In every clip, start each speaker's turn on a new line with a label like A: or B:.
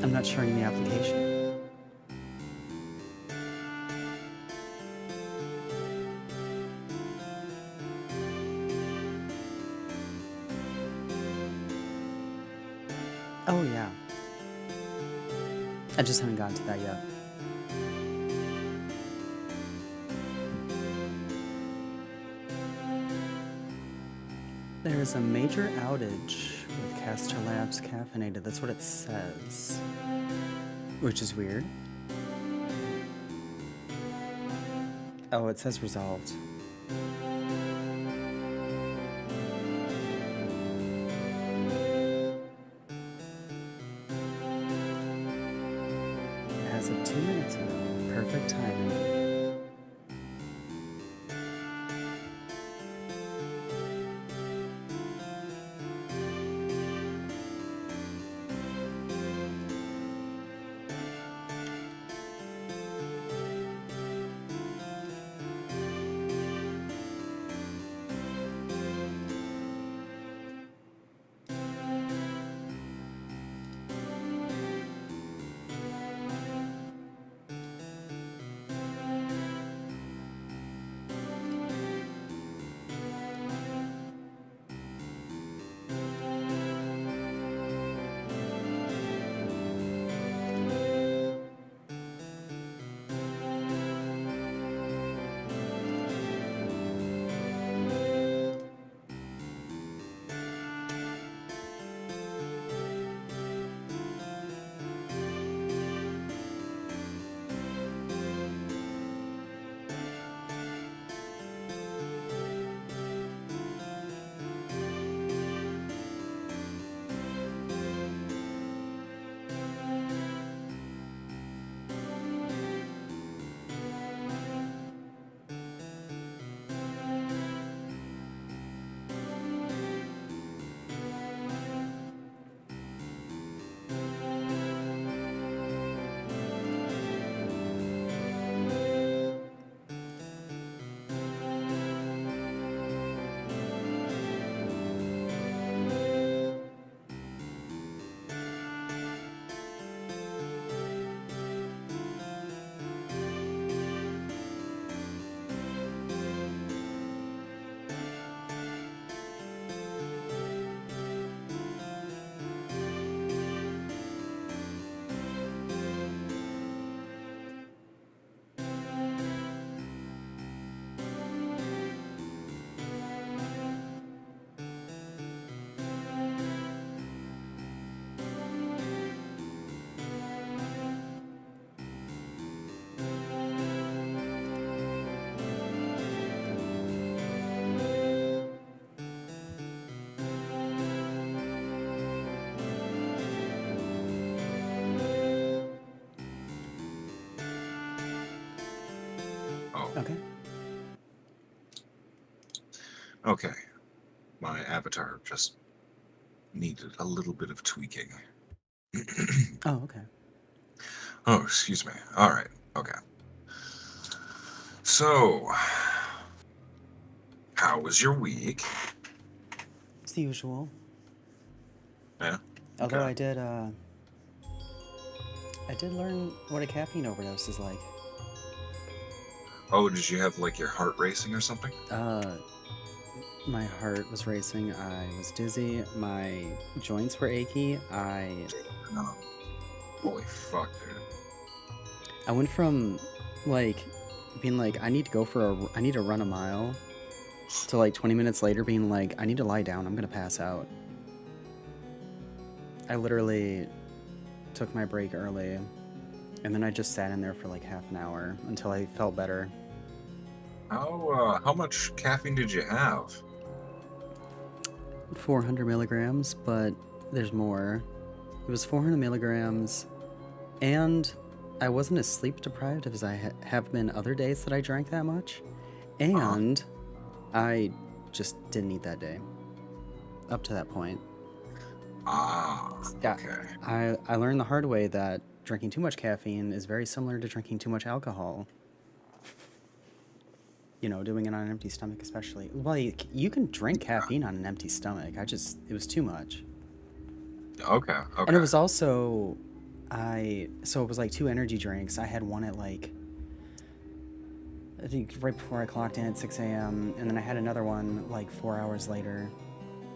A: I'm not showing the application. Oh, yeah. I just haven't gotten to that yet. There is a major outage with Caster Labs caffeinated. That's what it says. Which is weird. Oh, it says resolved. As of 2 minutes ago. Perfect timing.
B: Oh,
A: Okay.
B: okay. My avatar just needed a little bit of tweaking.
A: Oh, okay.
B: Oh, excuse me. All right. Okay. So, how was your week?
A: It's the usual.
B: Yeah.
A: Although
B: Okay.
A: I did learn what a caffeine overdose is like.
B: Oh, did you have like your heart racing or something?
A: My heart was racing. I was dizzy. My joints were achy.
B: No. Holy fuck, dude.
A: I went from like being like I need to run a mile to like 20 minutes later being like I need to lie down. I'm gonna pass out. I literally took my break early, and then I just sat in there for like half an hour until I felt better.
B: How much caffeine did you have?
A: 400 milligrams, but there's more. It was 400 milligrams, and I wasn't as sleep deprived as I have been other days that I drank that much,
B: Uh-huh.
A: and I just didn't eat that day. Up to that point,
B: Ah,
A: yeah,
B: okay.
A: I learned the hard way that drinking too much caffeine is very similar to drinking too much alcohol. You know, doing it on an empty stomach, especially. Well, you can drink caffeine on an empty stomach. It was too much.
B: Okay,
A: And it
B: okay.
A: was also So it was like 2 energy drinks. I had one at like, I think right before I clocked in at 6 a.m. and then I had another one like 4 hours later.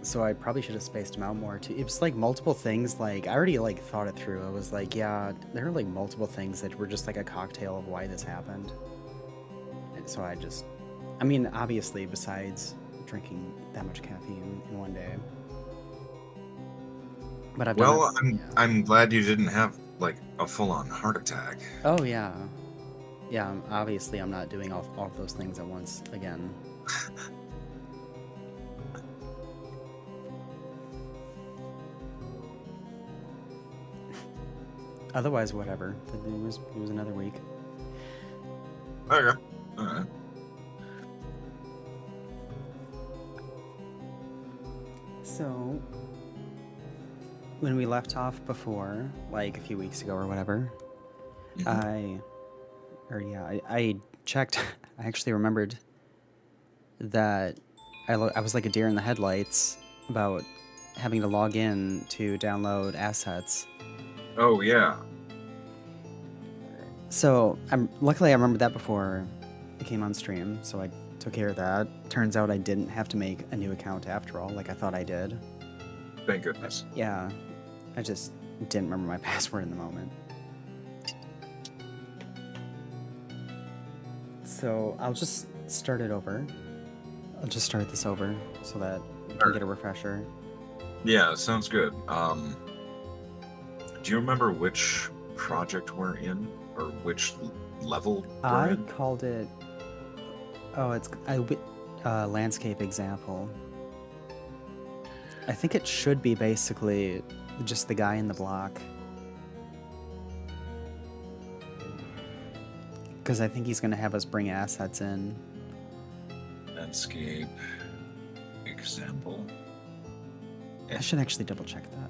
A: So I probably should have spaced them out more too. It was like multiple things. Like I already like thought it through. I was like, yeah, there are like multiple things that were just like a cocktail of why this happened. And so I mean, obviously, besides drinking that much caffeine in one day, but I've done it.
B: Well,
A: Yeah.
B: I'm glad you didn't have like a full-on heart attack.
A: Oh yeah, yeah. Obviously, I'm not doing all of those things at once again. Otherwise, whatever. It was another week.
B: Okay. All right.
A: So, when we left off before, like a few weeks ago or whatever,
B: Mhm.
A: I checked. I actually remembered that I was like a deer in the headlights about having to log in to download assets.
B: Oh yeah.
A: So luckily I remembered that before it came on stream, so I took care of that. Turns out I didn't have to make a new account after all, like I thought I did.
B: Thank goodness.
A: Yeah, I just didn't remember my password in the moment. So I'll just start it over. I'll just start this over so that we can get a refresher.
B: Yeah, sounds good. Do you remember which project we're in or which level we're
A: I
B: in?
A: called it. Oh, it's landscape example. I think it should be basically just the guy in the block. Because I think he's going to have us bring assets in.
B: Landscape example.
A: I should actually double check that.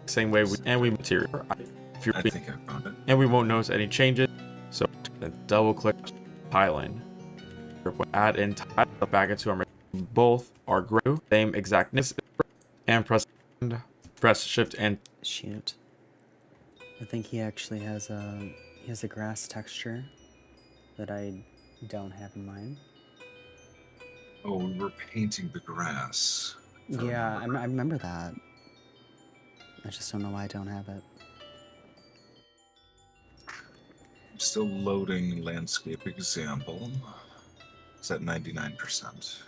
C: Same way we material. If you're
B: I think I found it.
C: and we won't notice any changes. So double click tiling. Add in tile back into our machine. Both are gray, same exactness, and press shift and
A: Shoot. I think he actually has a grass texture that I don't have in mind.
B: Oh, we were painting the grass.
A: Yeah, I remember that. I just don't know why I don't have it.
B: I'm still loading landscape example. It's at 99%.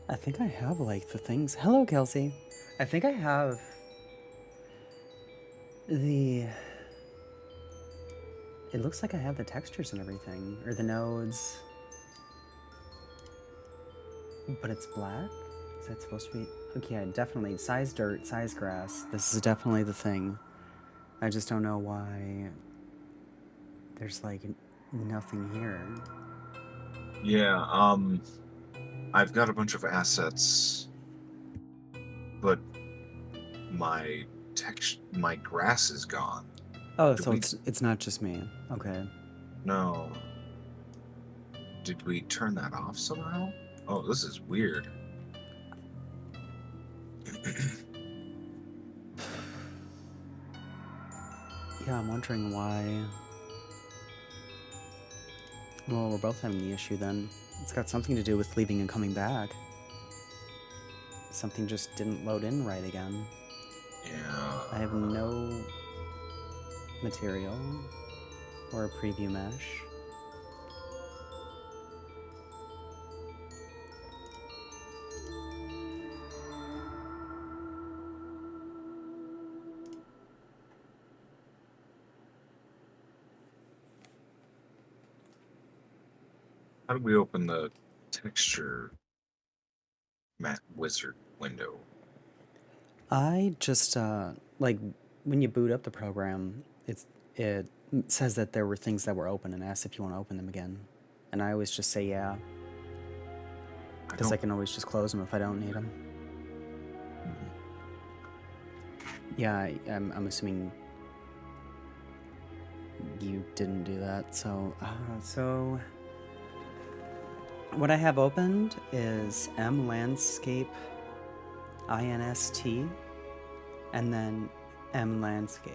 A: I think I have like the things. Hello, Kelsey. I think I have the. It looks like I have the textures and everything, or the nodes. But it's black? Is that supposed to be? Okay, definitely. Size dirt, size grass. This is definitely the thing. I just don't know why there's like nothing here.
B: Yeah, I've got a bunch of assets, but my grass is gone.
A: Oh,
B: Did
A: so
B: we-
A: it's not just me. Okay.
B: No. Did we turn that off somehow? Oh, this is weird.
A: Yeah, I'm wondering why. Well, we're both having the issue then. It's got something to do with leaving and coming back. Something just didn't load in right again.
B: Yeah.
A: I have no material or a preview mesh.
B: How do we open the texture matte wizard window?
A: I just like when you boot up the program, it says that there were things that were open and asks if you want to open them again, and I always just say yeah, because I can always just close them if I don't need them.
B: Mhm.
A: Yeah, I'm assuming you didn't do that. So what I have opened is M Landscape INST and then M Landscape.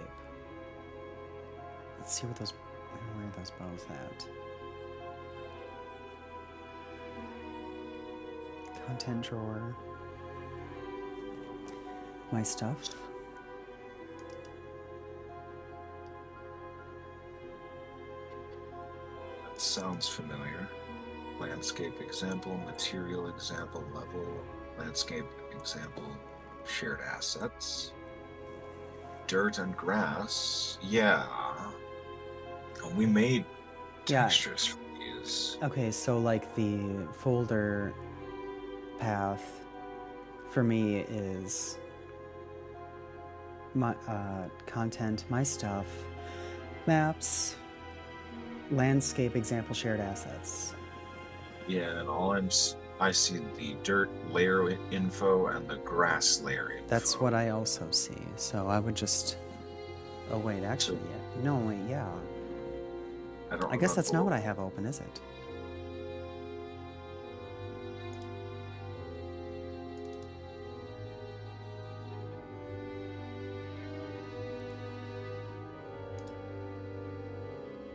A: Let's see where are those both at. Content drawer. My stuff.
B: That sounds familiar. Landscape example, material example, level, landscape example, shared assets, dirt and grass. Yeah. And we made
A: Yeah.
B: textures for these.
A: Okay, so like the folder path for me is my content, my stuff, maps, landscape example, shared assets.
B: Yeah, and I see the dirt layer info and the grass layer info.
A: That's what I also see. So I would just. Oh wait, actually, yeah. No, wait, yeah. I guess that's not what I have open, is it?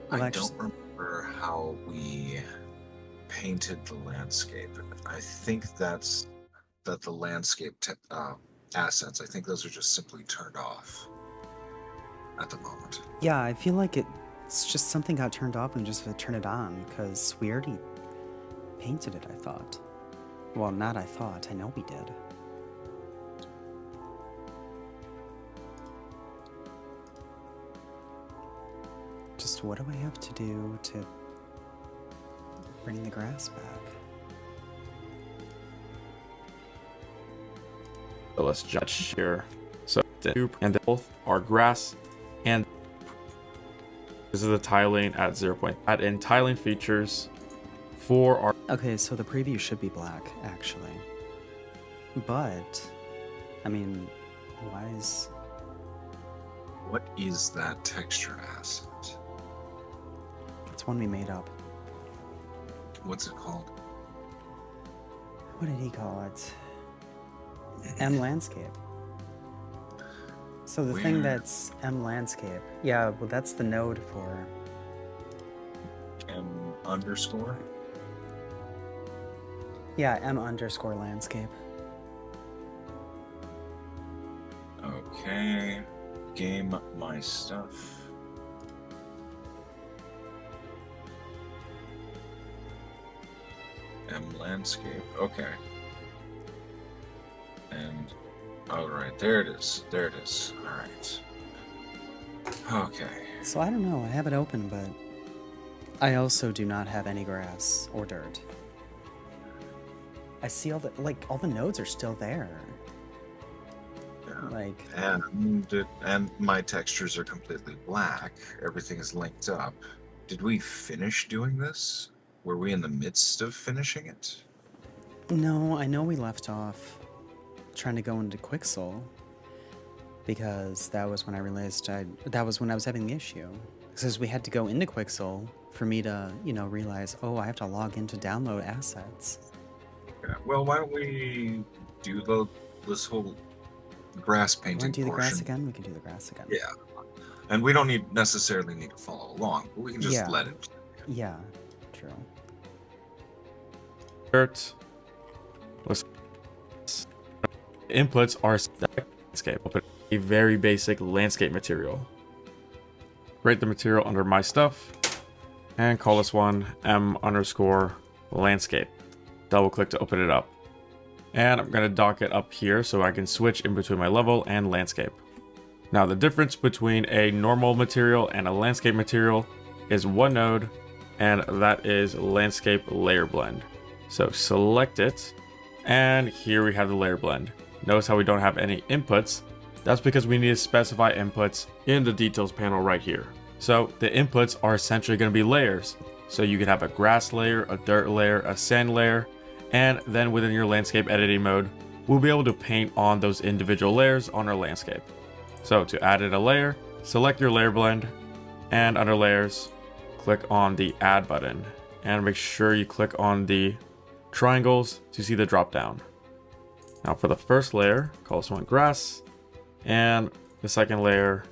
A: Well,
B: I don't remember how we painted the landscape. I think that the landscape assets, I think those are just simply turned off at the moment.
A: Yeah, I feel like it's just something got turned off and just turn it on, because we already painted it, I thought. Well, not I thought, I know we did. Just what do I have to do to bring the grass back?
C: So let's judge here. So and both are grass and this is the tiling at 0. Add in tiling features for our.
A: Okay, so the preview should be black, actually. But, I mean, why is...
B: What is that texture asset?
A: It's one we made up.
B: What's it called?
A: What did he call it? M Landscape. So the thing that's M Landscape. Yeah, well, that's the node for...
B: M underscore?
A: Yeah, M underscore landscape.
B: Okay. Game my stuff. M landscape. Okay. And all right, there it is. There it is. All right. Okay.
A: So I don't know, I have it open, but I also do not have any grass or dirt. I see all the nodes are still there.
B: Yeah.
A: Like,
B: And my textures are completely black. Everything is linked up. Did we finish doing this? Were we in the midst of finishing it?
A: no, I know we left off trying to go into Quixel because that was when I realized that was when I was having the issue. Because we had to go into Quixel for me to, realize, oh, I have to log in to download assets.
B: Yeah. Well, why don't we do this whole grass painting
A: Want to do the
B: portion?
A: grass again? We can do the grass again.
B: Yeah. And we don't necessarily need to follow along, but we can just let it.
A: Yeah, true.
C: Dirt. Inputs are landscape. I'll put a very basic landscape material. Rate the material under my stuff and call this one M underscore landscape. Double click to open it up. And I'm going to dock it up here so I can switch in between my level and landscape. Now the difference between a normal material and a landscape material is one node, and that is landscape layer blend. So select it, and here we have the layer blend. Notice how we don't have any inputs. That's because we need to specify inputs in the details panel right here. So the inputs are essentially going to be layers. So you can have a grass layer, a dirt layer, a sand layer, and then within your landscape editing mode, we'll be able to paint on those individual layers on our landscape. So to add in a layer, select your layer blend, And under layers, click on the add button and make sure you click on the triangles to see the drop down. Now for the first layer, call this one grass, and the second layer,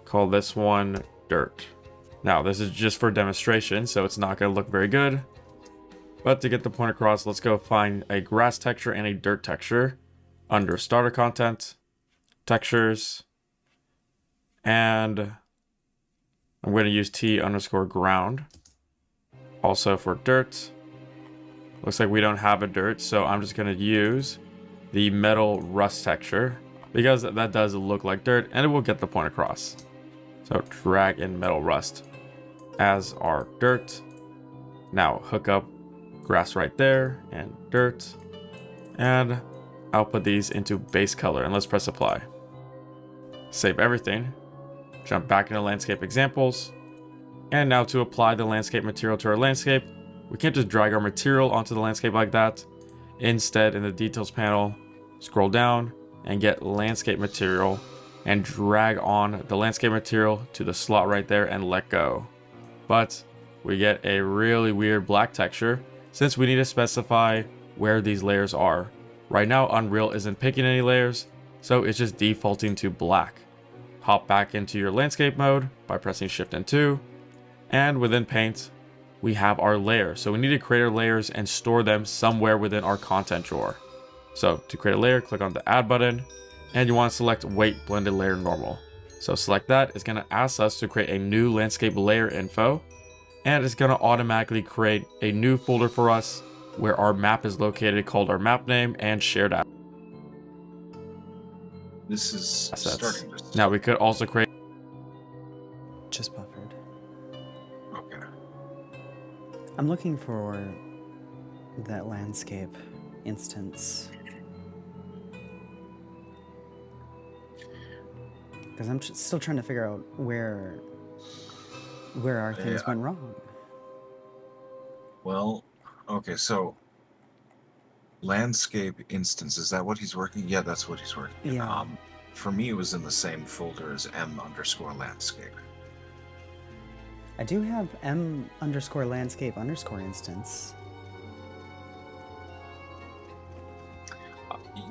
C: call this one dirt. Now this is just for demonstration, so it's not going to look very good. But to get the point across, let's go find a grass texture and a dirt texture under starter content, textures, and I'm going to use T_ground. Also for dirt, looks like we don't have a dirt, so I'm just going to use the metal rust texture because that does look like dirt and it will get the point across. So drag in metal rust as our dirt. Now hook up grass right there and dirt, and I'll put these into base color and let's press apply. Save everything, jump back into landscape examples, and now to apply the landscape material to our landscape, we can't just drag our material onto the landscape like that. Instead, in the details panel, scroll down and get landscape material and drag on the landscape material to the slot right there and let go. But we get a really weird black texture since we need to specify where these layers are. Right now, Unreal isn't picking any layers, so it's just defaulting to black. Hop back into your landscape mode by pressing Shift and 2, and within Paint, we have our layers. So we need to create our layers and store them somewhere within our content drawer. So to create a layer, click on the add button, and you want to select weight blended layer normal. So select that. It's going to ask us to create a new landscape layer info, and it's going to automatically create a new folder for us where our map is located, called our map name and shared app.
B: This is
C: Assets.
B: starting to...
C: Now we could also create...
A: Just buffered.
B: Okay.
A: I'm looking for that landscape instance. Because I'm still trying to figure out where our things went wrong.
B: Well, okay, so landscape instance, is that what he's working? Yeah, that's what he's working.
A: Yeah.
B: For me, it was in the same folder as M_landscape.
A: I do have M_landscape_ instance.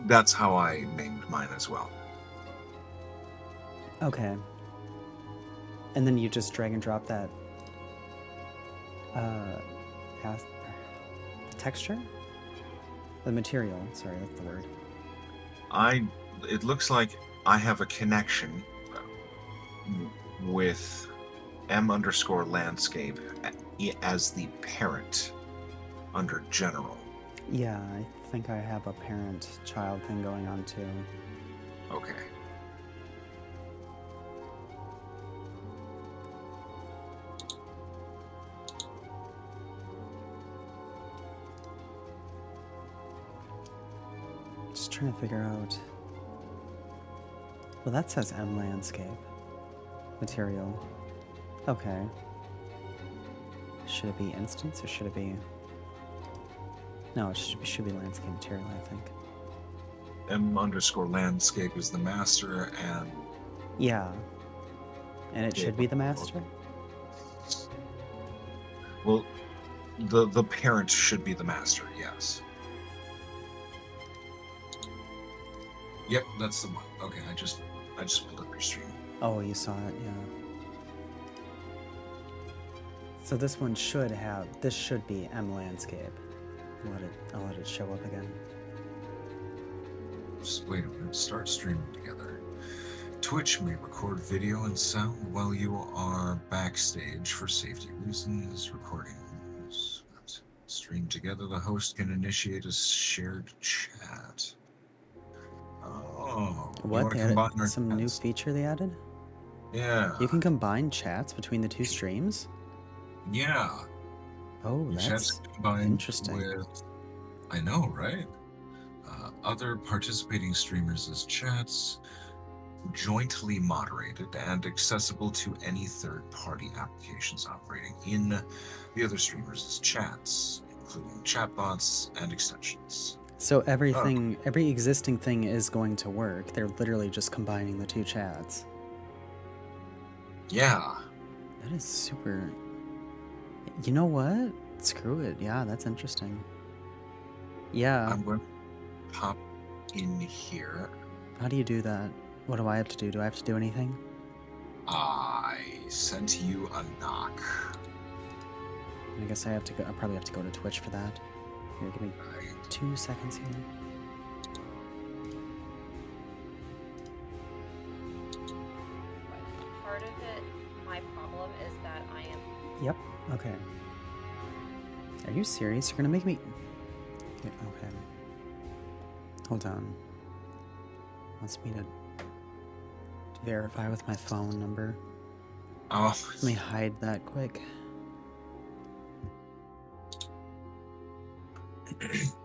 B: That's how I named mine as well.
A: Okay. And then you just drag and drop that texture? The material, sorry, that's the word.
B: It looks like I have a connection with M_landscape as the parent under general.
A: Yeah, I think I have a parent-child thing going on too.
B: Okay.
A: Just trying to figure out... Well, that says M_landscape. Material. Okay. Should it be instance or should it be... No, it should be landscape material, I think.
B: M_landscape is the master, and...
A: Yeah. And it should be the master?
B: Well, the parent should be the master, yes. Yep, that's the one. Okay, I just pulled up your stream.
A: Oh, you saw it, yeah. So this one should have... This should be M_landscape. I'll let it show up again.
B: Just wait a minute. Start streaming together. Twitch may record video and sound while you are backstage for safety reasons. Recordings. Stream together. The host can initiate a shared chat. Oh.
A: What? They
B: combine
A: added
B: our
A: some new
B: chats?
A: feature they added?
B: Yeah.
A: You can combine chats between the two streams?
B: Yeah.
A: Oh,
B: Your
A: that's
B: chats combined
A: interesting.
B: with... I know, right? Other participating streamers as chats, jointly moderated and accessible to any third-party applications operating in the other streamers as chats, including chatbots and extensions.
A: So every existing thing is going to work. They're literally just combining the two chats.
B: Yeah.
A: That is super... You know what? Screw it. Yeah, that's interesting. Yeah.
B: I'm going to pop in here.
A: How do you do that? What do I have to do? Do I have to do anything?
B: I sent you a knock.
A: I guess I probably have to go to Twitch for that. Here, give me
B: Right.
A: 2 seconds here.
D: Part of it, my problem is that I am.
A: Yep. Okay. Are you serious? You're gonna make me... Yeah, okay. Hold on. Wants me to verify with my phone number.
B: Oh,
A: Let me hide that quick.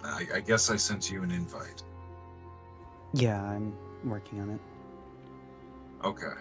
B: I guess I sent you an invite.
A: Yeah, I'm working on it.
B: Okay.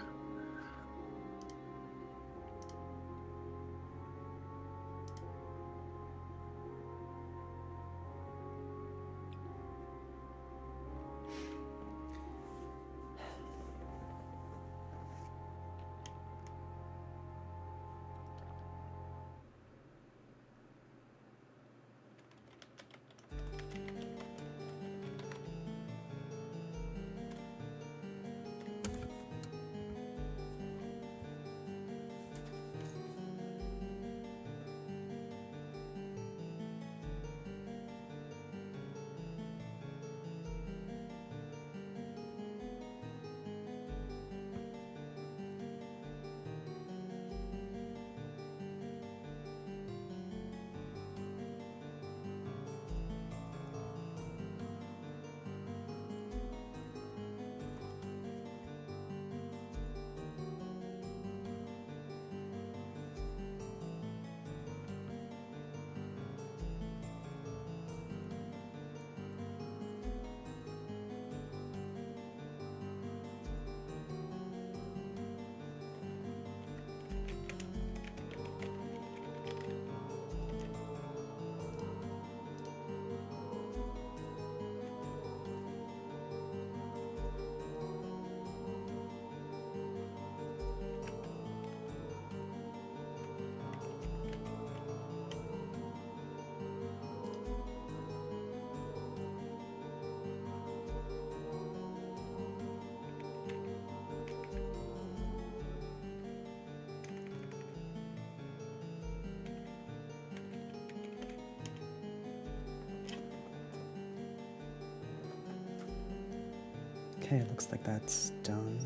A: Okay, it looks like that's done.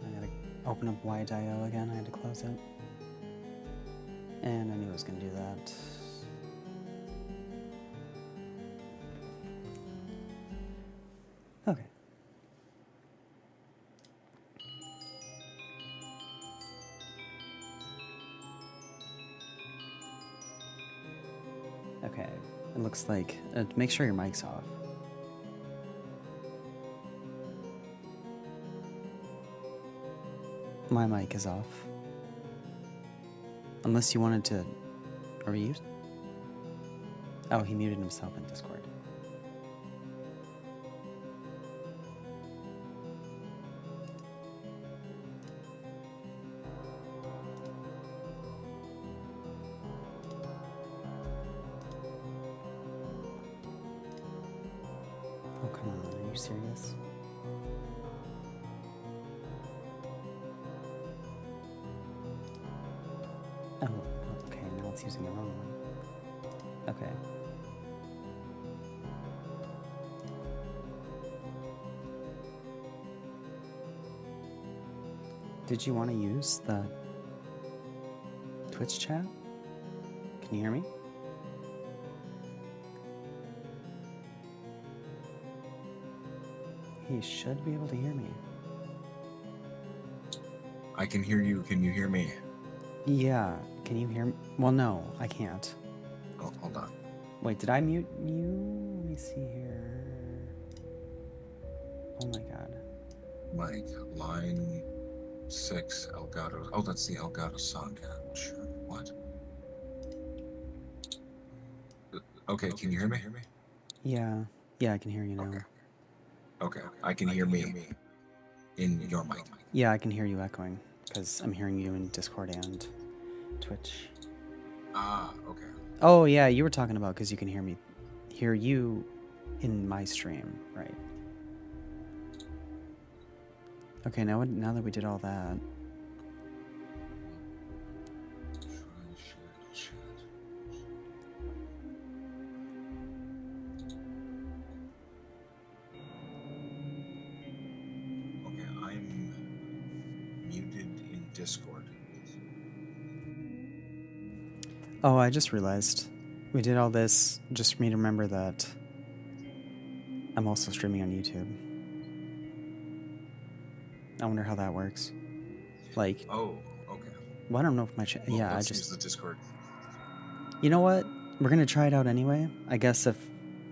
A: I gotta open up YDIO again. I had to close it. And I knew I was gonna do that. Okay. Okay, it looks like... make sure your mic's off. My mic is off. Unless you wanted to... Are we used? Oh, he muted himself in Discord. Oh, come on. Are you serious? Oh, okay. Now it's using the wrong one. Okay. Did you want to use the Twitch chat? Can you hear me? He should be able to hear me.
B: I can hear you. Can you hear me?
A: Yeah. Can you hear me? Well, no, I can't.
B: Oh, hold on.
A: Wait, did I mute you? Let me see here. Oh my god.
B: Mike, line 6, Elgato. Oh, that's the Elgato song. Yeah, sure. What? Okay, can you hear me?
A: Yeah. Yeah, I can hear you now.
B: Okay. Okay, I can hear me. in your mic.
A: Yeah, I can hear you echoing because I'm hearing you in Discord and Twitch.
B: Ah, okay.
A: Oh yeah, you were talking about because you can hear you in my stream, right? Okay, now that we did all that,
B: Try share chat. Okay, I'm muted in Discord.
A: oh, I just realized we did all this just for me to remember that I'm also streaming on YouTube. I wonder how that works. Like,
B: Oh, okay.
A: well, I don't know if my
B: Well,
A: yeah,
B: let's use the Discord.
A: You know what? We're gonna try it out anyway. I guess if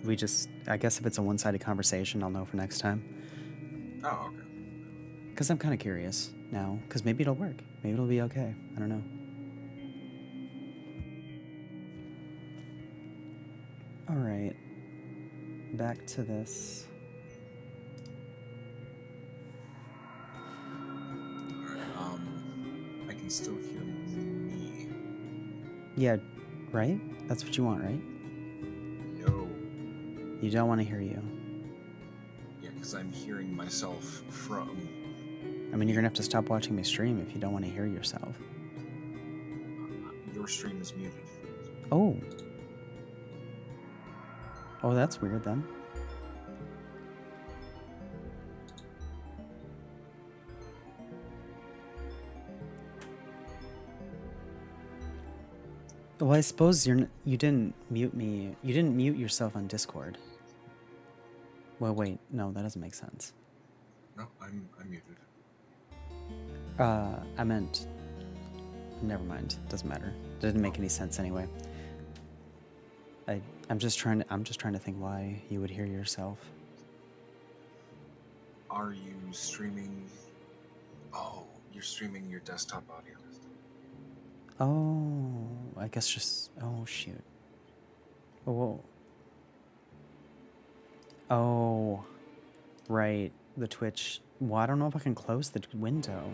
A: it's a one-sided conversation, I'll know for next time.
B: Oh, okay.
A: Because I'm kind of curious now. Because maybe it'll work. Maybe it'll be okay. I don't know. All right. Back to this.
B: Alright, I can still hear me.
A: Yeah, right? That's what you want, right?
B: No.
A: You don't want to hear you.
B: Yeah, because I'm hearing myself from...
A: I mean, you're gonna have to stop watching me stream if you don't want to hear yourself.
B: Your stream is muted.
A: Oh. Oh, that's weird then. Well, I suppose you didn't mute me. You didn't mute yourself on Discord. Well, wait. No, that doesn't make sense.
B: No, I'm muted.
A: I meant... Never mind. Doesn't matter. Didn't make any sense anyway. I'm just trying to think why you would hear yourself.
B: Are you streaming... Oh, you're streaming your desktop audio.
A: Oh, I guess just... Oh, shoot. Oh, whoa. Oh, right. The Twitch... Well, I don't know if I can close the window.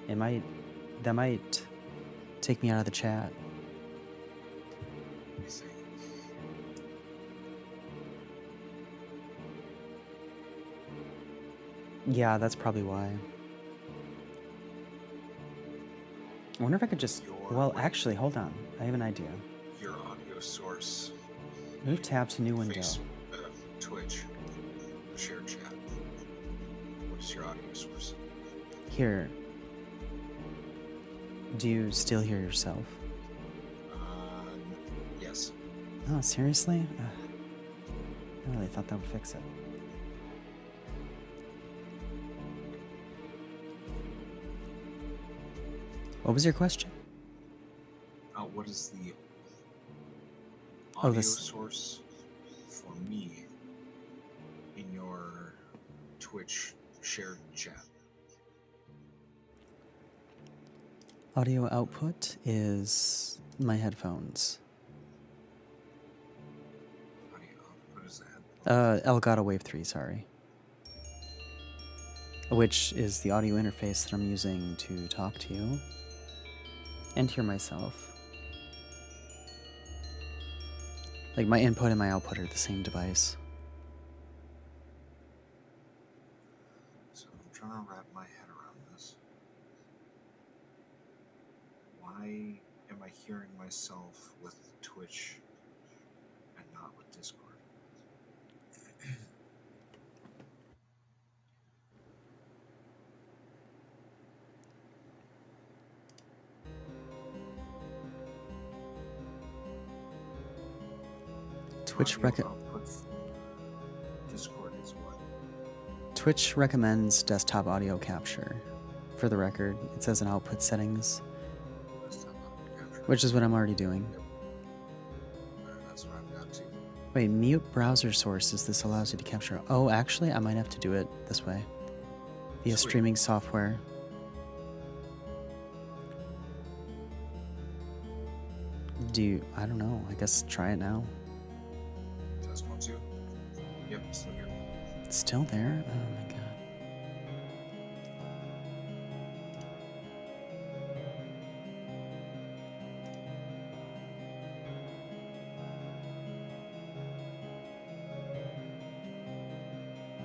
A: That might take me out of the chat.
B: Let me see.
A: Yeah, that's probably why. I wonder if I could just... Well, actually, hold on. I have an idea.
B: Your audio source.
A: Move tab to new window.
B: Twitch. Share chat. What is your audio source?
A: Here. Do you still hear yourself?
B: Yes.
A: Oh, seriously? I really thought that would fix it. What was your question?
B: What is the
A: Oh,
B: audio
A: this-
B: source for me in your Twitch shared chat?
A: Audio output is my headphones.
B: Audio output is that?
A: Elgato Wave 3, sorry. Which is the audio interface that I'm using to talk to you and hear myself. Like, my input and my output are the same device.
B: So I'm trying to wrap my head around this. Why am I hearing myself with Twitch and not with Discord?
A: Twitch
B: Audio output. Discord is what?
A: Twitch recommends desktop audio capture. For the record, it says in output settings,
B: Desktop audio capture.
A: which is what I'm already doing.
B: That's what I've got too.
A: Wait, mute browser sources. This allows you to capture. Oh, actually, I might have to do it this way. Via
B: Sweet.
A: streaming software. I don't know. I guess try it now.
B: Test 1, 2. Yep, still here.
A: It's still there? Oh my god.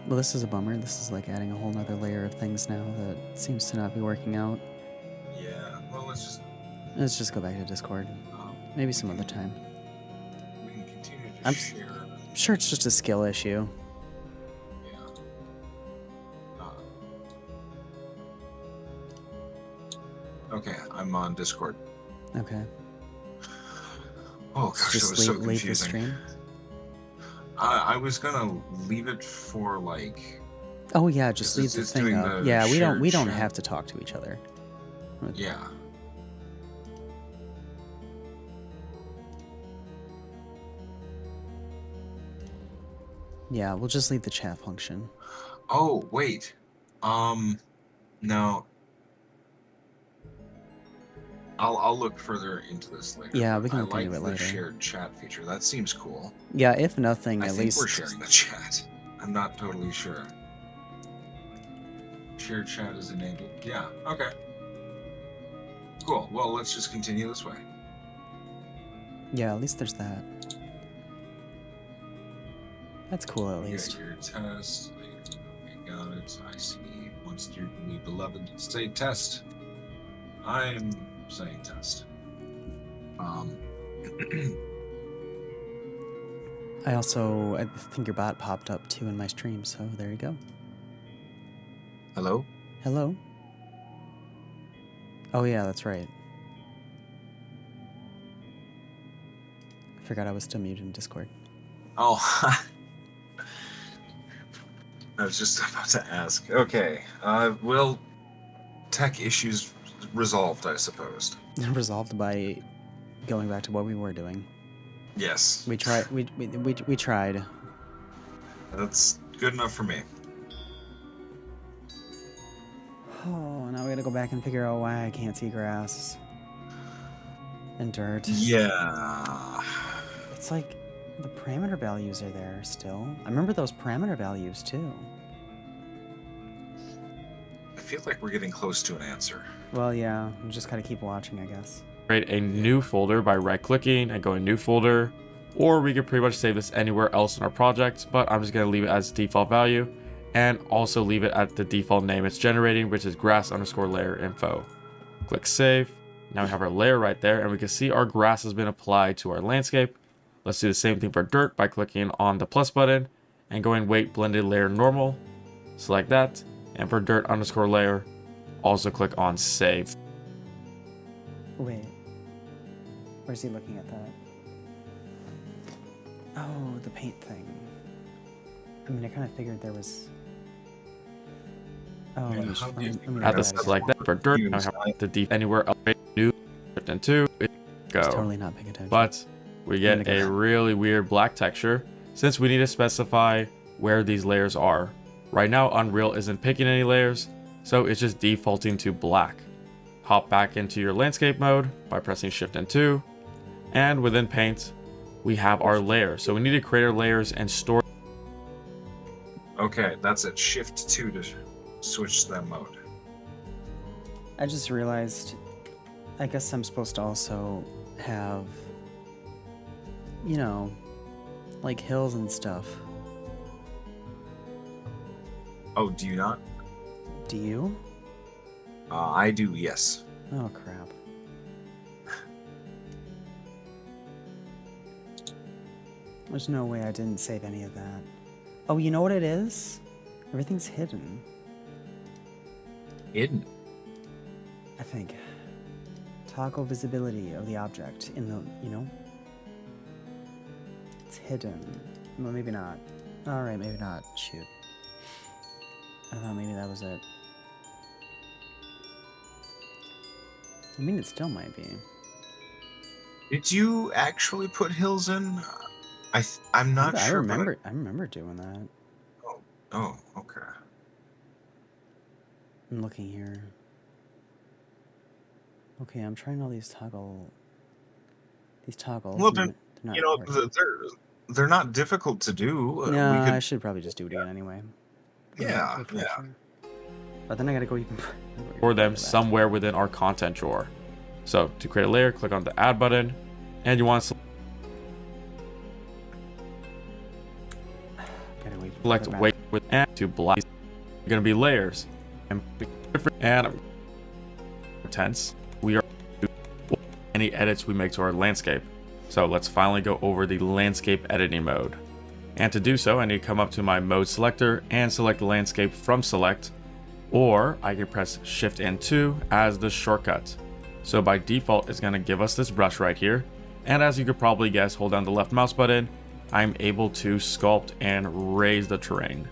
A: Well, this is a bummer. This is like adding a whole nother layer of things now that seems to not be working out.
B: Yeah. Well,
A: Let's just go back to Discord. Maybe some other time.
B: we can continue to
A: I'm
B: share.
A: sure it's just a skill issue.
B: Yeah. Okay, I'm on Discord.
A: Okay.
B: Oh gosh, that
A: Just
B: was so
A: leave the
B: confusing.
A: stream.
B: I was gonna leave it for like.
A: Oh yeah, just leave
B: It's
A: the thing
B: doing
A: up.
B: the
A: Yeah, we don't
B: shared chat.
A: have to talk to each other.
B: Yeah.
A: Yeah, we'll just leave the chat function.
B: Oh wait. No. I'll look further into this later.
A: Yeah,
B: but
A: we can
B: I
A: look
B: like
A: into it
B: the
A: later.
B: shared chat feature. That seems cool.
A: Yeah, if nothing,
B: I
A: at
B: think
A: least
B: we're sharing the chat. I'm not totally sure. Shared chat is enabled. Yeah. Okay. Cool. Well, let's just continue this way.
A: Yeah, at least there's that. That's cool, at
B: You
A: least.
B: got your test. You got it. I see. Once dearly beloved, say test. I'm saying test.
A: I think your bot popped up too in my stream, so there you go.
B: Hello?
A: Hello? Oh yeah, that's right. I forgot I was still muted in Discord.
B: Oh, I was just about to ask. Okay. Well, tech issues resolved, I suppose.
A: Resolved by going back to what we were doing.
B: Yes.
A: We tried. We tried.
B: That's good enough for me.
A: Oh, now we gotta go back and figure out why I can't see grass and dirt.
B: Yeah.
A: It's like the parameter values are there still. I remember those parameter values too.
B: I feel like we're getting close to an answer.
A: Well, yeah, we just gotta keep watching, I guess.
C: Create a new folder by right-clicking and going new folder, or we could pretty much save this anywhere else in our project, but I'm just going to leave it as default value and also leave it at the default name it's generating, which is grass_layer info. Click save. Now we have our layer right there, and we can see our grass has been applied to our landscape. Let's do the same thing for dirt by clicking on the plus button and going weight blended layer normal. Select that, and for dirt_layer, also click on save.
A: Wait. Where's he looking at that? Oh, the paint thing. I mean, I kind of figured there was... Oh,
B: Yeah,
A: let me
B: how do
A: let
B: you
A: me- let me
C: At
A: look
C: the
A: at it
C: select
A: again.
C: that for dirt, now we have the default anywhere else, new, shift and 2, go.
A: Just totally not paying attention.
C: But we get
A: gonna
C: a
A: go.
C: really weird black texture since we need to specify where these layers are. Right now, Unreal isn't picking any layers, so it's just defaulting to black. Hop back into your landscape mode by pressing shift and 2, and within Paint, we have our layers. So we need to create our layers and store.
B: Okay, that's it. Shift 2 to switch to that mode.
A: I just realized, I guess I'm supposed to also have, you know, like hills and stuff.
B: Oh, do you not?
A: Do you?
B: I do, yes.
A: Oh, crap. There's no way I didn't save any of that. Oh, you know what it is? Everything's hidden,
B: Hidden.
A: I think. Toggle visibility of the object in the, you know? It's hidden. Well, maybe not. Alright, maybe not. Shoot. I thought maybe that was it. I mean, it still might be.
B: Did you actually put hills in? I'm not
A: I
B: sure.
A: remember doing that.
B: Oh, okay.
A: I'm looking here. Okay, I'm trying all these toggles.
B: Well,
A: and
B: then,
A: they're not
B: you know,
A: working.
B: they're not difficult to do.
A: No,
B: we
A: I
B: could,
A: should probably just do it again anyway.
B: Yeah,
A: Refresher.
B: yeah.
A: But then I gotta go even
C: Store them somewhere within our content drawer. So to create a layer, click on the add button, and you want to
A: Gotta wait for
C: select
A: the back.
C: weight with and to black. They're going to be layers and different and intense. We are any edits we make to our landscape. So let's finally go over the landscape editing mode. And to do so, I need to come up to my mode selector and select landscape from select, or I can press Shift and 2 as the shortcut. So by default, it's going to give us this brush right here. And as you could probably guess, hold down the left mouse button, I'm able to sculpt and raise the terrain.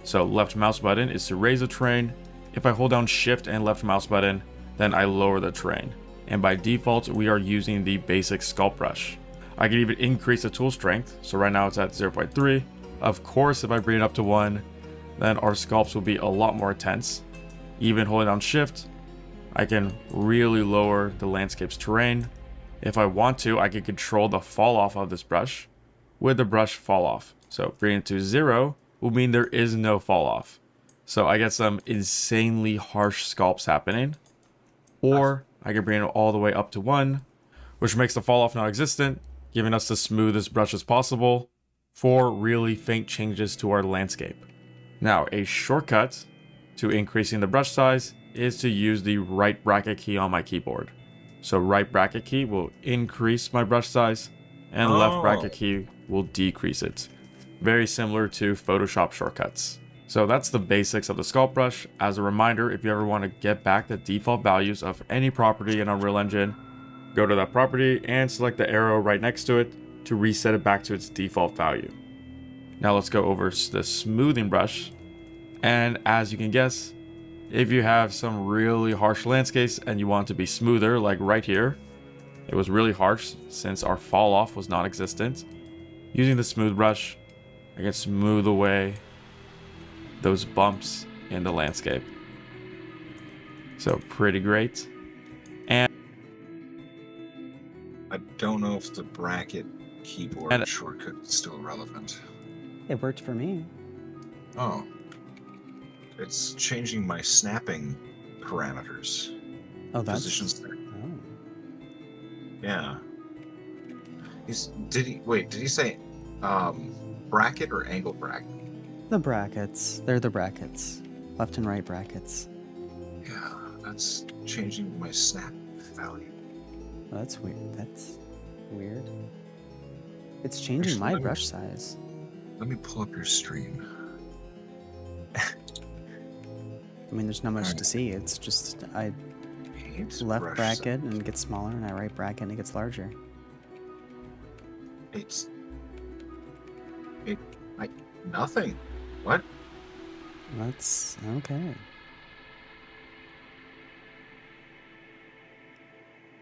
C: So left mouse button is to raise the terrain. If I hold down Shift and left mouse button, then I lower the terrain. And by default, we are using the basic sculpt brush. I can even increase the tool strength. So right now it's at 0.3. Of course, if I bring it up to 1, then our sculpts will be a lot more intense. Even holding down Shift, I can really lower the landscape's terrain. If I want to, I can control the fall off of this brush with the brush fall off. So bringing it to 0 will mean there is no fall off. So I get some insanely harsh sculpts happening. Or I can bring it all the way up to 1, which makes the fall off non-existent, giving us the smoothest brush as possible for really faint changes to our landscape. Now, a shortcut to increasing the brush size is to use the right bracket key on my keyboard. So right bracket key will increase my brush size and left bracket key will decrease it. Very similar to Photoshop shortcuts. So that's the basics of the sculpt brush. As a reminder, if you ever want to get back the default values of any property in Unreal Engine, go to that property and select the arrow right next to it to reset it back to its default value. Now let's go over the smoothing brush. And as you can guess, if you have some really harsh landscapes and you want it to be smoother, like right here, it was really harsh since our fall off was non-existent. Using the smooth brush, I can smooth away those bumps in the landscape. So pretty great. And
B: I don't know if the bracket keyboard
C: And-
B: shortcut is still relevant.
A: It worked for me.
B: Oh. It's changing my snapping parameters.
A: Oh, that's.
B: Position snap.
A: Oh.
B: Yeah. Did he say bracket or angle bracket?
A: The brackets. They're the brackets. Left and right brackets.
B: Yeah, that's changing my snap value.
A: Oh, that's weird. That's weird. It's changing
B: Actually,
A: my
B: let me-
A: brush size.
B: Let me pull up your stream.
A: I mean, there's not much
B: Alright.
A: to see. It's just I
B: Paint
A: left
B: brush
A: bracket and it gets smaller, and I right bracket and it gets larger.
B: Nothing. What?
A: That's okay.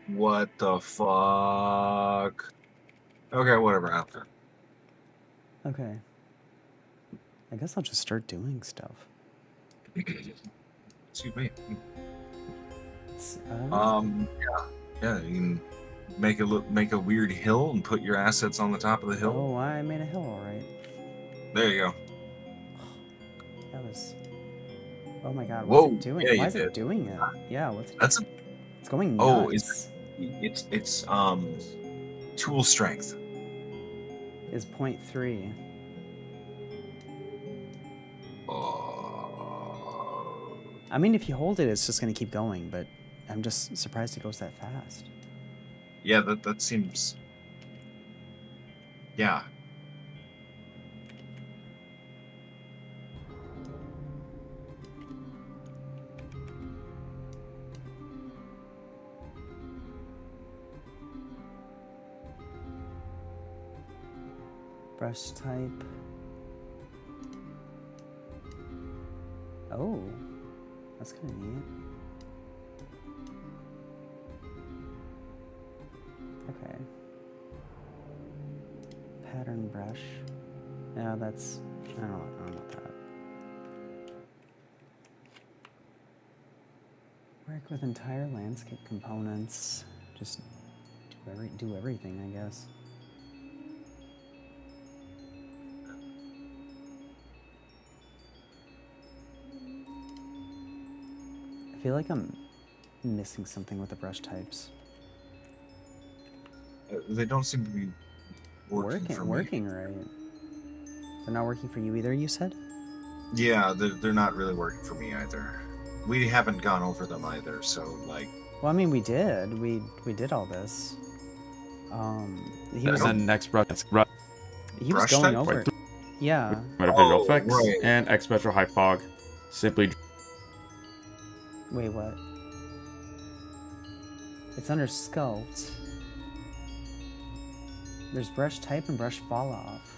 B: What the fuck? Okay, whatever. I don't care.
A: Okay. I guess I'll just start doing stuff.
B: Excuse me.
A: It's,
B: Yeah. You can make a weird hill and put your assets on the top of the hill.
A: Oh, I made a hill, all right.
B: There you go.
A: That was. Oh my God!
B: Whoa,
A: What's it doing?
B: yeah, you
A: Why is it
B: did.
A: doing it? Yeah, what's it?
B: That's
A: It's going
B: Oh,
A: nuts.
B: it's tool strength.
A: Is 0.3.
B: Oh.
A: I mean, if you hold it, it's just gonna keep going. But I'm just surprised it goes that fast.
B: Yeah, that seems. Yeah.
A: Brush type. Oh, that's kind of neat. Okay. Pattern brush. Yeah, that's. I don't know about that. Work with entire landscape components. Just do everything, I guess. I feel like I'm missing something with the brush types.
B: They don't seem to be working for me.
A: Working right. They're not working for you either, you said?
B: Yeah, they're not really working for me either. We haven't gone over them either, so like.
A: Well, I mean, we did. We did all this. He
B: I
A: was
C: And then next brush,
A: he was
B: brush
A: going
B: type?
A: over it. Yeah.
C: visual
B: Oh,
C: effects,
B: right.
C: and X Spectral High Fog. Simply
A: Wait, what? It's under sculpt. There's brush type and brush fall off.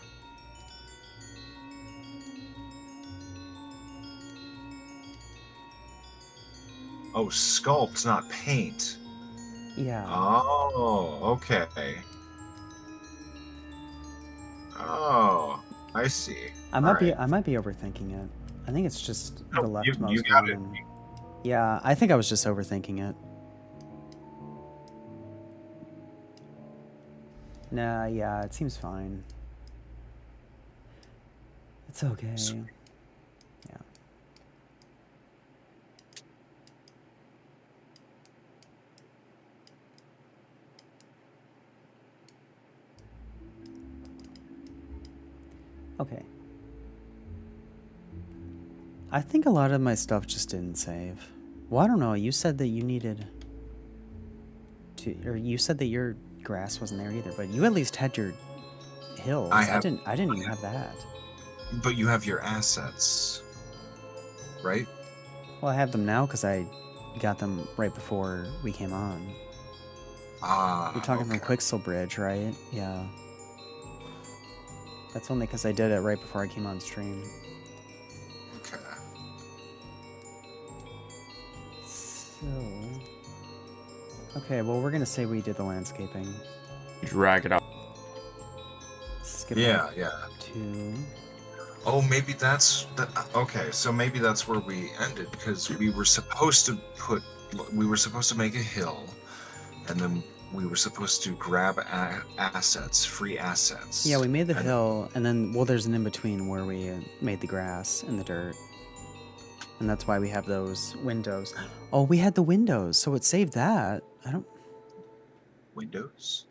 B: Oh, sculpt, not paint.
A: Yeah.
B: Oh, okay. Oh, I see.
A: I might be
B: Alright.
A: overthinking it. I think it's just
B: No,
A: the
B: you
A: leftmost
B: got
A: one.
B: it.
A: And... Yeah, I think I was just overthinking it. Nah, yeah, it seems fine. It's okay.
B: Sweet.
A: Yeah. Okay. I think a lot of my stuff just didn't save. Well, I don't know. You said that you needed to, or you said that your grass wasn't there either, but you at least had your hills. I didn't even have that.
B: But you have your assets, right?
A: Well, I have them now because I got them right before we came on.
B: Ah,
A: You're talking from
B: okay.
A: Quixel Bridge, right? Yeah. That's only because I did it right before I came on stream.
B: Okay.
A: So... Okay, well, we're going to say we did the landscaping.
C: drag it out.
A: Skip
B: Yeah,
A: up
B: yeah.
A: to...
B: Oh, maybe that's the. Okay, so maybe that's where we ended because we were supposed to make a hill, and then we were supposed to grab assets, free assets.
A: Yeah, we made the
B: and-
A: hill, and then, well, there's an in-between where we made the grass and the dirt. And that's why we have those windows. Oh, we had the windows, so it saved that. I don't...
B: Windows.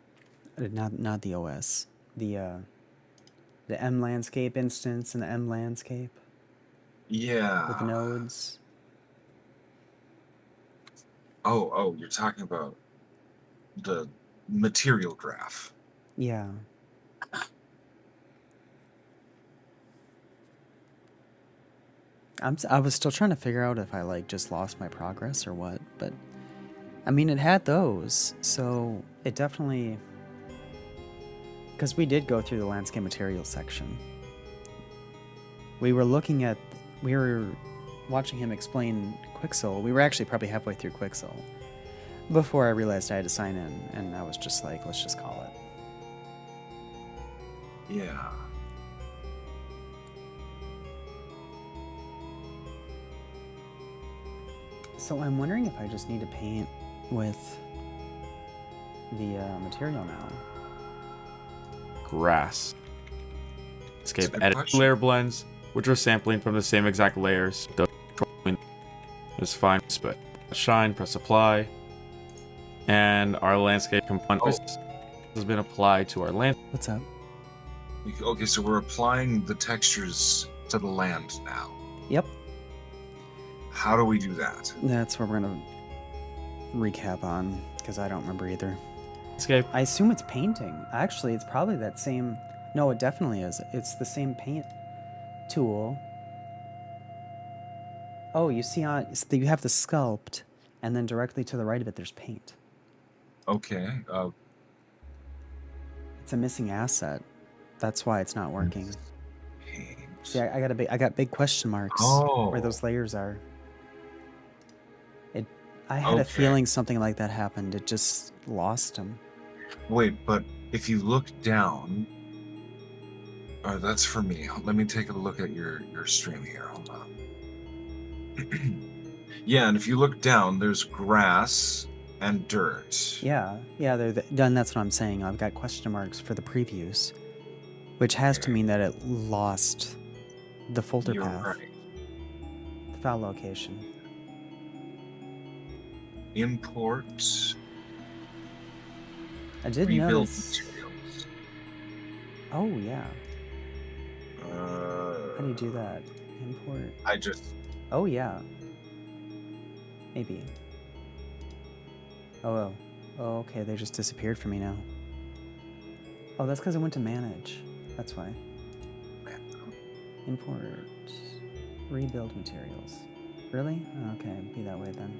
A: Not the OS. The M landscape instance and the M landscape
B: Yeah.
A: with the nodes.
B: Oh, you're talking about the material graph.
A: Yeah. I was still trying to figure out if I like just lost my progress or what, but I mean it had those, so it definitely, because we did go through the landscape materials section. We were watching him explain Quixel. We were actually probably halfway through Quixel before I realized I had to sign in, and I was just like, let's just call it.
B: Yeah.
A: So I'm wondering if I just need to paint with the material now.
C: Grass. Escape
B: That's a good
C: edit
B: question.
C: layer blends, which are sampling from the same exact layers. It's fine, but shine, press apply. And our landscape component has been applied to our land.
A: What's up?
B: Okay, so we're applying the textures to the land now.
A: Yep.
B: How do we do that?
A: That's what we're gonna recap on, because I don't remember either.
C: Landscape.
A: I assume it's painting. Actually, it's probably that same... No, it definitely is. It's the same paint tool. Oh, you see you have the sculpt, and then directly to the right of it, there's paint.
B: Okay.
A: It's a missing asset. That's why it's not working.
B: Paint.
A: See, I got big question marks where those layers are. I had a feeling something like that happened. It just lost them.
B: Wait, but if you look down, that's for me. Let me take a look at your stream here. Hold on. Yeah, and if you look down, there's grass and dirt.
A: Yeah, then that's what I'm saying. I've got question marks for the previews, which has to mean that it lost the folder
B: You're
A: path,
B: right.
A: the file location.
B: Import.
A: I did
B: Rebuild
A: notice.
B: materials.
A: Oh yeah.
B: Uh,
A: How do you do that? Import.
B: I just
A: Oh yeah. Maybe. Oh. Oh, okay. They just disappeared from me now. Oh, that's because I went to manage. That's why. Import. Rebuild materials. Really? Okay, be that way then.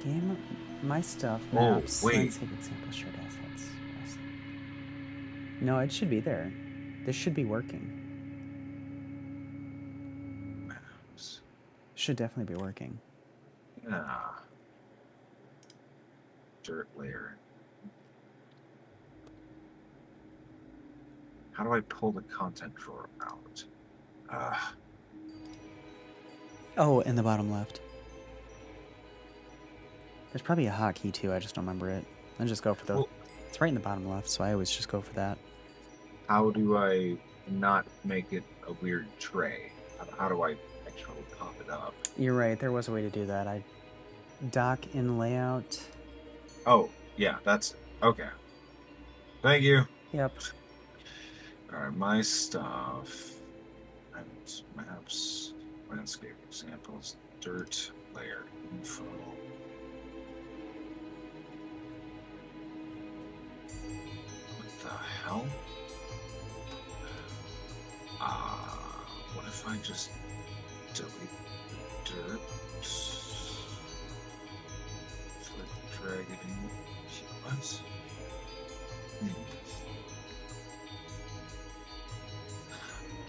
A: Game. My stuff. Maps.
B: wait.
A: Landscape example. Shared assets. No, it should be there. This should be working.
B: maps.
A: Should definitely be working.
B: Yeah. Dirt layer. How do I pull the content drawer out?
A: Oh, in the bottom left. There's probably a hotkey too. I just don't remember it. I just go for the.
B: Well,
A: It's right in the bottom left, so I always just go for that.
B: how do I not make it a weird tray? How do I actually pop it up?
A: You're right. There was a way to do that. I dock in layout.
B: Oh, yeah, that's okay. Thank you.
A: Yep.
B: All right, my stuff. Maps, landscape examples, dirt layer info. What the hell? What if I just delete dirt? Flip, drag it in. What?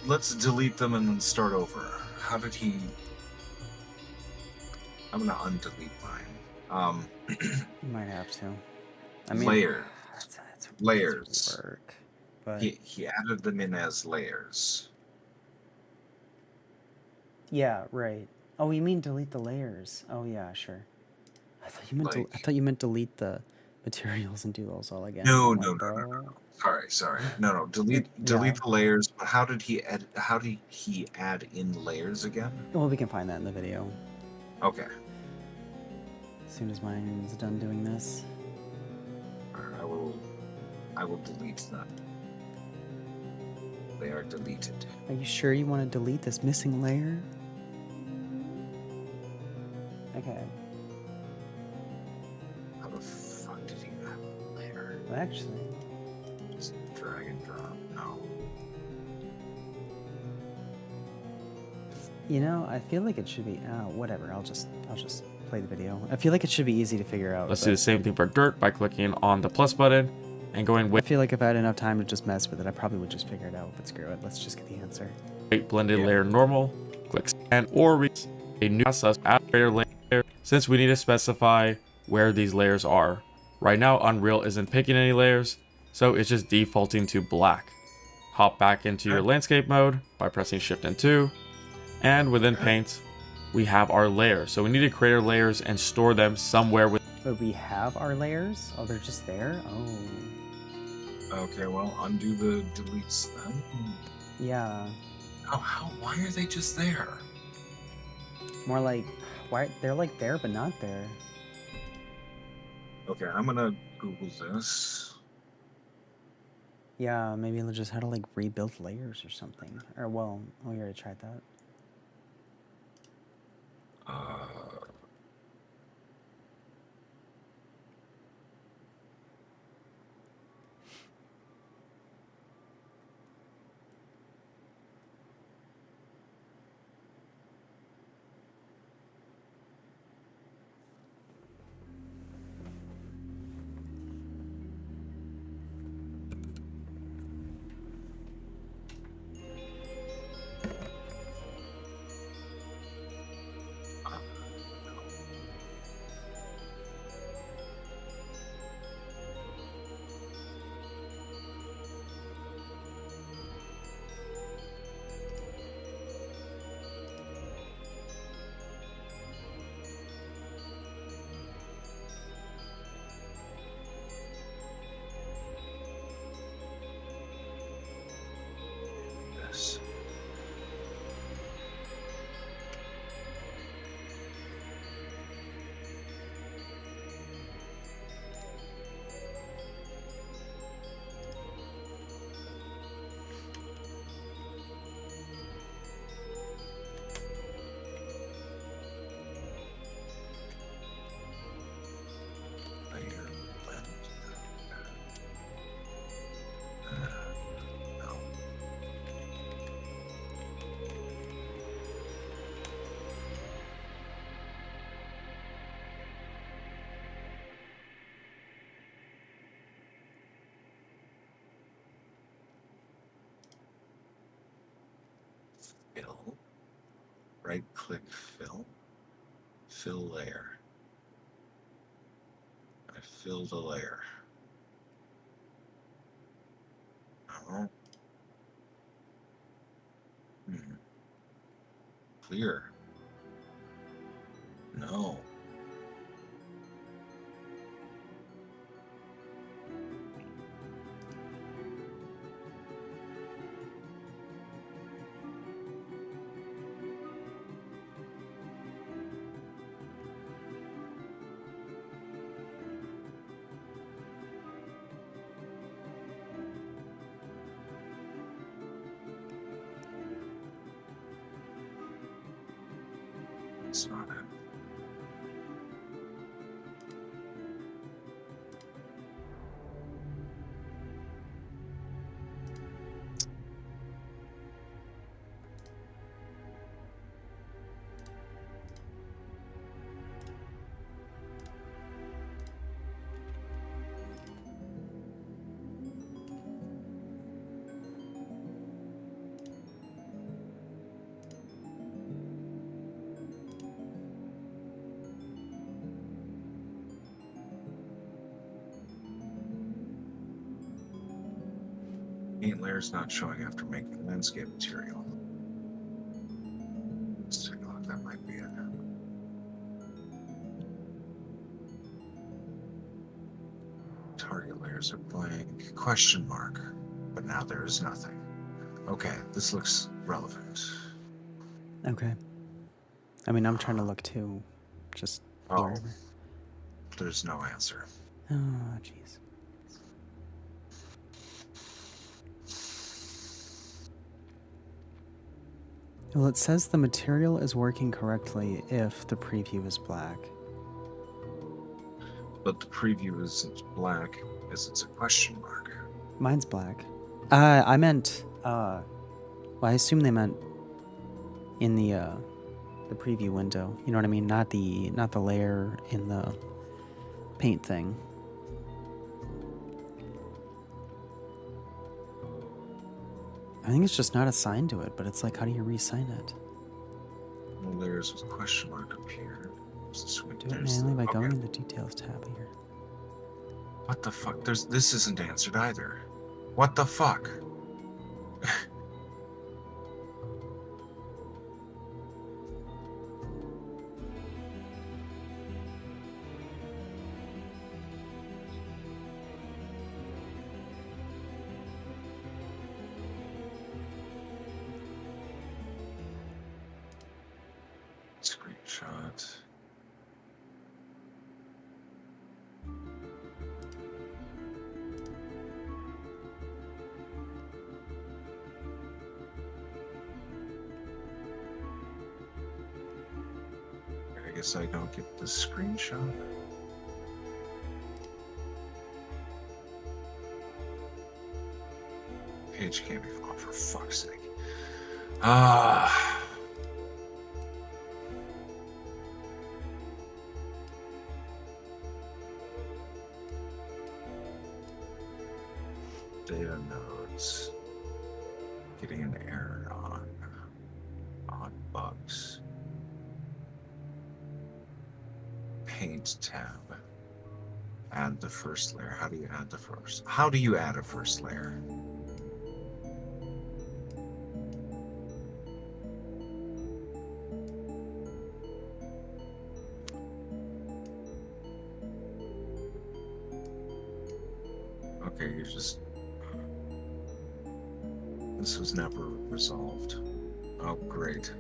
B: Let's delete them and then start over. How did he? I'm gonna undelete mine.
A: You might have to. I mean,
B: Layers.
A: That's
B: Layers.
A: work. But
B: He added them in as layers.
A: yeah, right. Oh, you mean delete the layers? Oh yeah, sure. I thought you meant
B: Like-
A: I thought you meant delete the materials and do those all again.
B: No,
A: I'm
B: no,
A: like,
B: no, no,
A: bro.
B: Sorry. No. Delete
A: Yeah.
B: the layers. But how did he add? How did he add in layers again?
A: Well, we can find that in the video
B: Okay.
A: as soon as mine's done doing this.
B: I will delete them. They are deleted.
A: Are you sure you want to delete this missing layer? Okay.
B: How the fuck did he add a layer?
A: Well, actually,
B: Just drag and drop. No.
A: you know, I feel like it should be. Whatever. I'll just play the video. I feel like it should be easy to figure out.
C: Let's
A: but
C: do the same thing for dirt by clicking on the plus button and going
A: I
C: with
A: feel like if I had enough time to just mess with it, I probably would just figure it out. But screw it. Let's just get the answer.
C: blended
B: Yeah.
C: layer normal, click scan, or read a new process add layer since we need to specify where these layers are. Right now, Unreal isn't picking any layers, so it's just defaulting to black. Hop back into your landscape mode by pressing Shift and 2, and within Paint, we have our layers. So we need to create our layers and store them somewhere with.
A: But we have our layers? Oh, they're just there? Oh.
B: Okay. Well, undo the deletes then.
A: Yeah.
B: Why are they just there?
A: More like, why they're like there but not there.
B: Okay, I'm gonna Google this.
A: Yeah, maybe they'll just how to like rebuild layers or something. Or well, we already tried that.
B: Fill. Right click fill. Fill layer. I filled a layer. Oh. Clear. No. It's not it. Paint layers not showing after making landscape material. Let's take a look. That might be it. Target layers are blank. Question mark. But now there is nothing. Okay, this looks relevant.
A: Okay. I mean, I'm trying to look too. Just wherever.
B: There's no answer.
A: Oh, jeez. Well, it says the material is working correctly if the preview is black.
B: But the preview isn't black, as it's a question mark.
A: Mine's black. I meant, well, I assume they meant in the preview window. You know what I mean? Not the layer in the paint thing. I think it's just not assigned to it, but it's like, how do you re-sign it?
B: The layers with question mark appear.
A: Do it manually by going in the details tab here.
B: What the fuck? This isn't answered either. What the fuck? Screenshot. I guess I don't get the screenshot. Page can't be found, for fuck's sake. Data nodes. Getting an error on bugs. Paint tab. Add the first layer. How do you add the first? How do you add a first layer? Okay, you just... This was never resolved. Oh, great.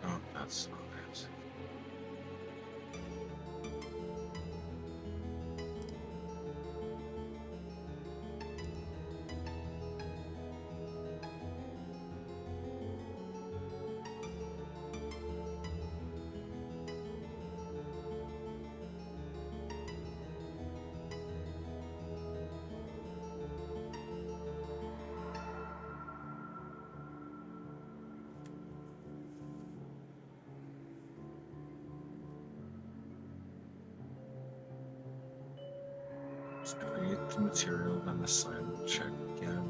B: Oh, that's not it. Create the material, then assign the check again.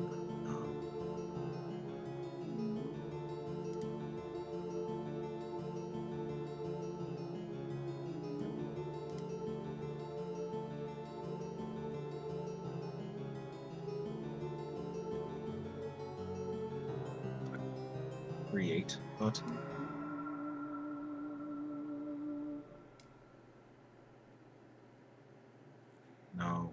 B: Create button. No.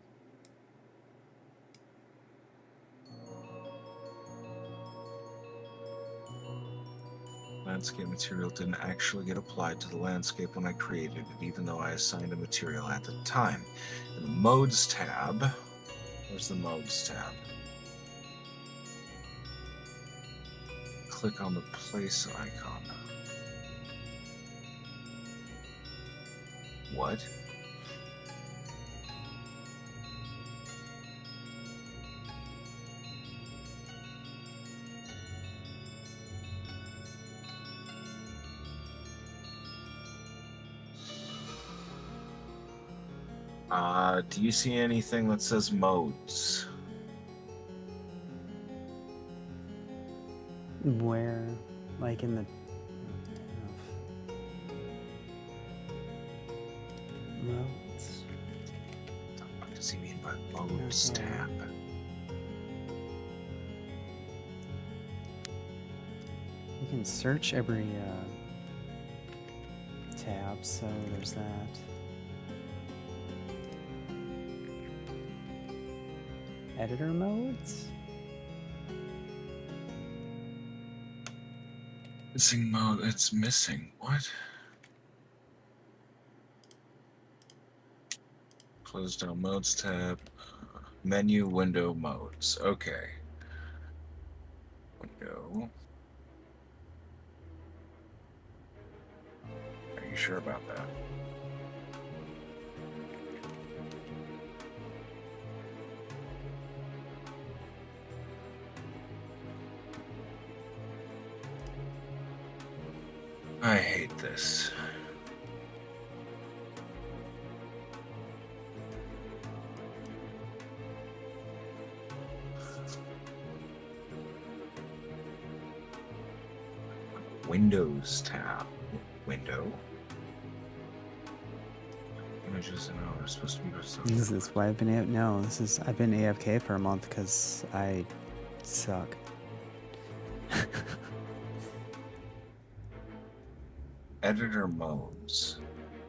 B: Landscape material didn't actually get applied to the landscape when I created it, even though I assigned a material at the time. In the Modes tab, where's the Modes tab? Click on the place icon. What? Do you see anything that says modes?
A: Where? Like in the... Modes?
B: What does he mean by modes
A: Okay.
B: tab?
A: You can search every tab, so there's that. Editor modes?
B: Missing mode. It's missing. What? Close down modes tab. Menu window modes. Okay. Window. Are you sure about that? I hate this. Windows tab. Window. Images and are supposed to be
A: This is why I've been no. I've been AFK for a month because I suck.
B: Editor modes.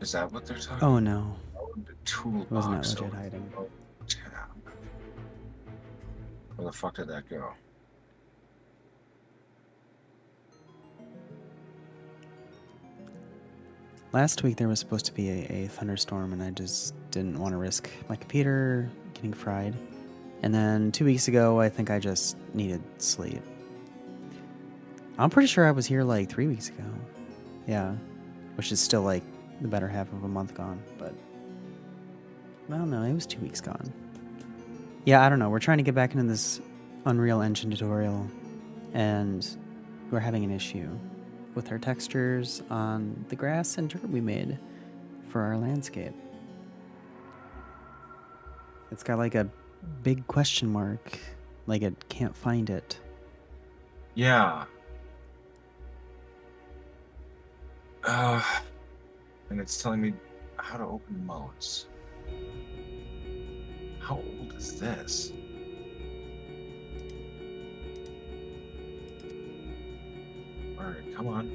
B: Is that what they're talking
A: Oh
B: about?
A: no,
B: The toolbox.
A: it was not legit
B: open
A: hiding.
B: mode tab. Where the fuck did that go?
A: Last week there was supposed to be a thunderstorm, and I just didn't want to risk my computer getting fried. And then 2 weeks ago, I think I just needed sleep. I'm pretty sure I was here like 3 weeks ago. Yeah, which is still like the better half of a month gone, but well, no, it was 2 weeks gone. Yeah, I don't know. We're trying to get back into this Unreal Engine tutorial, and we're having an issue with our textures on the grass and dirt we made for our landscape. It's got like a big question mark, like it can't find it.
B: Yeah. And it's telling me how to open modes. How old is this? Alright, come on.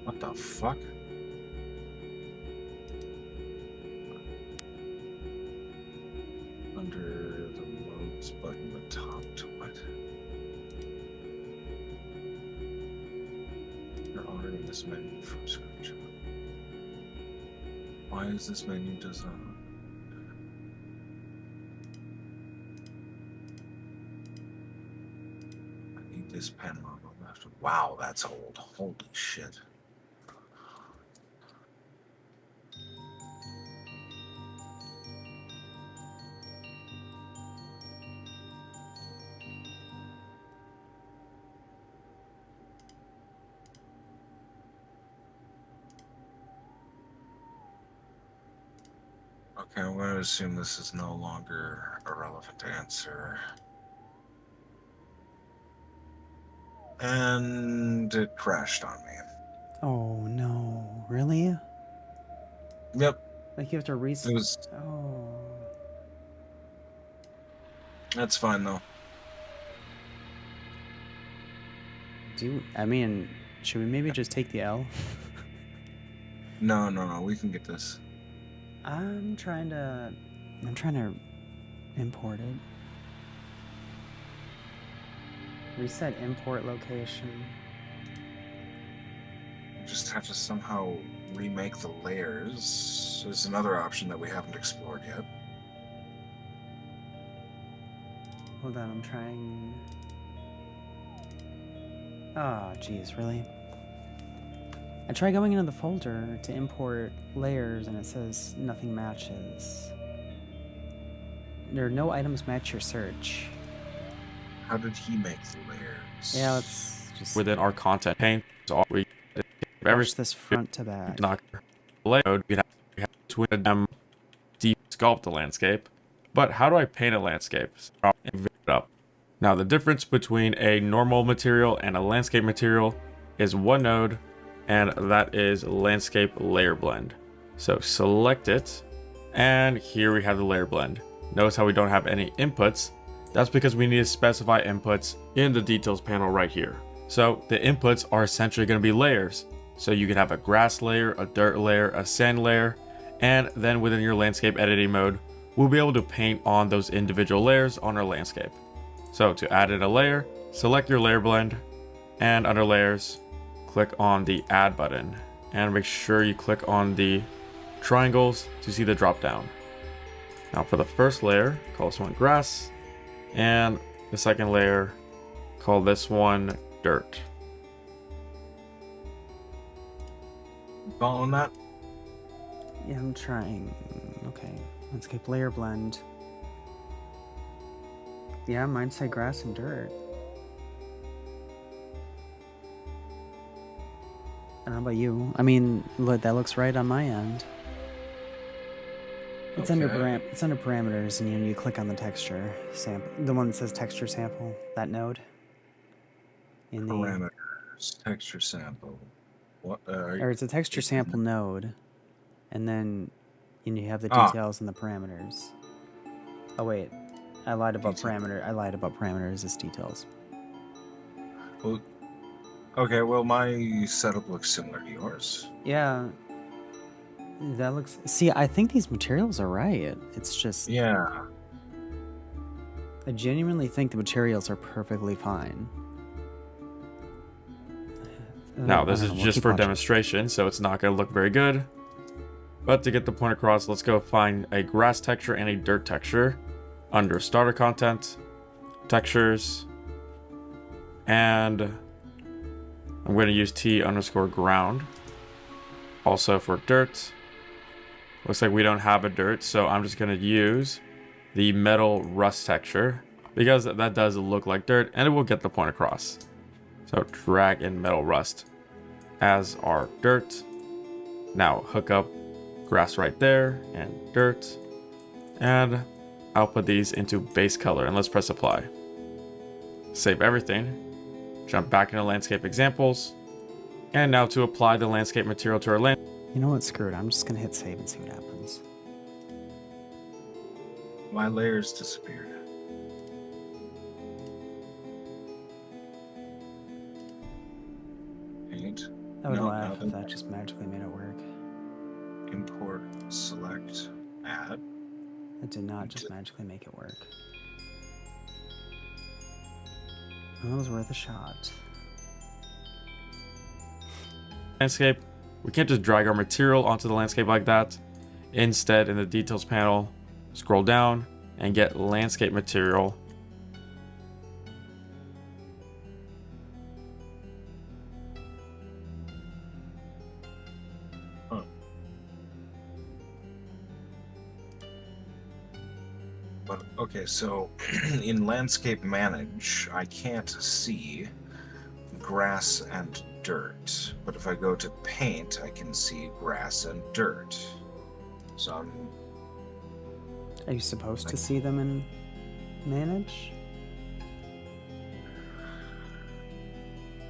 B: What the fuck? Under the modes button, the top to what? You're already in this menu from scratch. Why is this menu designed? I need this pen on the left. Wow, that's old. Holy shit. Okay, I'm going to assume this is no longer a relevant answer. And it crashed on me.
A: Oh no, really?
B: Yep,
A: Like you have to
B: it
A: reset.
B: was.
A: Oh.
B: That's fine though.
A: I mean, should we maybe just take the L?
B: No, we can get this.
A: I'm trying to import it. Reset import location.
B: We just have to somehow remake the layers. There's another option that we haven't explored yet.
A: Hold on, I'm trying. Oh, geez, really? I try going into the folder to import layers and it says nothing matches. There are no items match your search.
B: How did he make the layers?
A: Yeah, let's just
C: Within our content pane, so we every
A: watch this front to back.
C: knock layout, we have between them deep sculpt the landscape. But how do I paint a landscape? So I'll invert it up. Now the difference between a normal material and a landscape material is one node, and that is landscape layer blend. So select it, and here we have the layer blend. Notice how we don't have any inputs. That's because we need to specify inputs in the details panel right here. So the inputs are essentially going to be layers. So you can have a grass layer, a dirt layer, a sand layer, and then within your landscape editing mode, we'll be able to paint on those individual layers on our landscape. So to add in a layer, select your layer blend, and under layers, click on the add button, and make sure you click on the triangles to see the drop down. Now for the first layer, call this one grass, and the second layer, call this one dirt.
B: Following that?
A: Yeah, I'm trying. Okay, landscape layer blend. Yeah, mine say grass and dirt. I don't know about you. I mean, look, that looks right on my end. It's under parameters, and you click on the texture sample, the one that says texture sample, that node. In the
B: Parameters, texture sample. What?
A: or it's a texture sample node, and then you have the details and the parameters. Oh wait, I lied about parameter. I lied about parameters. It's details.
B: Well, okay. Well, my setup looks similar to yours.
A: Yeah. That looks. See, I think these materials are right. It's just.
B: Yeah.
A: I genuinely think the materials are perfectly fine.
C: Now, this
A: I
C: is
A: don't know,
C: just
A: keep
C: for
A: watching.
C: demonstration, so it's not going to look very good. But to get the point across, let's go find a grass texture and a dirt texture under starter content, textures, and I'm going to use T_ground. Also for dirt. Looks like we don't have a dirt, so I'm just going to use the metal rust texture because that does look like dirt and it will get the point across. So drag in metal rust as our dirt. Now hook up grass right there and dirt, and I'll put these into base color and let's press apply. Save everything, jump back into landscape examples, and now to apply the landscape material to our landscape.
A: You know what? Screw it. I'm just gonna hit save and see what happens.
B: My layers disappeared. Paint.
A: I would
B: No,
A: laugh if
B: nothing.
A: that just magically made it work.
B: Import, select, add.
A: It did not just magically make it work. That was worth a shot.
C: Landscape, we can't just drag our material onto the landscape like that. Instead, in the details panel, scroll down and get landscape material.
B: But okay, so in landscape manage, I can't see grass and dirt. But if I go to paint, I can see grass and dirt. So
A: Are you supposed to see them in manage?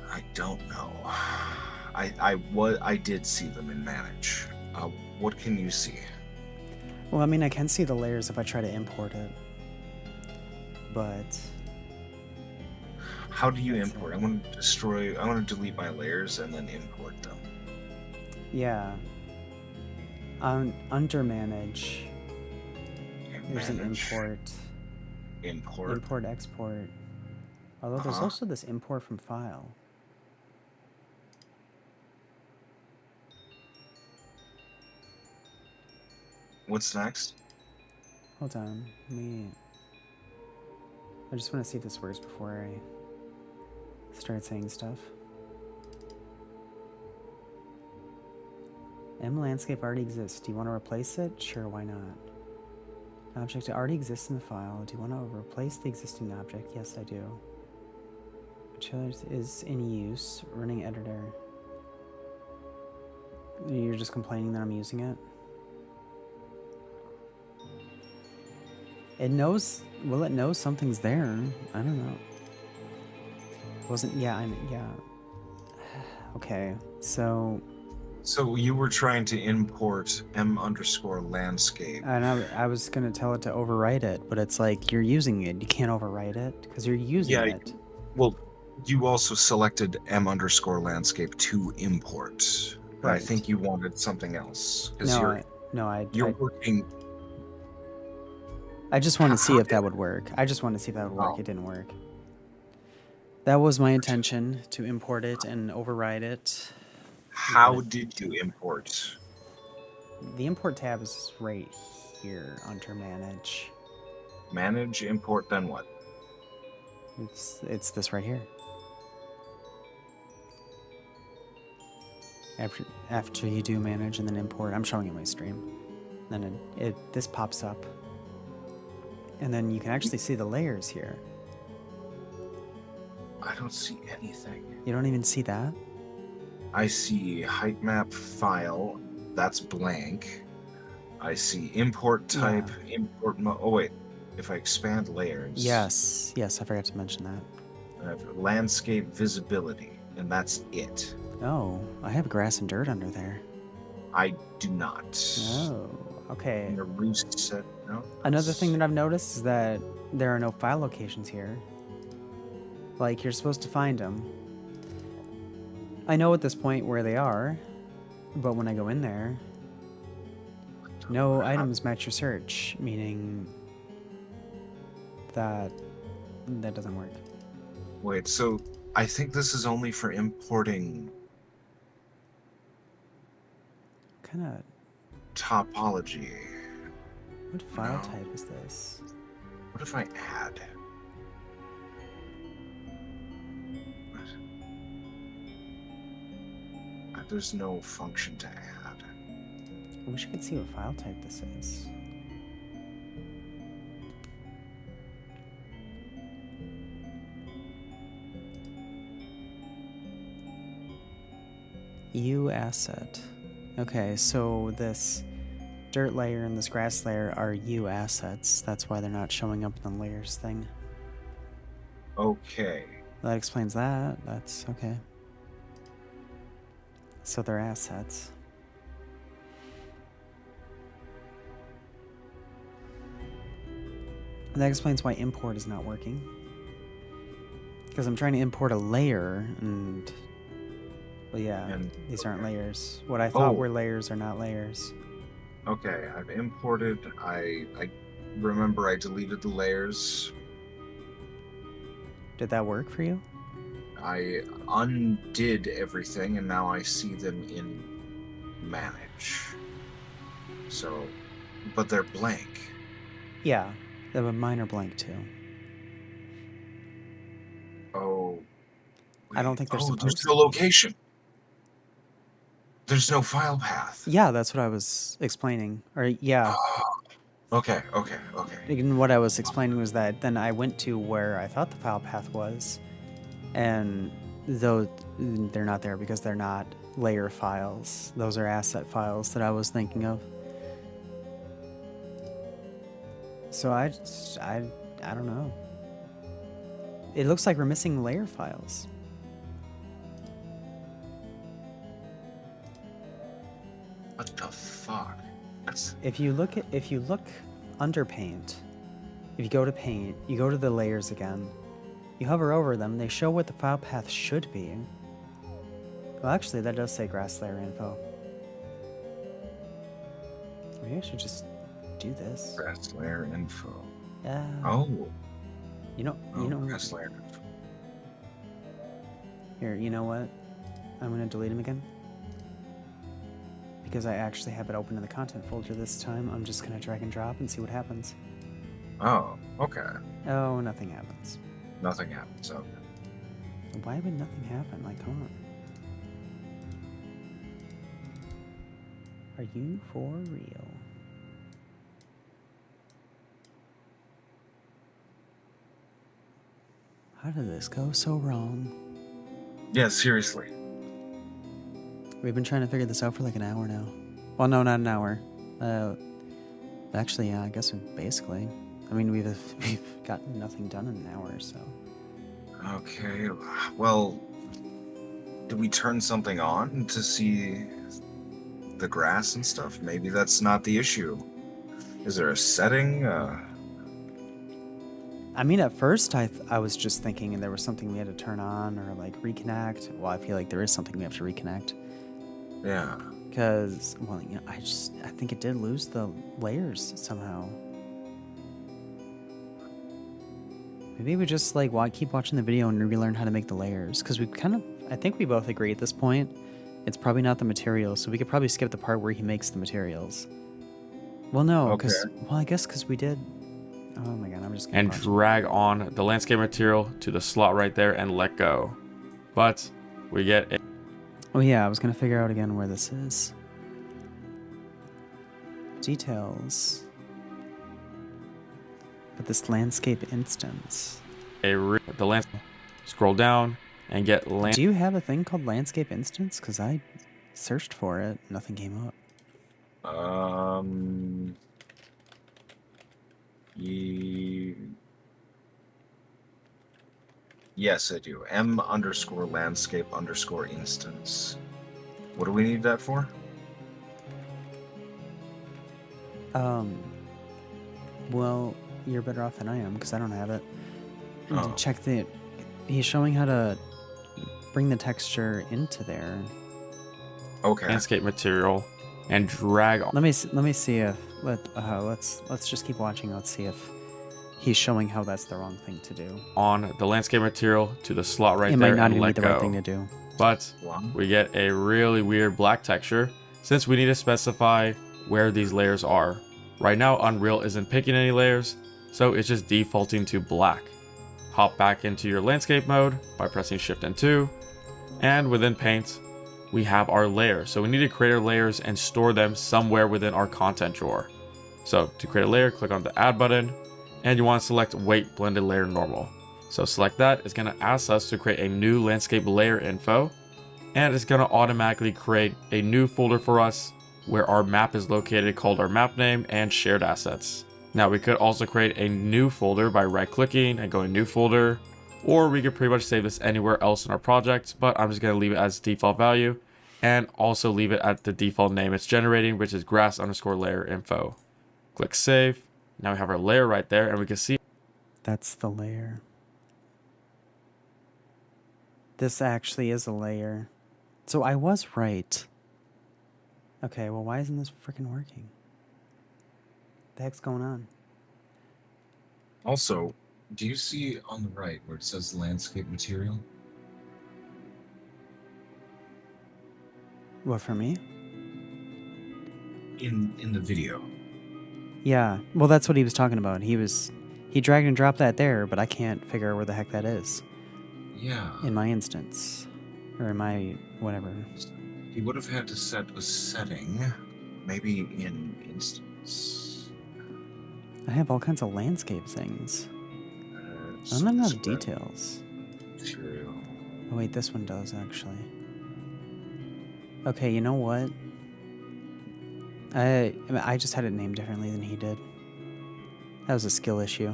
B: I don't know. I did see them in manage. What can you see?
A: Well, I mean, I can see the layers if I try to import it. But
B: How do you
A: That's
B: import?
A: it.
B: I want to delete my layers and then import them.
A: yeah. Under manage, there's an
B: Manage,
A: import.
B: import.
A: Import, export. Although there's
B: Uh-huh.
A: also this import from file.
B: What's next?
A: Hold on. I just want to see if this works before I start saying stuff. M landscape already exists. Do you want to replace it? Sure, why not? An object already exists in the file. Do you want to replace the existing object? Yes, I do. Which is in use. Running editor. You're just complaining that I'm using it? It knows. Well, it knows something's there. I don't know. Wasn't. Yeah. Yeah. Okay. So.
B: So you were trying to import m_landscape.
A: And I was gonna tell it to overwrite it, but it's like you're using it. You can't overwrite it because you're using
B: Yeah,
A: it.
B: Well, you also selected m_landscape to import. And I
A: Right.
B: think you wanted something else because
A: No,
B: you're working.
A: I just wanted to see
B: How
A: if that would work. I just wanted to see if that would work.
B: Oh.
A: It didn't work. That was my intention, to import it and override it.
B: How did you import?
A: The import tab is right here under manage.
B: Manage, import, then what?
A: It's this right here. After you do manage and then import, I'm showing it my stream. Then this pops up. And then you can actually see the layers here.
B: I don't see anything.
A: You don't even see that?
B: I see height map file. That's blank. I see import type, import mode. Oh wait, if I expand layers.
A: Yes, I forgot to mention that.
B: I have landscape visibility, and that's it.
A: Oh, I have grass and dirt under there.
B: I do not.
A: Oh, okay.
B: And the roost set. No.
A: Another thing that I've noticed is that there are no file locations here. Like, you're supposed to find them. I know at this point where they are, but when I go in there, no items match your search, meaning that doesn't work.
B: Wait, so I think this is only for importing
A: Kind of.
B: topology.
A: What file
B: No.
A: type is this?
B: What if I add? There's no function to add.
A: I wish I could see what file type this is. U asset. Okay, so this dirt layer and this grass layer are U assets. That's why they're not showing up in the layers thing.
B: Okay.
A: That explains that. That's okay. So they're assets. That explains why import is not working. Because I'm trying to import a layer and... Well, yeah,
B: And-
A: these aren't layers. What I thought
B: Oh.
A: were layers are not layers.
B: Okay, I've imported. I remember I deleted the layers.
A: Did that work for you?
B: I undid everything, and now I see them in manage. So, but they're blank.
A: Yeah, the mine are blank too.
B: Oh.
A: I don't think they're supposed
B: There's
A: to
B: no
A: be.
B: location. There's no file path.
A: Yeah, that's what I was explaining. Or, yeah.
B: Okay.
A: And what I was explaining was that then I went to where I thought the file path was, and though they're not there because they're not layer files. Those are asset files that I was thinking of. So I don't know. It looks like we're missing layer files.
B: What the fuck? That's
A: If you look under paint, if you go to paint, you go to the layers again, you hover over them, they show what the file path should be. Well, actually, that does say grass layer info. Maybe I should just do this.
B: grass layer info.
A: Yeah.
B: Oh,
A: You know.
B: grass layer info.
A: Here, you know what? I'm gonna delete him again. Because I actually have it open in the content folder this time, I'm just gonna drag and drop and see what happens.
B: Oh, okay.
A: Oh, nothing happens.
B: Nothing happens. Okay.
A: Why would nothing happen? Like, come on. Are you for real? How did this go so wrong?
B: Yeah, seriously.
A: We've been trying to figure this out for like an hour now. Well, no, not an hour. Actually, yeah, I guess basically. I mean, we've gotten nothing done in an hour, so.
B: Okay. Well, do we turn something on to see the grass and stuff? Maybe that's not the issue. Is there a setting?
A: I mean, at first I was just thinking there was something we had to turn on or like reconnect. Well, I feel like there is something we have to reconnect.
B: Yeah.
A: Because, well, you know, I think it did lose the layers somehow. Maybe we just like keep watching the video and relearn how to make the layers. Because I think we both agree at this point, it's probably not the materials. So we could probably skip the part where he makes the materials. Well, no, because, well, I guess because we did. Oh my god, I'm just gonna
C: And drag on the landscape material to the slot right there and let go. But we get a
A: Oh yeah, I was gonna figure out again where this is. Details. But this landscape instance.
C: the landscape. Scroll down and get
A: Do you have a thing called landscape instance? Because I searched for it, nothing came up.
B: Yes, I do. M_landscape_instance. What do we need that for?
A: Well, you're better off than I am because I don't have it.
B: Oh.
A: Check he's showing how to bring the texture into there.
B: Okay.
C: landscape material and drag on.
A: Let me see if let's just keep watching. Let's see if he's showing how that's the wrong thing to do.
C: On the landscape material to the slot right
A: It
C: there
A: might not
C: and
A: even be
C: let
A: the
C: go.
A: right thing to do.
C: But we get a really weird black texture since we need to specify where these layers are. Right now, Unreal isn't picking any layers, so it's just defaulting to black. Hop back into your landscape mode by pressing Shift and 2, and within Paint, we have our layers. So we need to create our layers and store them somewhere within our content drawer. So to create a layer, click on the Add button, and you want to select Weight Blended Layer Normal. So select that. It's going to ask us to create a new landscape layer info, and it's going to automatically create a new folder for us where our map is located called our map name and shared assets. Now we could also create a new folder by right clicking and going new folder, or we could pretty much save this anywhere else in our project, but I'm just going to leave it as default value and also leave it at the default name it's generating, which is grass_layer info. Click save. Now we have our layer right there and we can see
A: That's the layer. This actually is a layer. So I was right. Okay, well, why isn't this freaking working? The heck's going on?
B: Also, do you see on the right where it says landscape material?
A: What, for me?
B: In the video.
A: Yeah, well, that's what he was talking about. He dragged and dropped that there, but I can't figure out where the heck that is
B: Yeah.
A: in my instance. Or in my whatever.
B: He would have had to set a setting, maybe in instance.
A: I have all kinds of landscape things. I don't have enough details.
B: Material.
A: Oh wait, this one does actually. Okay, you know what? I just had it named differently than he did. That was a skill issue.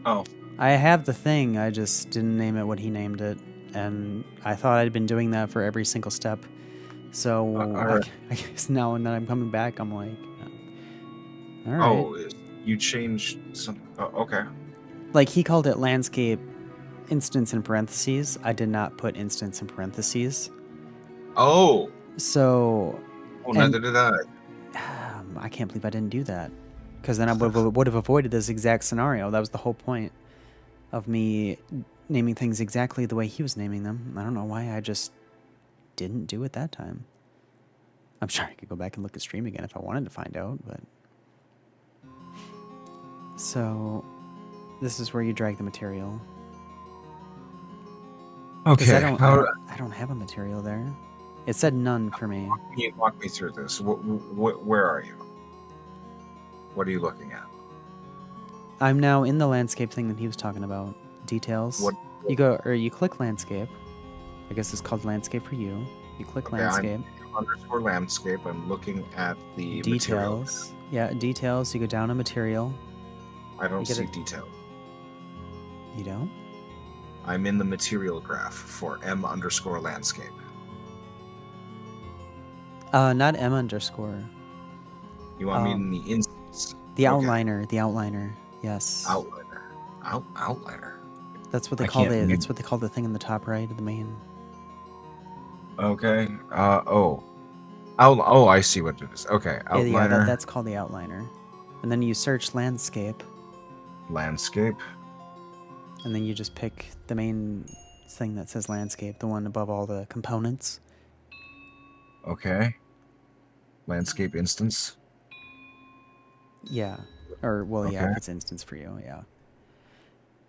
B: Oh,
A: I have the thing, I just didn't name it what he named it, and I thought I'd been doing that for every single step. So
B: alright.
A: I guess now and then I'm coming back, I'm like, all right.
B: Oh, you changed some. Oh, okay.
A: Like he called it landscape instance in parentheses. I did not put instance in parentheses.
B: Oh,
A: So
B: well,
A: and-
B: neither did I.
A: I can't believe I didn't do that, because then I would have avoided this exact scenario. That was the whole point of me naming things exactly the way he was naming them. I don't know why I just didn't do it that time. I'm sure I could go back and look at stream again if I wanted to find out, but... So, this is where you drag the material. 'Cause
B: Okay.
A: I don't have a material there. It said none for me.
B: Walk me through this. Where are you? What are you looking at?
A: I'm now in the landscape thing that he was talking about. Details.
B: What?
A: You click landscape. I guess it's called landscape for you. You click
B: Okay,
A: landscape.
B: Underscore landscape. I'm looking at the material.
A: Details. Yeah, details. You go down to material.
B: I don't
A: You get
B: see
A: it.
B: detail.
A: You don't?
B: I'm in the material graph for M underscore landscape.
A: Not M underscore.
B: You want me
A: Um,
B: in the instance?
A: The
B: Okay.
A: outliner. The outliner. Yes.
B: Outliner. Outliner.
A: That's what they
B: I
A: call
B: can't
A: it.
B: read.
A: That's what they call the thing in the top right of the main.
B: Okay. Oh, I see what it is. Okay.
A: Yeah,
B: Outliner.
A: that's called the outliner. And then you search landscape,
B: Landscape.
A: and then you just pick the main thing that says landscape, the one above all the components.
B: Okay. Landscape instance.
A: Yeah. Or, well, yeah,
B: Okay.
A: if it's instance for you, yeah.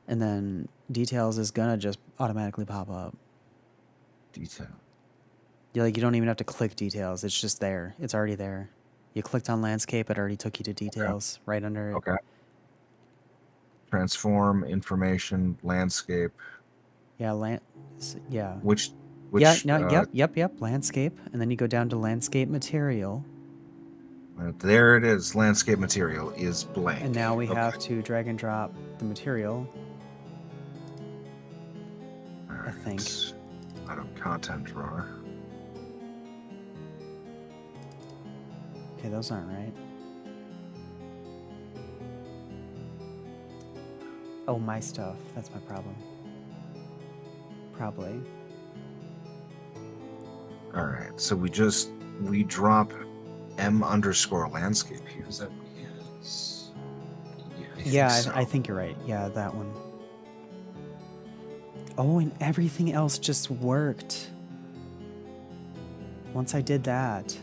A: And then details is gonna just automatically pop up.
B: Detail.
A: You don't even have to click details. It's just there. It's already there. You clicked on landscape, it already took you to details right under it.
B: Okay. Transform information landscape.
A: Yeah, yeah.
B: Which
A: Yeah, no, yep. Landscape, and then you go down to landscape material,
B: there it is. Landscape material is blank.
A: and now we
B: Okay.
A: have to drag and drop the material.
B: Alright.
A: think.
B: Out of content drawer.
A: Okay, those aren't right. Oh, my stuff. That's my problem. Probably.
B: All right. So we drop M underscore landscape here. Is that what it is?
A: Yeah, I think you're right. Yeah, that one. Oh, and everything else just worked. Once I did that,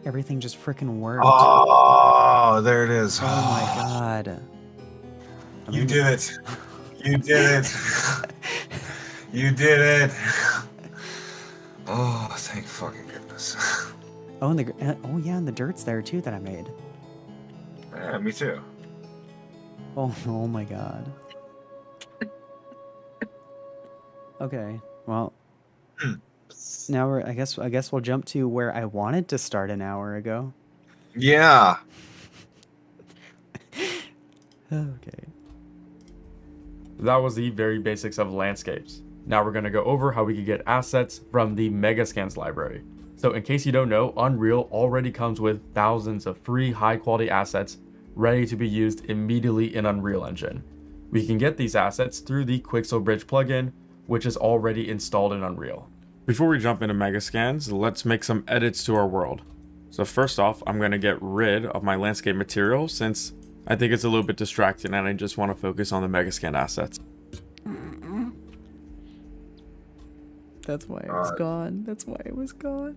A: everything just freaking worked.
B: Oh, there it is.
A: Oh my god.
B: You did it. You did it. You did it. Oh, thank fucking goodness.
A: Oh, and the dirt's there too that I made.
B: Yeah, me too.
A: Oh my god. Okay. Well, now I guess we'll jump to where I wanted to start an hour ago.
B: Yeah.
A: Okay.
C: That was the very basics of landscapes. Now we're going to go over how we can get assets from the Megascans library. So in case you don't know, Unreal already comes with thousands of free high quality assets ready to be used immediately in Unreal Engine. We can get these assets through the Quixel Bridge plugin, which is already installed in Unreal. Before we jump into Megascans, let's make some edits to our world. So first off, I'm going to get rid of my landscape material since I think it's a little bit distracting and I just want to focus on the Megascan assets.
A: That's why it was gone. That's why it was gone.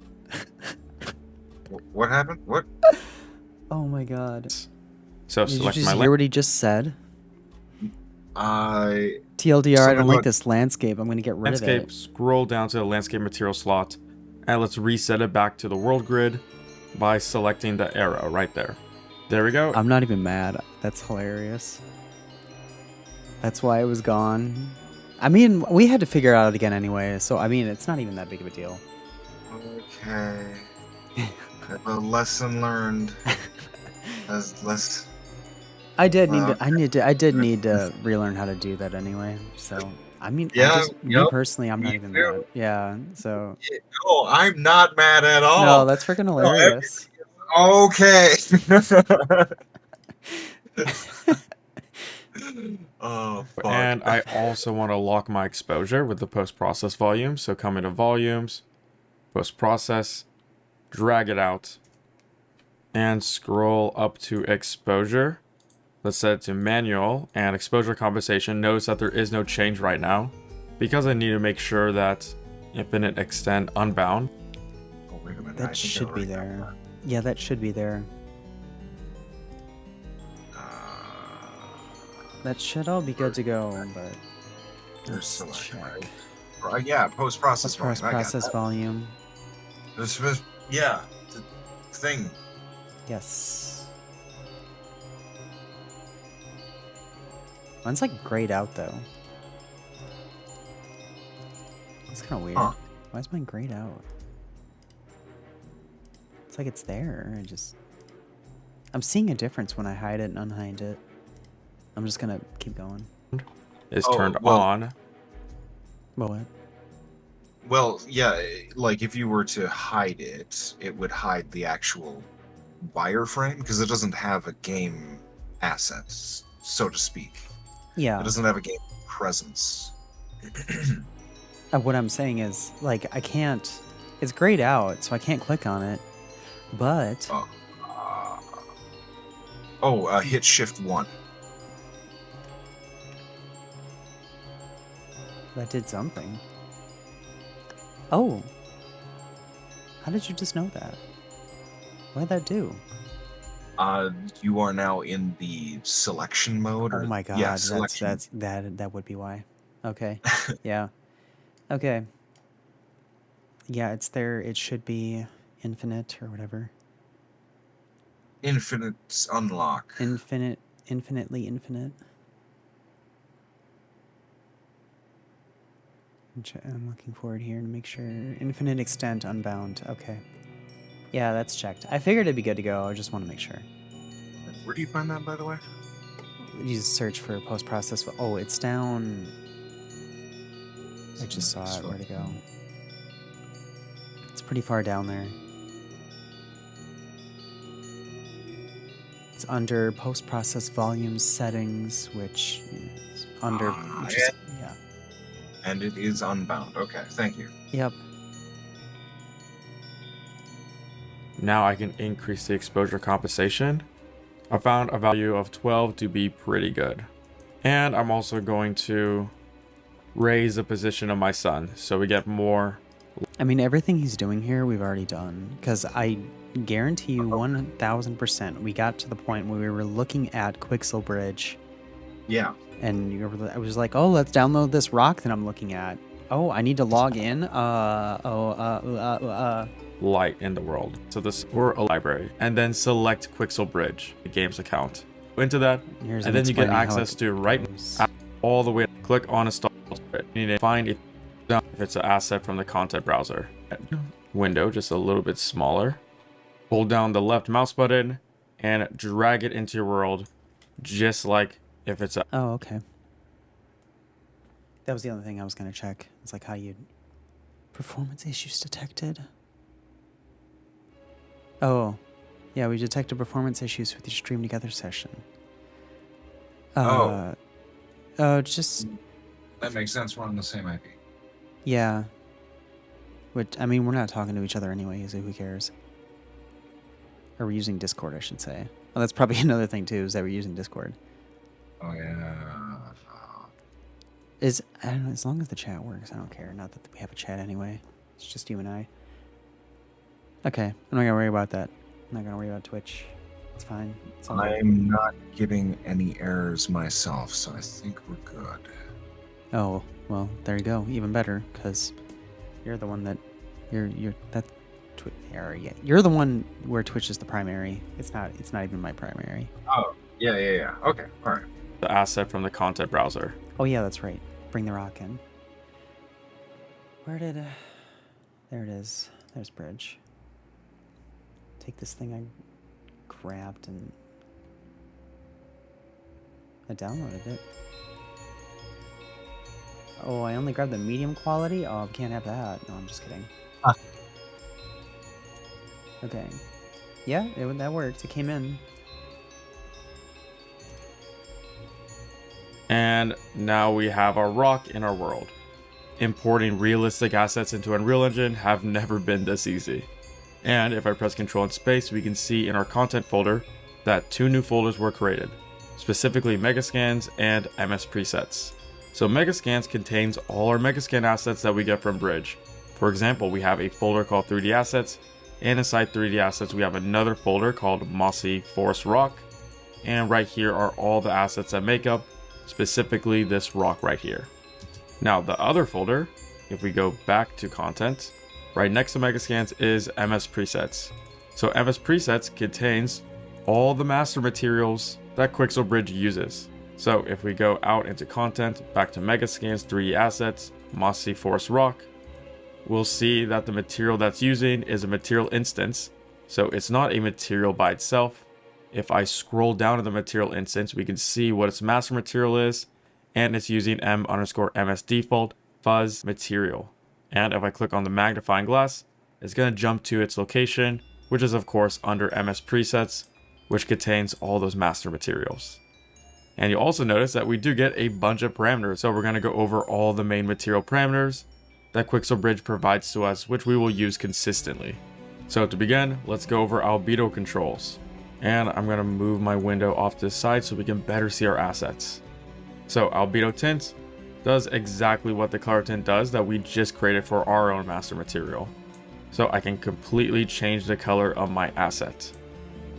B: What happened? What?
A: Oh my god.
C: So
A: Did you
C: select
A: just
C: my
A: hear what he just said?
B: I
A: TLDR, I
B: Something
A: don't like
B: about-
A: this landscape. I'm gonna get rid
C: landscape,
A: of it.
C: scroll down to the landscape material slot, and let's reset it back to the world grid by selecting the arrow right there. There we go.
A: I'm not even mad. That's hilarious. That's why it was gone. I mean, we had to figure it out again anyway, so I mean, it's not even that big of a deal.
B: okay. A lesson learned. As less.
A: I did need to. I did need to relearn how to do that anyway. So I mean,
B: Yeah,
A: me
B: yep,
A: personally, I'm
B: me
A: not even
B: too.
A: mad. Yeah. So
B: Yeah, no, I'm not mad at
A: no,
B: all.
A: that's freaking
B: No,
A: hilarious.
B: okay. Oh, fuck.
C: And I also want to lock my exposure with the post-process volume. So come into volumes, post-process, drag it out, and scroll up to exposure. Let's set it to manual and exposure compensation. Notice that there is no change right now because I need to make sure that infinite extend unbound.
B: Oh, wait a minute. I
A: That
B: think I
A: should be
B: already got
A: there. Yeah, that should be there.
B: that.
A: That should all be good to go. But
B: There's
A: let's
B: select,
A: check.
B: right? Right, yeah, post-process volume. I got
A: Process
B: that.
A: volume.
B: Yeah, the thing.
A: Yes. Mine's like grayed out though. It's kind of weird.
B: Huh.
A: Why is mine grayed out? It's like it's there. I'm seeing a difference when I hide it and unhide it. I'm just gonna keep going.
C: Is
B: Oh,
C: turned
B: well-
C: on.
A: What?
B: Well, yeah, like if you were to hide it, it would hide the actual wireframe because it doesn't have a game assets, so to speak.
A: Yeah.
B: It doesn't have a game presence.
A: What I'm saying is, like, I can't. It's grayed out, so I can't click on it. But
B: Hit Shift 1.
A: that did something. Oh. How did you just know that? What did that do?
B: You are now in the selection mode.
A: Oh my god,
B: Yeah, selection.
A: that would be why. Okay. Yeah. Okay. Yeah, it's there. It should be infinite or whatever.
B: Infinite unlock.
A: Infinitely infinite. I'm looking forward here to make sure. Infinite extent unbound. Okay. Yeah, that's checked. I figured it'd be good to go. I just want to make sure.
B: Where do you find that, by the way?
A: You just search for post-process. Oh, it's down. I just saw it. Where to go? It's pretty far down there. It's under post-process volume settings, which is under. Yeah.
B: And it is unbound. Okay, thank you.
A: Yep.
C: Now I can increase the exposure compensation. I found a value of 12 to be pretty good. And I'm also going to raise the position of my sun so we get more.
A: I mean, everything he's doing here, we've already done. Because I guarantee you 1000% we got to the point where we were looking at Quixel Bridge.
B: Yeah.
A: And I was like, oh, let's download this rock that I'm looking at. Oh, I need to log in.
C: Light in the world. So this or a library. And then select Quixel Bridge, the game's account. Go into that, and then you get access to all the way. Click on install it. You need to find it if it's an asset from the content browser. Window just a little bit smaller. Hold down the left mouse button and drag it into your world, just like if it's a.
A: Oh, okay. That was the other thing I was going to check. It's like how you performance issues detected. Oh, yeah, we detected performance issues with your stream together session. Just
B: That makes sense. We're on the same IP.
A: yeah. Which I mean, we're not talking to each other anyway, so who cares? Or we're using Discord, I should say. Well, that's probably another thing too, is that we're using Discord.
B: Oh, yeah.
A: I don't know, as long as the chat works, I don't care. Not that we have a chat anyway. It's just you and I. Okay, I'm not gonna worry about that. I'm not gonna worry about Twitch. It's fine. It's all good.
B: I'm not getting any errors myself, so I think we're good.
A: Oh, well, there you go. Even better, because you're the one that you're that area. You're the one where Twitch is the primary. It's not even my primary.
B: Oh, yeah. Okay, all right.
C: The asset from the content browser.
A: Oh yeah, that's right. Bring the rock in. Where did there it is. There's Bridge. Take this thing I grabbed and I downloaded it. Oh, I only grabbed the medium quality? Oh, can't have that. No, I'm just kidding.
B: Ah.
A: Okay. Yeah, that worked. It came in.
C: And now we have our rock in our world. Importing realistic assets into Unreal Engine have never been this easy. And if I press Ctrl and Space, we can see in our content folder that 2 new folders were created, specifically Megascans and MS Presets. So Megascans contains all our Megascan assets that we get from Bridge. For example, we have a folder called 3D Assets, and inside 3D Assets we have another folder called Mossy Forest Rock, and right here are all the assets that make up specifically this rock right here. Now the other folder, if we go back to content, right next to Megascans is MS Presets. So MS Presets contains all the master materials that Quixel Bridge uses. So if we go out into content, back to Megascans, 3D Assets, Mossy Forest Rock, we'll see that the material that's using is a material instance. So it's not a material by itself. If I scroll down to the material instance, we can see what its master material is, and it's using m_ms default fuzz material. And if I click on the magnifying glass, it's going to jump to its location, which is of course under MS Presets, which contains all those master materials. And you'll also notice that we do get a bunch of parameters. So we're going to go over all the main material parameters that Quixel Bridge provides to us, which we will use consistently. So to begin, let's go over albedo controls. And I'm going to move my window off to the side so we can better see our assets. So albedo tint does exactly what the color tint does that we just created for our own master material. So I can completely change the color of my asset.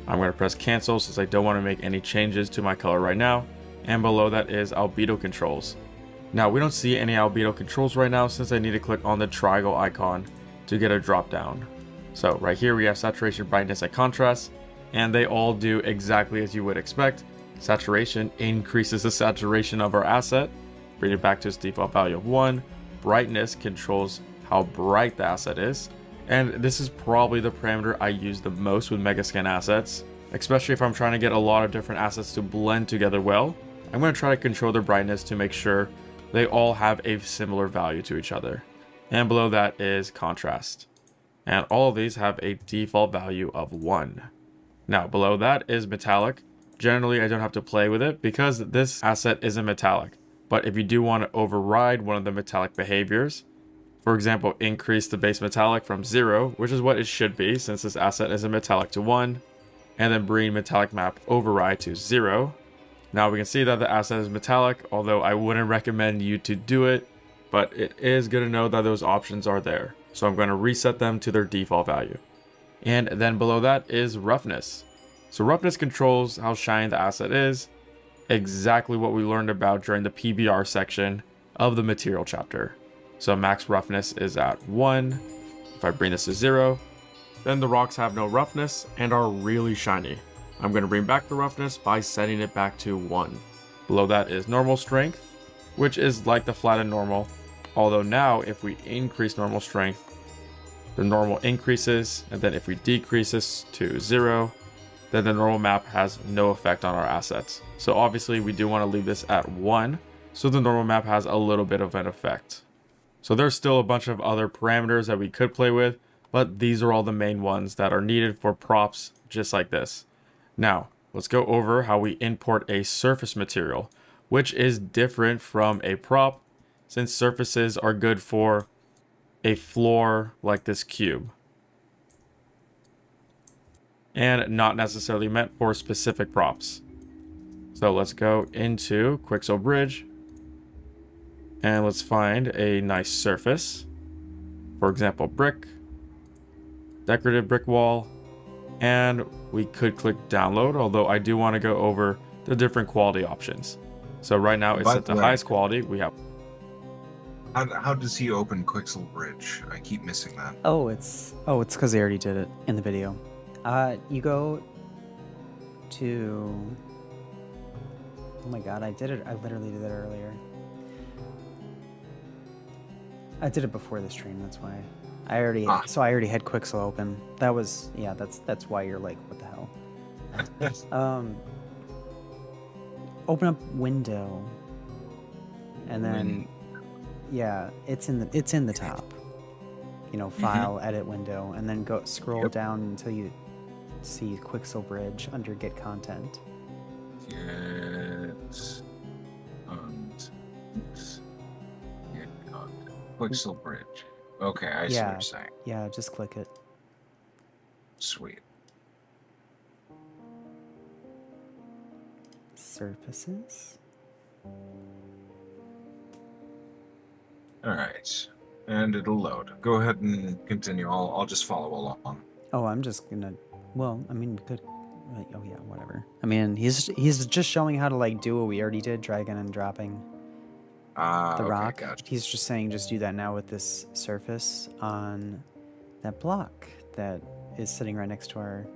C: I'm going to press cancel since I don't want to make any changes to my color right now. And below that is albedo controls. Now we don't see any albedo controls right now since I need to click on the triangle icon to get a drop down. So right here we have saturation, brightness, and contrast, and they all do exactly as you would expect. Saturation increases the saturation of our asset, bring it back to its default value of 1. Brightness controls how bright the asset is, and this is probably the parameter I use the most with Megascan assets, especially if I'm trying to get a lot of different assets to blend together well. I'm going to try to control their brightness to make sure they all have a similar value to each other. And below that is contrast. And all of these have a default value of 1. Now below that is metallic. Generally I don't have to play with it because this asset isn't metallic. But if you do want to override one of the metallic behaviors, for example, increase the base metallic from 0, which is what it should be since this asset is a metallic, to 1, and then bring metallic map override to 0. Now we can see that the asset is metallic, although I wouldn't recommend you to do it, but it is good to know that those options are there. So I'm going to reset them to their default value. And then below that is roughness. So roughness controls how shiny the asset is, exactly what we learned about during the PBR section of the material chapter. So max roughness is at 1. If I bring this to 0, then the rocks have no roughness and are really shiny. I'm going to bring back the roughness by setting it back to 1. Below that is normal strength, which is like the flattened normal, although now if we increase normal strength, the normal increases, and then if we decrease this to 0, then the normal map has no effect on our assets. So obviously we do want to leave this at 1, so the normal map has a little bit of an effect. So there's still a bunch of other parameters that we could play with, but these are all the main ones that are needed for props just like this. Now, let's go over how we import a surface material, which is different from a prop, since surfaces are good for a floor like this cube, and not necessarily meant for specific props. So let's go into Quixel Bridge, and let's find a nice surface. For example, brick, decorative brick wall, and we could click download, although I do want to go over the different quality options. So right now it's at the highest quality. We have.
B: How does he open Quixel Bridge? I keep missing that.
A: Oh, it's because they already did it in the video. You go to. Oh my god, I did it. I literally did it earlier. I did it before the stream. That's why. I already had Quixel open. That was, yeah, that's why you're like, what the hell? open up window, and then yeah, it's in the top. You know, file, edit window, and then go scroll down until you see Quixel Bridge under Get Content.
B: Get content. Quixel Bridge. Okay, I see what you're saying.
A: Yeah, just click it.
B: Sweet.
A: Surfaces.
B: All right, and it'll load. Go ahead and continue. I'll just follow along.
A: Oh, I'm just gonna. Well, I mean, we could. Oh yeah, whatever. I mean, he's just showing how to like do what we already did, dragging and dropping the rock.
B: Gotcha.
A: He's just saying just do that now with this surface on that block that is sitting right next to our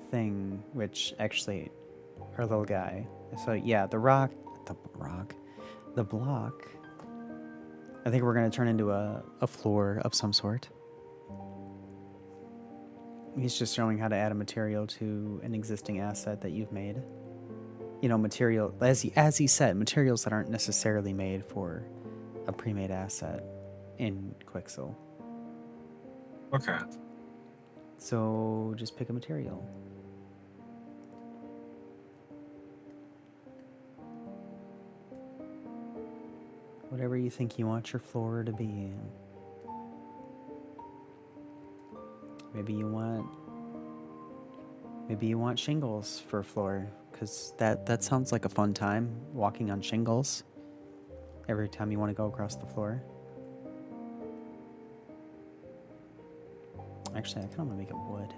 A: thing, which actually our little guy. So yeah, the block. I think we're gonna turn into a floor of some sort. He's just showing how to add a material to an existing asset that you've made. You know, material, as he said, materials that aren't necessarily made for a pre-made asset in Quixel.
B: Okay.
A: So just pick a material. Whatever you think you want your floor to be. Maybe you want shingles for a floor, because that sounds like a fun time, walking on shingles every time you want to go across the floor. Actually, I kind of want to make it wood.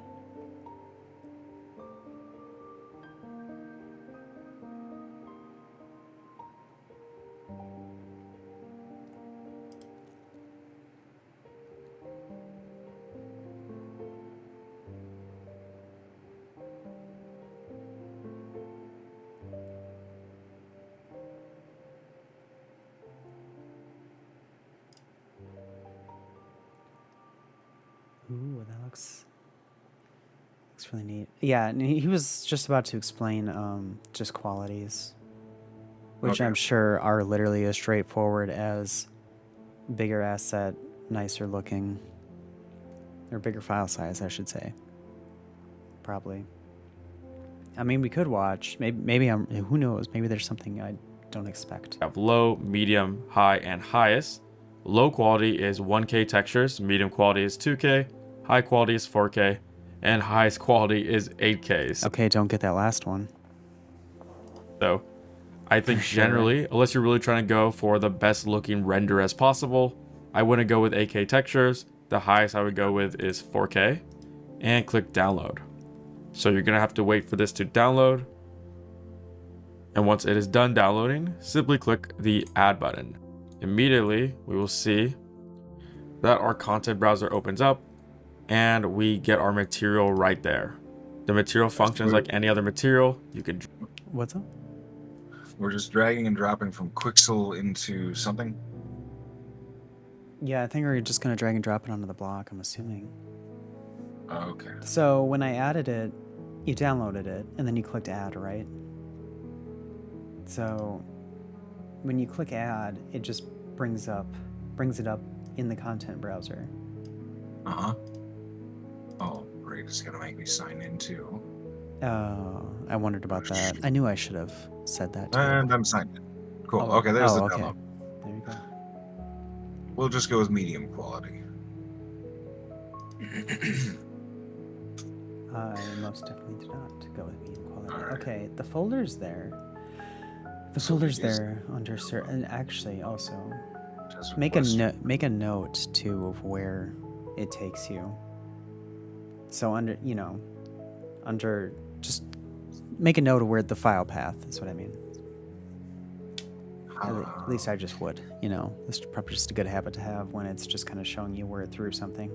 A: Ooh, that looks really neat. Yeah, and he was just about to explain just qualities, which
B: Okay.
A: I'm sure are literally as straightforward as bigger asset, nicer looking, or bigger file size, I should say. Probably. I mean, we could watch. Maybe I'm. Who knows? Maybe there's something I don't expect.
C: Have low, medium, high, and highest. Low quality is 1K textures, medium quality is 2K, high quality is 4K, and highest quality is 8K.
A: Okay, don't get that last one.
C: So I think generally, unless you're really trying to go for the best looking render as possible, I wouldn't go with 8K textures. The highest I would go with is 4K, and click download. So you're gonna have to wait for this to download. And once it is done downloading, simply click the add button. Immediately, we will see that our content browser opens up and we get our material right there. The material functions like any other material. You can.
A: What's up?
B: We're just dragging and dropping from Quixel into something.
A: Yeah, I think we're just gonna drag and drop it onto the block, I'm assuming.
B: Okay.
A: So when I added it, you downloaded it, and then you clicked add, right? So when you click add, it just brings it up in the content browser.
B: Uh-huh. Oh, great. It's going to make me sign in too.
A: I wondered about that. I knew I should have said that to you.
B: And I'm signed in. Cool.
A: Oh,
B: Okay, there's the
A: okay.
B: download.
A: There you go.
B: We'll just go with medium quality.
A: I most definitely did not go with medium quality.
B: All right.
A: Okay, the folder's there. The folder's there under and actually also
B: Desert
A: make
B: West.
A: make a note too of where it takes you. So under just make a note of where the file path is what I mean. At least I just would, this is probably just a good habit to have when it's just kind of showing you where it threw something.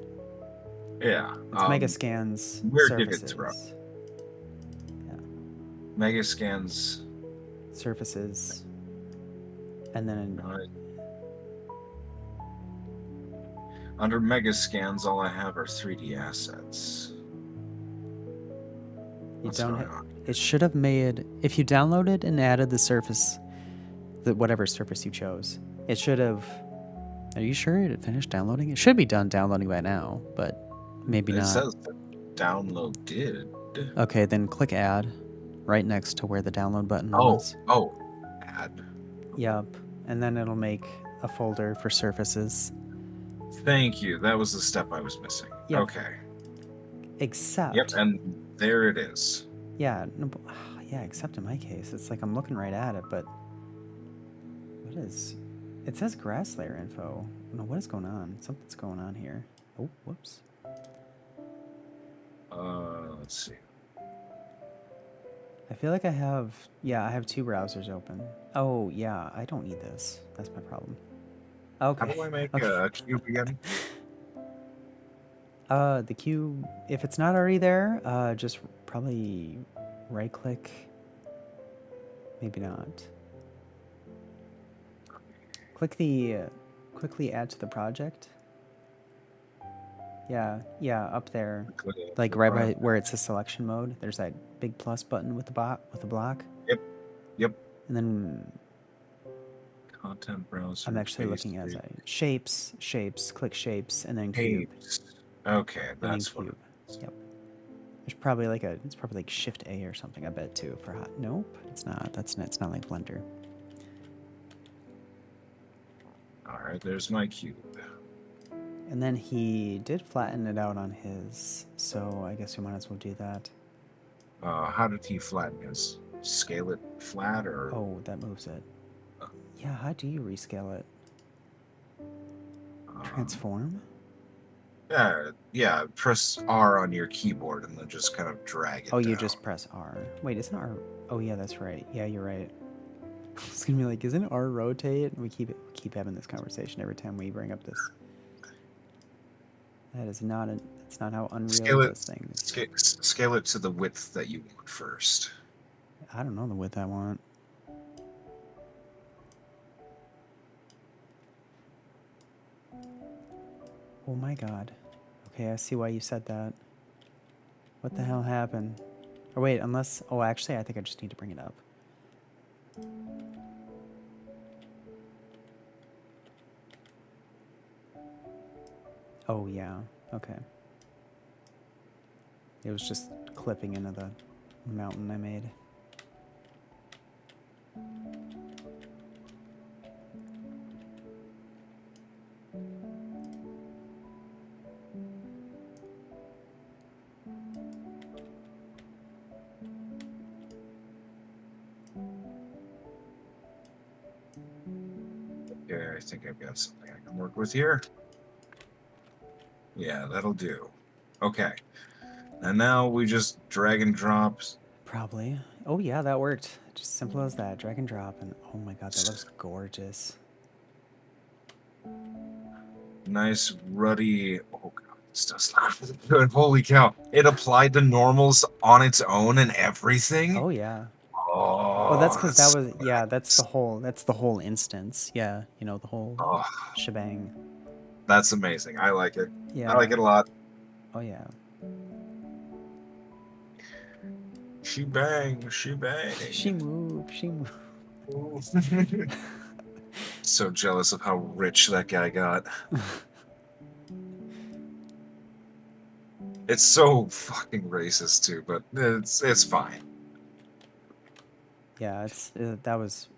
B: Yeah.
A: It's Megascans
B: where did it
A: surfaces.
B: throw?
A: Yeah.
B: Megascans.
A: Surfaces. And then
B: Under Megascans, all I have are 3D assets.
A: You
B: What's
A: don't.
B: going on?
A: It should have made. If you downloaded and added the surface, whatever surface you chose, it should have. Are you sure it finished downloading? It should be done downloading by now, but maybe
B: It
A: not.
B: says the download did.
A: Okay, then click add, right next to where the download button
B: Oh,
A: was.
B: add.
A: Yup, and then it'll make a folder for surfaces.
B: Thank you. That was the step I was missing.
A: Yep.
B: Okay.
A: Except.
B: Yep, and there it is.
A: Yeah, no, yeah, except in my case, it's like I'm looking right at it, but what is? It says grass layer info. No, what is going on? Something's going on here. Oh, whoops.
B: Let's see.
A: I feel like I have, I have two browsers open. Oh, yeah, I don't need this. That's my problem. Okay.
B: How do I make
A: Okay.
B: a cube again?
A: The cube, if it's not already there, just probably right click. Maybe not. Quickly add to the project. Yeah, up there. Like right by where it says selection mode, there's that big plus button with the block.
B: Yep.
A: And then
B: Content browser.
A: I'm actually looking at shapes, click shapes, and then cube.
B: Shapes. Okay,
A: And then
B: that's what.
A: cube. Yep. There's probably it's probably like Shift A or something, I bet too for hot. Nope, it's not. It's not like Blender.
B: All right, there's my cube.
A: And then he did flatten it out on his, so I guess we might as well do that.
B: How did he flatten his? Scale it flat or?
A: Oh, that moves it. Yeah, how do you rescale it? Transform?
B: Yeah. Press R on your keyboard and then just kind of drag it.
A: Oh, you
B: down.
A: just press R. Wait, isn't R? Oh, yeah, that's right. Yeah, you're right. It's gonna be like, isn't R rotate? And we keep having this conversation every time we bring up this. That is not a. It's not how Unreal does things.
B: Scale it to the width that you want first.
A: I don't know the width I want. Oh my god. Okay, I see why you said that. What the hell happened? Or wait, unless... Oh, actually, I think I just need to bring it up. Oh, yeah. Okay. It was just clipping into the mountain I made.
B: Yeah, I think I've got something I can work with here. Yeah, that'll do. Okay. And now we just drag and drop.
A: Probably. Oh yeah, that worked. Just simple as that. Drag and drop, and oh my god, that looks gorgeous.
B: Nice ruddy. Oh god, this does look good. Holy cow! It applied the normals on its own and everything.
A: Oh yeah.
B: Oh,
A: Well, that's because that was
B: nice.
A: that's the whole instance. Yeah, you know, the whole
B: Oh,
A: shebang.
B: that's amazing. I like it.
A: Yeah.
B: I like it a lot.
A: Oh yeah.
B: She bang, she bang.
A: She moved. She moved.
B: So jealous of how rich that guy got. It's so fucking racist too, but it's fine.
A: Yeah, that was.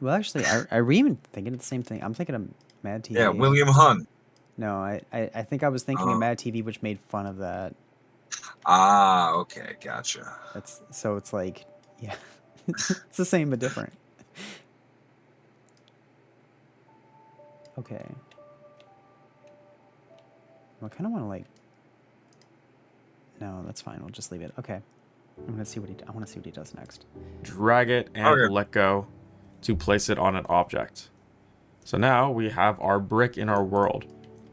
A: Well, actually, are we even thinking of the same thing? I'm thinking of Mad TV.
B: Yeah, William Hunn.
A: No, I think I was thinking of Mad TV, which made fun of that.
B: Ah, okay, gotcha.
A: So it's like, yeah, it's the same but different. Okay. I kind of want to like. No, that's fine. We'll just leave it. Okay. I'm gonna see what I want to see what he does next.
C: Drag it and
B: Okay.
C: let go to place it on an object. So now we have our brick in our world.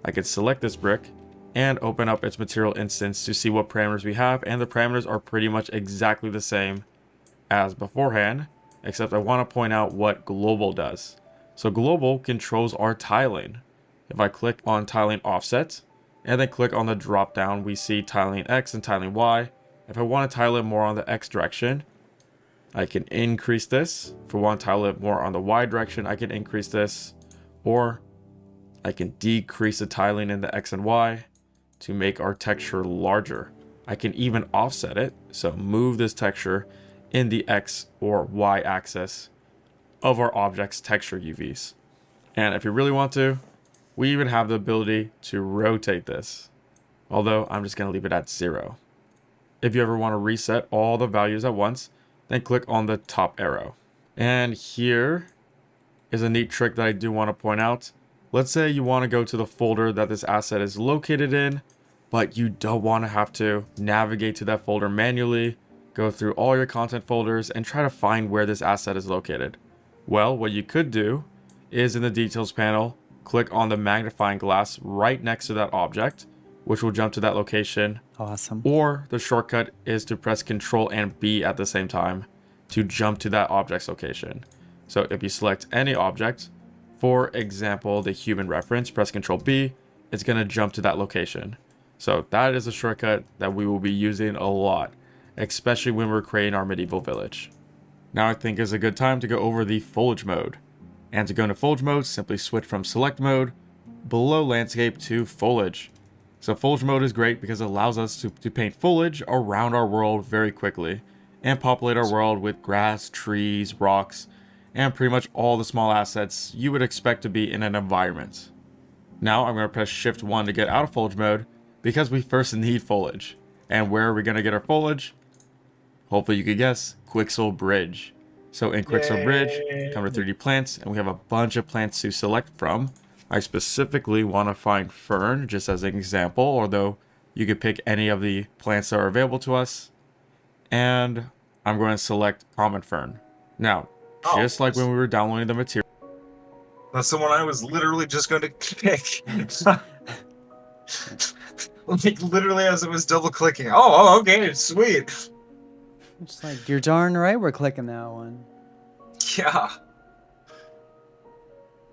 C: I could select this brick and open up its material instance to see what parameters we have, and the parameters are pretty much exactly the same as beforehand, except I want to point out what global does. So global controls our tiling. If I click on tiling offset and then click on the drop down, we see tiling X and tiling Y, if I want to tile it more on the X direction, I can increase this. If I want to tile it more on the Y direction, I can increase this. Or I can decrease the tiling in the X and Y to make our texture larger. I can even offset it, so move this texture in the X or Y axis of our object's texture UVs. And if you really want to, we even have the ability to rotate this, although I'm just going to leave it at 0. If you ever want to reset all the values at once, then click on the top arrow. And here is a neat trick that I do want to point out. Let's say you want to go to the folder that this asset is located in, but you don't want to have to navigate to that folder manually, go through all your content folders, and try to find where this asset is located. Well, what you could do is in the details panel, click on the magnifying glass right next to that object, which will jump to that location.
A: Awesome.
C: Or the shortcut is to press Ctrl and B at the same time to jump to that object's location. So if you select any object, for example, the human reference, press Ctrl B, it's going to jump to that location. So that is a shortcut that we will be using a lot, especially when we're creating our medieval village. Now I think is a good time to go over the foliage mode. And to go into foliage mode, simply switch from select mode below landscape to foliage. So foliage mode is great because it allows us to paint foliage around our world very quickly and populate our world with grass, trees, rocks, and pretty much all the small assets you would expect to be in an environment. Now I'm going to press Shift 1 to get out of foliage mode because we first need foliage. And where are we going to get our foliage? Hopefully you could guess, Quixel Bridge. So in Quixel Bridge, come to 3D plants, and we have a bunch of plants to select from. I specifically want to find fern, just as an example, although you could pick any of the plants that are available to us. And I'm going to select common fern. Now, just like when we were downloading the material.
B: That's the one I was literally just going to pick. Like, literally as it was double clicking. Oh, okay, sweet.
A: Just like, you're darn right we're clicking that one.
B: Yeah.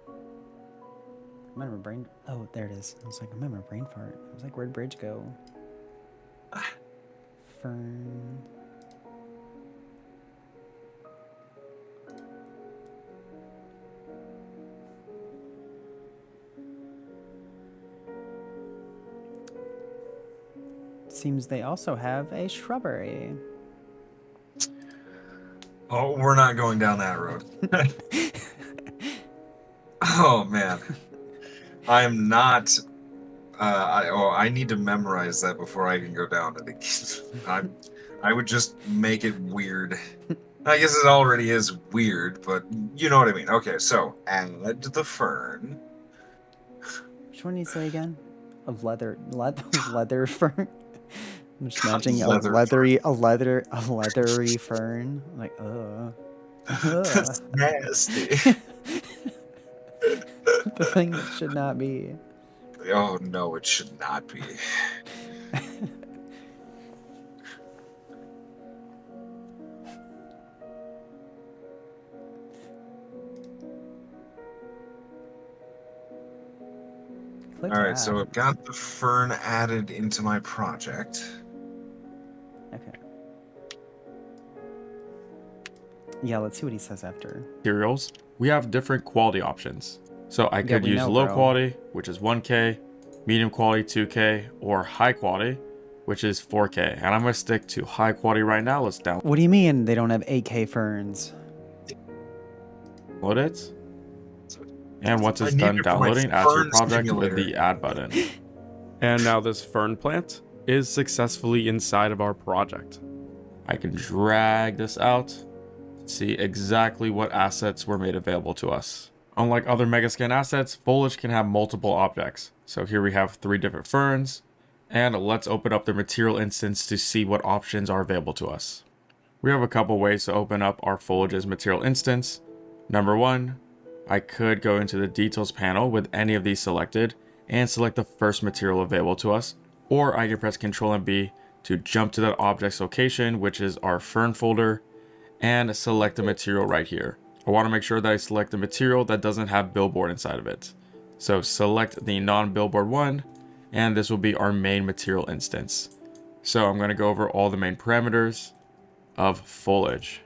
A: I remember brain. Oh, there it is. I was like, I remember brain fart. I was like, where'd bridge go? Fern. Seems they also have a shrubbery.
B: Oh, we're not going down that road. Oh, man. I am not... I need to memorize that before I can go down it again. I would just make it weird. I guess it already is weird, but you know what I mean. Okay, so add the fern.
A: Which one do you say again? Of leather fern. I'm just imagining a
B: Leather
A: leathery fern. Like,
B: That's nasty.
A: The thing that should not be.
B: Oh no, it should not be.
A: Click
B: All right,
A: add.
B: so I've got the fern added into my project.
A: Okay. Yeah, let's see what he says after.
C: Materials, we have different quality options. So I could
A: we
C: use
A: know,
C: low
A: bro.
C: quality, which is 1K, medium quality 2K, or high quality, which is 4K. And I'm going to stick to high quality right now. Let's download
A: What do you mean they don't have 8K ferns?
C: it. And once it's
B: I need
C: done
B: it for my
C: downloading, add to your
B: fern
C: project
B: simulator.
C: with the add button. And now this fern plant is successfully inside of our project. I can drag this out, see exactly what assets were made available to us. Unlike other Megascan assets, foliage can have multiple objects. So here we have 3 different ferns, and let's open up the material instance to see what options are available to us. We have a couple ways to open up our foliage's material instance. Number 1, I could go into the details panel with any of these selected and select the first material available to us, or I can press Ctrl and B to jump to that object's location, which is our fern folder, and select the material right here. I want to make sure that I select the material that doesn't have billboard inside of it. So select the non-billboard one, and this will be our main material instance. So I'm going to go over all the main parameters of foliage.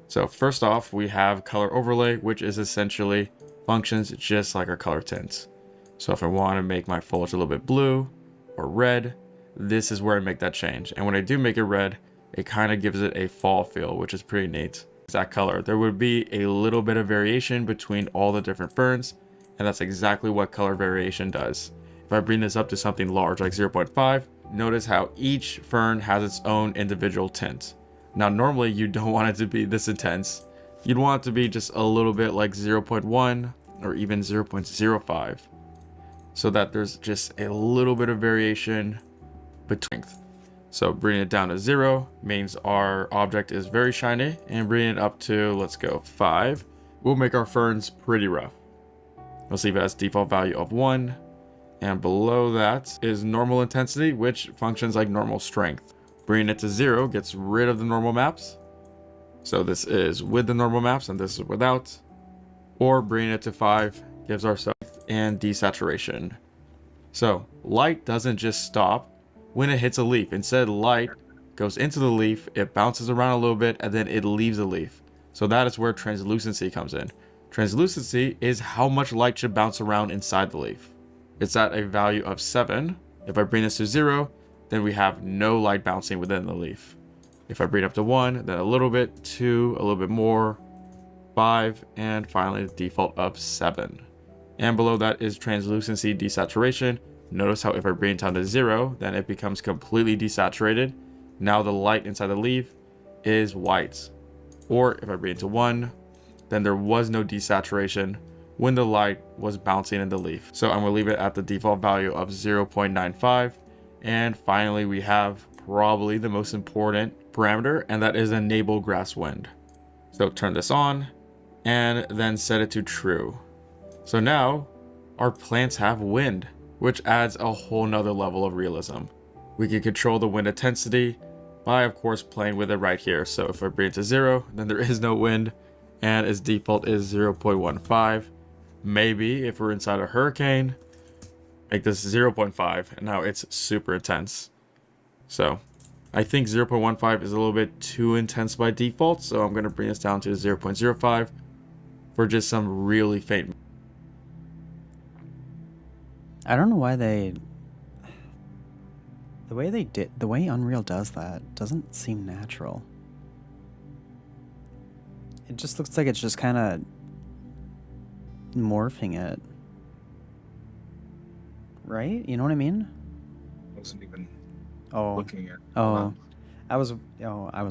C: So first off, we have color overlay, which is essentially functions just like our color tints. So if I want to make my foliage a little bit blue or red, this is where I make that change. And when I do make it red, it kind of gives it a fall feel, which is pretty neat. That color, there would be a little bit of variation between all the different ferns, and that's exactly what color variation does. If I bring this up to something large like 0.5, notice how each fern has its own individual tint. Now normally you don't want it to be this intense. You'd want it to be just a little bit like 0.1 or even 0.05, so that there's just a little bit of variation between. So bringing it down to 0 means our object is very shiny, and bringing it up to, let's go 5, we'll make our ferns pretty rough. Let's leave it as default value of 1, and below that is normal intensity, which functions like normal strength. Bringing it to 0 gets rid of the normal maps. So this is with the normal maps and this is without. Or bringing it to 5 gives our strength and desaturation. So light doesn't just stop when it hits a leaf. Instead, light goes into the leaf, it bounces around a little bit, and then it leaves the leaf. So that is where translucency comes in. Translucency is how much light should bounce around inside the leaf. It's at a value of 7. If I bring this to 0, then we have no light bouncing within the leaf. If I bring it up to 1, then a little bit, 2, a little bit more, 5, and finally the default of 7. And below that is translucency desaturation. Notice how if I bring it down to 0, then it becomes completely desaturated. Now the light inside the leaf is white. Or if I bring it to 1, then there was no desaturation when the light was bouncing in the leaf. So I'm going to leave it at the default value of 0.95. And finally, we have probably the most important parameter, and that is enable grass wind. So turn this on and then set it to true. So now our plants have wind, which adds a whole nother level of realism. We can control the wind intensity by, of course, playing with it right here. So if I bring it to 0, then there is no wind, and its default is 0.15. Maybe if we're inside a hurricane, make this 0.5, and now it's super intense. So I think 0.15 is a little bit too intense by default, so I'm going to bring this down to 0.05 for just some really faint.
A: I don't know why the way Unreal does that doesn't seem natural. It just looks like it's just kind of morphing it. Right? You know what I mean?
B: Wasn't even
A: Oh.
B: looking at.
A: I was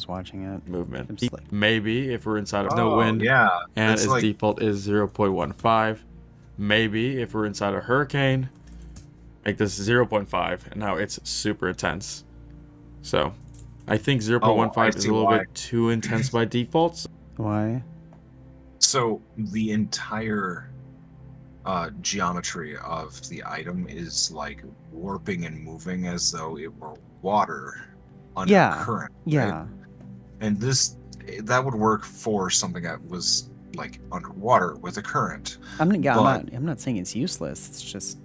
A: watching it.
C: Movement.
A: I'm just like-
C: Maybe if we're inside of no wind,
B: Yeah,
C: and
B: it's
C: its
B: like,
C: default is 0.15. Maybe if we're inside a hurricane, make this 0.5, and now it's super intense. So I think 0.15 is a little bit too intense by default.
A: Why?
B: so the entire geometry of the item is like warping and moving as though it were water under
A: Yeah,
B: current.
A: Yeah.
B: Right? And that would work for something that was like underwater with a current.
A: I'm not saying it's useless. It's just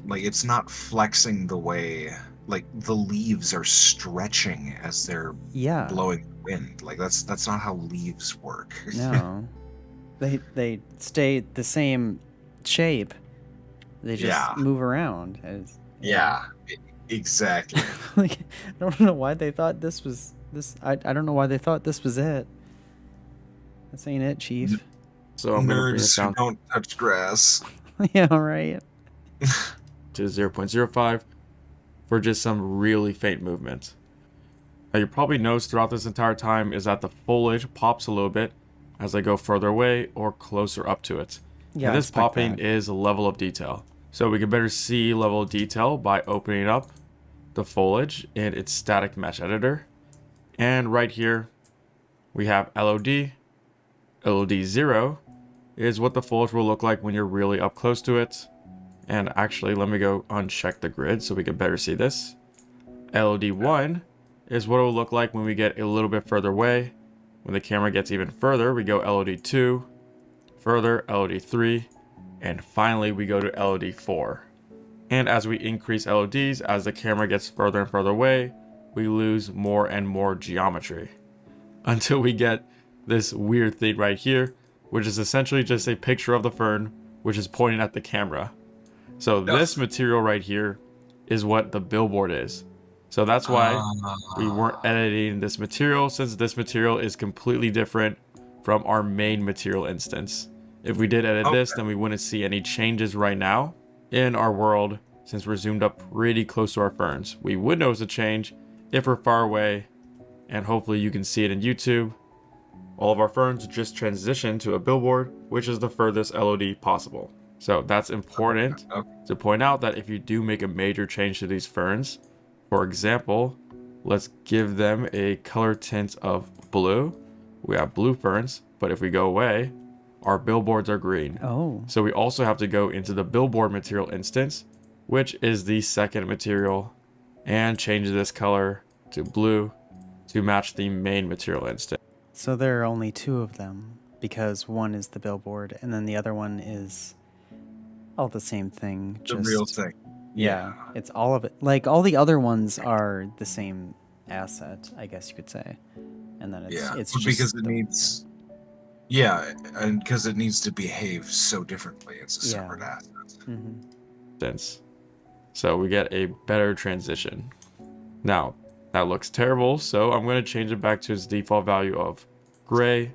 B: Like it's not flexing the way like the leaves are stretching as they're blowing the wind. Like that's not how leaves work.
A: No. They stay the same shape. They just move around.
B: Exactly.
A: Like I don't know why they thought this was this. I don't know why they thought this was it. This ain't it, Chief.
C: So I'm going to bring this
B: Nerds who
C: down
B: don't touch grass.
A: Yeah, right.
C: to 0.05 for just some really faint movement. Now you probably notice throughout this entire time is that the foliage pops a little bit as I go further away or closer up to it.
A: Yeah,
C: and this popping is a level of detail. So we can better see level of detail by opening up the foliage in its static mesh editor. And right here we have LOD. LOD 0 is what the foliage will look like when you're really up close to it. And actually, let me go uncheck the grid so we can better see this. LOD 1 is what it will look like when we get a little bit further away. When the camera gets even further, we go LOD 2, further LOD 3, and finally we go to LOD 4. And as we increase LODs, as the camera gets further and further away, we lose more and more geometry. Until we get this weird thing right here, which is essentially just a picture of the fern, which is pointing at the camera. So this material right here is what the billboard is. So that's why we weren't editing this material, since this material is completely different from our main material instance. If we did edit this, then we wouldn't see any changes right now in our world, since we're zoomed up pretty close to our ferns. We would notice a change if we're far away, and hopefully you can see it in YouTube. All of our ferns just transitioned to a billboard, which is the furthest LOD possible. So that's important to point out, that if you do make a major change to these ferns, for example, let's give them a color tint of blue. We have blue ferns, but if we go away, our billboards are green.
A: Oh.
C: So we also have to go into the billboard material instance, which is the second material, and change this color to blue to match the main material instance.
A: So there are only two of them, because one is the billboard and then the other one is all the same thing.
B: The real thing.
A: Yeah, it's all of it. Like, all the other ones are the same asset, I guess you could say. And then it's just
B: because it needs. Yeah, and because it needs to behave so differently. It's a separate asset.
A: Mm-hmm.
C: So we get a better transition. Now, that looks terrible, so I'm going to change it back to its default value of gray,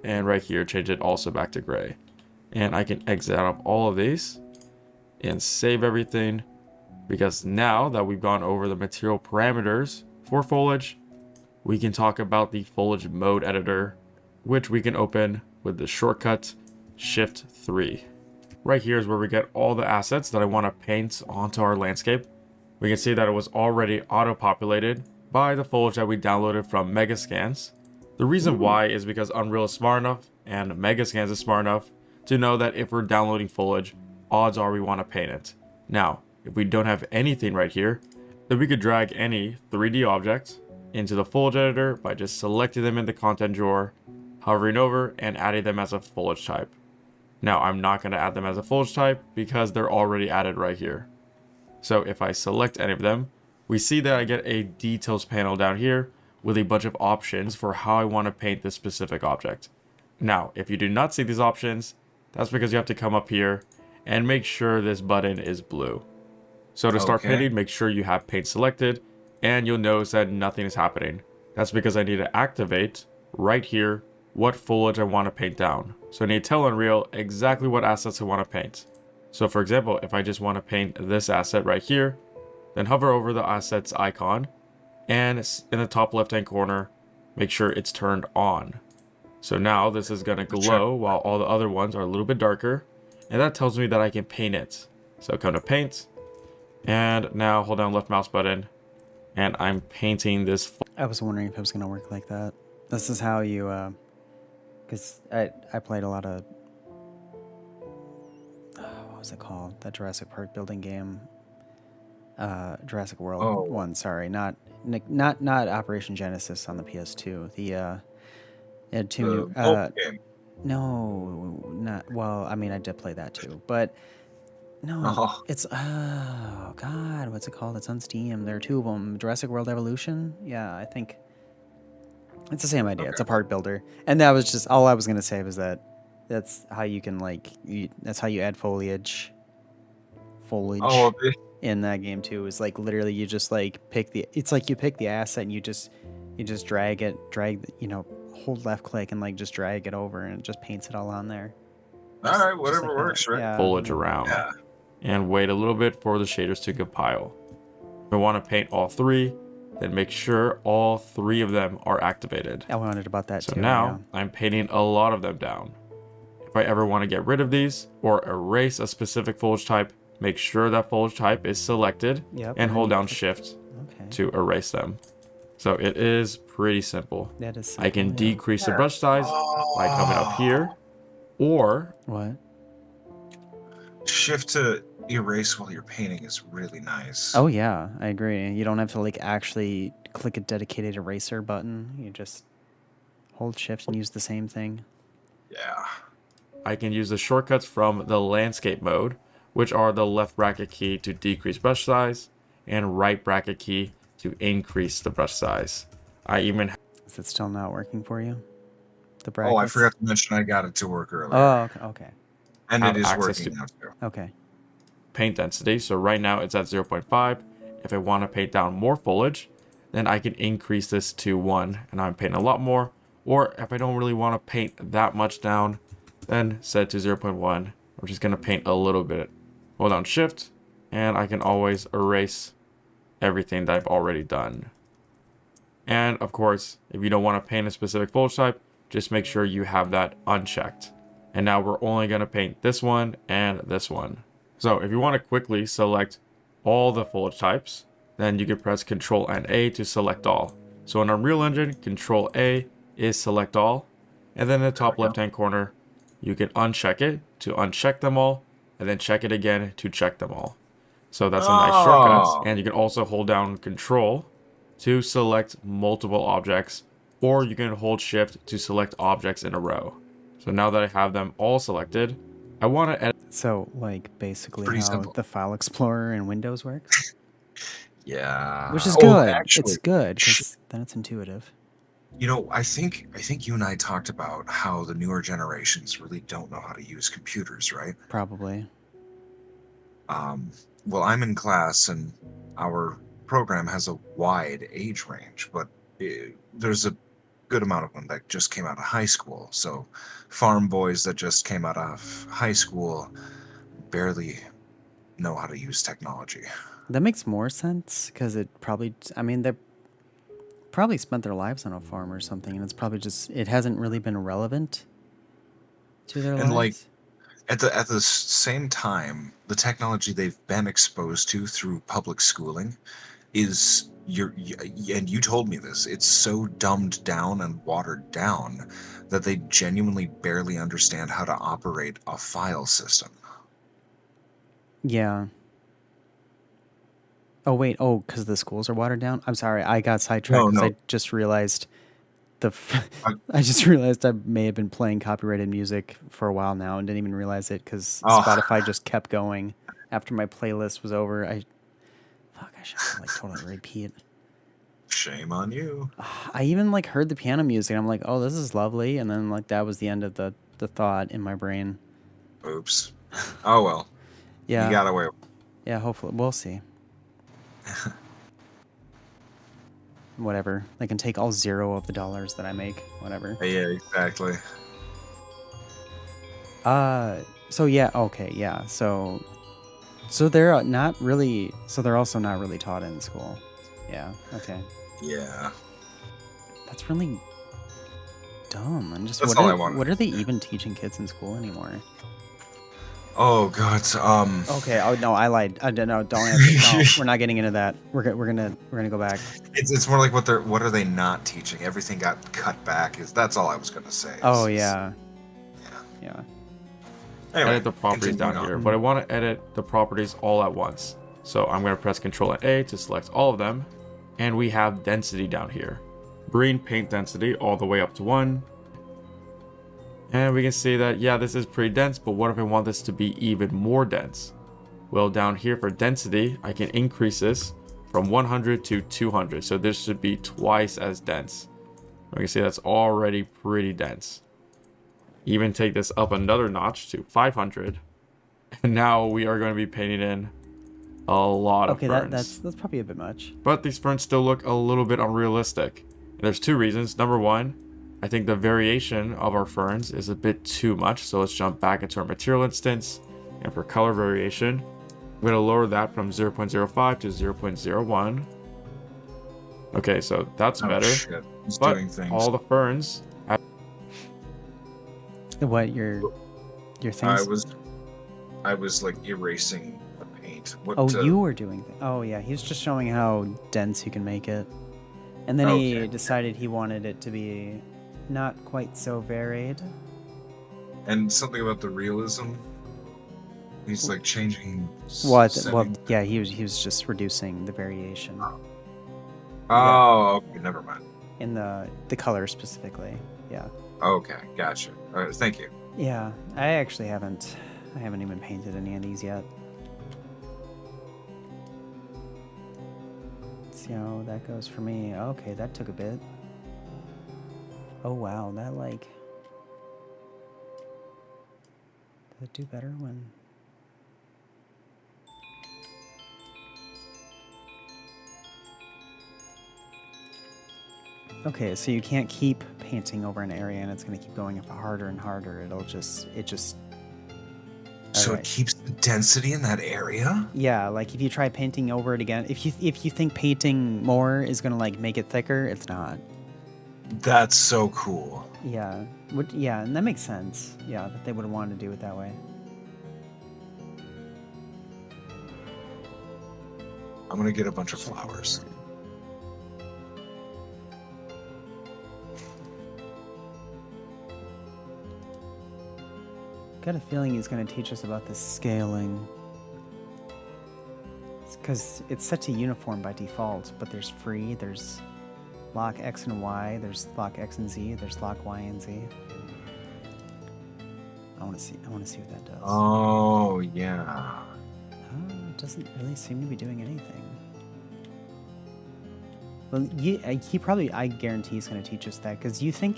C: and right here change it also back to gray. And I can exit out of all of these and save everything, because now that we've gone over the material parameters for foliage, we can talk about the foliage mode editor, which we can open with the shortcut Shift 3. Right here is where we get all the assets that I want to paint onto our landscape. We can see that it was already auto-populated by the foliage that we downloaded from Megascans. The reason why is because Unreal is smart enough and Megascans is smart enough to know that if we're downloading foliage, odds are we want to paint it. Now, if we don't have anything right here, then we could drag any 3D object into the foliage editor by just selecting them in the content drawer, hovering over, and adding them as a foliage type. Now, I'm not going to add them as a foliage type because they're already added right here. So if I select any of them, we see that I get a details panel down here with a bunch of options for how I want to paint this specific object. Now, if you do not see these options, that's because you have to come up here and make sure this button is blue. So to start painting, make sure you have paint selected, and you'll notice that nothing is happening. That's because I need to activate right here what foliage I want to paint down. So I need to tell Unreal exactly what assets I want to paint. So for example, if I just want to paint this asset right here, then hover over the assets icon, and in the top left hand corner, make sure it's turned on. So now this is going to glow while all the other ones are a little bit darker, and that tells me that I can paint it. So come to paint, and now hold down left mouse button, and I'm painting this.
A: I was wondering if it was going to work like that. This is how you, because I played a lot of, what was it called? That Jurassic Park building game. Jurassic World one, sorry, not Operation Genesis on the PS2. It had two new. No, not well. I mean, I did play that too, but no, it's God, what's it called? It's on Steam. There are two of them. Jurassic World Evolution. Yeah, I think it's the same idea. It's a park builder, and that was just all I was gonna say was that that's how you can that's how you add foliage. In that game too is like literally you just like pick the asset and you just drag hold left click and like just drag it over and it just paints it all on there.
B: All right, whatever works, right?
A: Yeah.
C: Foliage around and wait a little bit for the shaders to compile. If we want to paint all three, then make sure all three of them are activated.
A: I wondered about that too.
C: So now I'm painting a lot of them down. If I ever want to get rid of these or erase a specific foliage type, make sure that foliage type is selected and hold down shift to erase them. So it is pretty simple.
A: That is simple,
C: I can decrease the brush size by coming up here, or
A: what?
B: Shift to erase while you're painting is really nice.
A: Oh yeah, I agree. You don't have to like actually click a dedicated eraser button. You just hold shift and use the same thing.
B: Yeah.
C: I can use the shortcuts from the landscape mode, which are the left bracket key to decrease brush size and right bracket key to increase the brush size. I even
A: Is it still not working for you? The
B: Oh, I
A: brackets?
B: forgot to mention I got it to work earlier.
A: Oh, okay. Okay.
B: And
C: have
B: it is
C: access
B: working
C: to
B: now too.
A: Okay.
C: paint density. So right now it's at 0.5. If I want to paint down more foliage, then I can increase this to 1 and I'm painting a lot more. Or if I don't really want to paint that much down, then set to 0.1. I'm just going to paint a little bit. Hold down shift and I can always erase everything that I've already done. And of course, if you don't want to paint a specific foliage type, just make sure you have that unchecked. And now we're only going to paint this one and this one. So if you want to quickly select all the foliage types, then you can press Ctrl and A to select all. So in Unreal Engine, Ctrl A is select all. And then in the top left-hand corner, you can uncheck it to uncheck them all, and then check it again to check them all. So that's a nice shortcut. And you can also hold down Ctrl to select multiple objects, or you can hold Shift to select objects in a row. So now that I have them all selected, I want to edit.
A: So, like, basically
B: Pretty
A: how
B: simple.
A: the File Explorer in Windows works?
B: Yeah.
A: Which is
B: Oh,
A: good.
B: actually,
A: It's good, because then it's intuitive.
B: you know, I think you and I talked about how the newer generations really don't know how to use computers, right?
A: Probably.
B: Well, I'm in class, and our program has a wide age range, but there's a good amount of them that just came out of high school. So, farm boys that just came out of high school barely know how to use technology.
A: That makes more sense, because it probably, I mean, they're probably spent their lives on a farm or something, and it's probably just, it hasn't really been relevant to their
B: And like
A: lives.
B: at the same time, the technology they've been exposed to through public schooling is and you told me this, it's so dumbed down and watered down that they genuinely barely understand how to operate a file system.
A: Yeah. Oh, wait. Oh, because the schools are watered down? I'm sorry. I got sidetracked
B: No,
A: because
B: no.
A: I just realized
B: I,
A: I just realized I may have been playing copyrighted music for a while now and didn't even realize it because
B: oh,
A: Spotify just kept going after my playlist was over. I should like totally repeat.
B: shame on you.
A: I even like heard the piano music. And I'm like, oh, this is lovely, and then like that was the end of the thought in my brain.
B: Oops. Oh well.
A: Yeah.
B: You got away.
A: Yeah. Hopefully, we'll see. Whatever. They can take all $0 of the dollars that I make. Whatever.
B: Yeah, exactly.
A: So yeah, okay, yeah. So they're not really, so they're also not really taught in school. Yeah, okay.
B: Yeah.
A: That's really dumb. And just
B: That's all I wanted.
A: what are they even teaching kids in school anymore?
B: Oh god.
A: Okay, oh no, I lied. No, don't answer. No, we're not getting into that. We're gonna go back.
B: It's more like what are they not teaching? Everything got cut back. That's all I was gonna say.
A: Oh yeah. Yeah.
B: Anyway,
C: Edit the properties down
B: continuing
C: here,
B: on.
C: but I want to edit the properties all at once. So I'm going to press Ctrl and A to select all of them, and we have density down here. Bring paint density all the way up to 1. And we can see that, yeah, this is pretty dense, but what if I want this to be even more dense? Well, down here for density, I can increase this from 100 to 200. So this should be twice as dense. We can see that's already pretty dense. Even take this up another notch to 500. And now we are going to be painting in a lot of ferns.
A: That's probably a bit much.
C: But these ferns still look a little bit unrealistic. And there's two reasons. Number one, I think the variation of our ferns is a bit too much. So let's jump back into our material instance. And for color variation, I'm going to lower that from 0.05 to 0.01. Okay, so that's better.
B: Shit. He's
C: But
B: doing things.
C: all the ferns have
A: What your things?
B: I was like erasing the paint. What,
A: Oh, you were doing. Oh yeah, he was just showing how dense you can make it, and then he
B: Okay.
A: decided he wanted it to be not quite so varied.
B: And something about the realism. He's like changing.
A: Well,
B: settings.
A: yeah, he was just reducing the variation
B: Oh, okay, never mind.
A: in the color specifically. Yeah.
B: Okay, gotcha. All right, thank you.
A: Yeah, I actually haven't even painted any of these yet. see how that goes for me. Okay, that took a bit. Oh wow, that like... Does it do better when... Okay, so you can't keep painting over an area and it's going to keep going harder and harder. It just...
B: So
A: Okay.
B: it keeps the density in that area?
A: Yeah, like if you try painting over it again, if you think painting more is going to like make it thicker, it's not.
B: That's so cool.
A: Yeah. Yeah, and that makes sense. Yeah, that they would have wanted to do it that way.
B: I'm gonna get a bunch of flowers.
A: Got a feeling he's going to teach us about this scaling. Because it's set to uniform by default, but there's free, there's lock X and Y, there's lock X and Z, there's lock Y and Z. I want to see what that does.
B: Oh, yeah.
A: It doesn't really seem to be doing anything. Well, I guarantee he's going to teach us that, because you think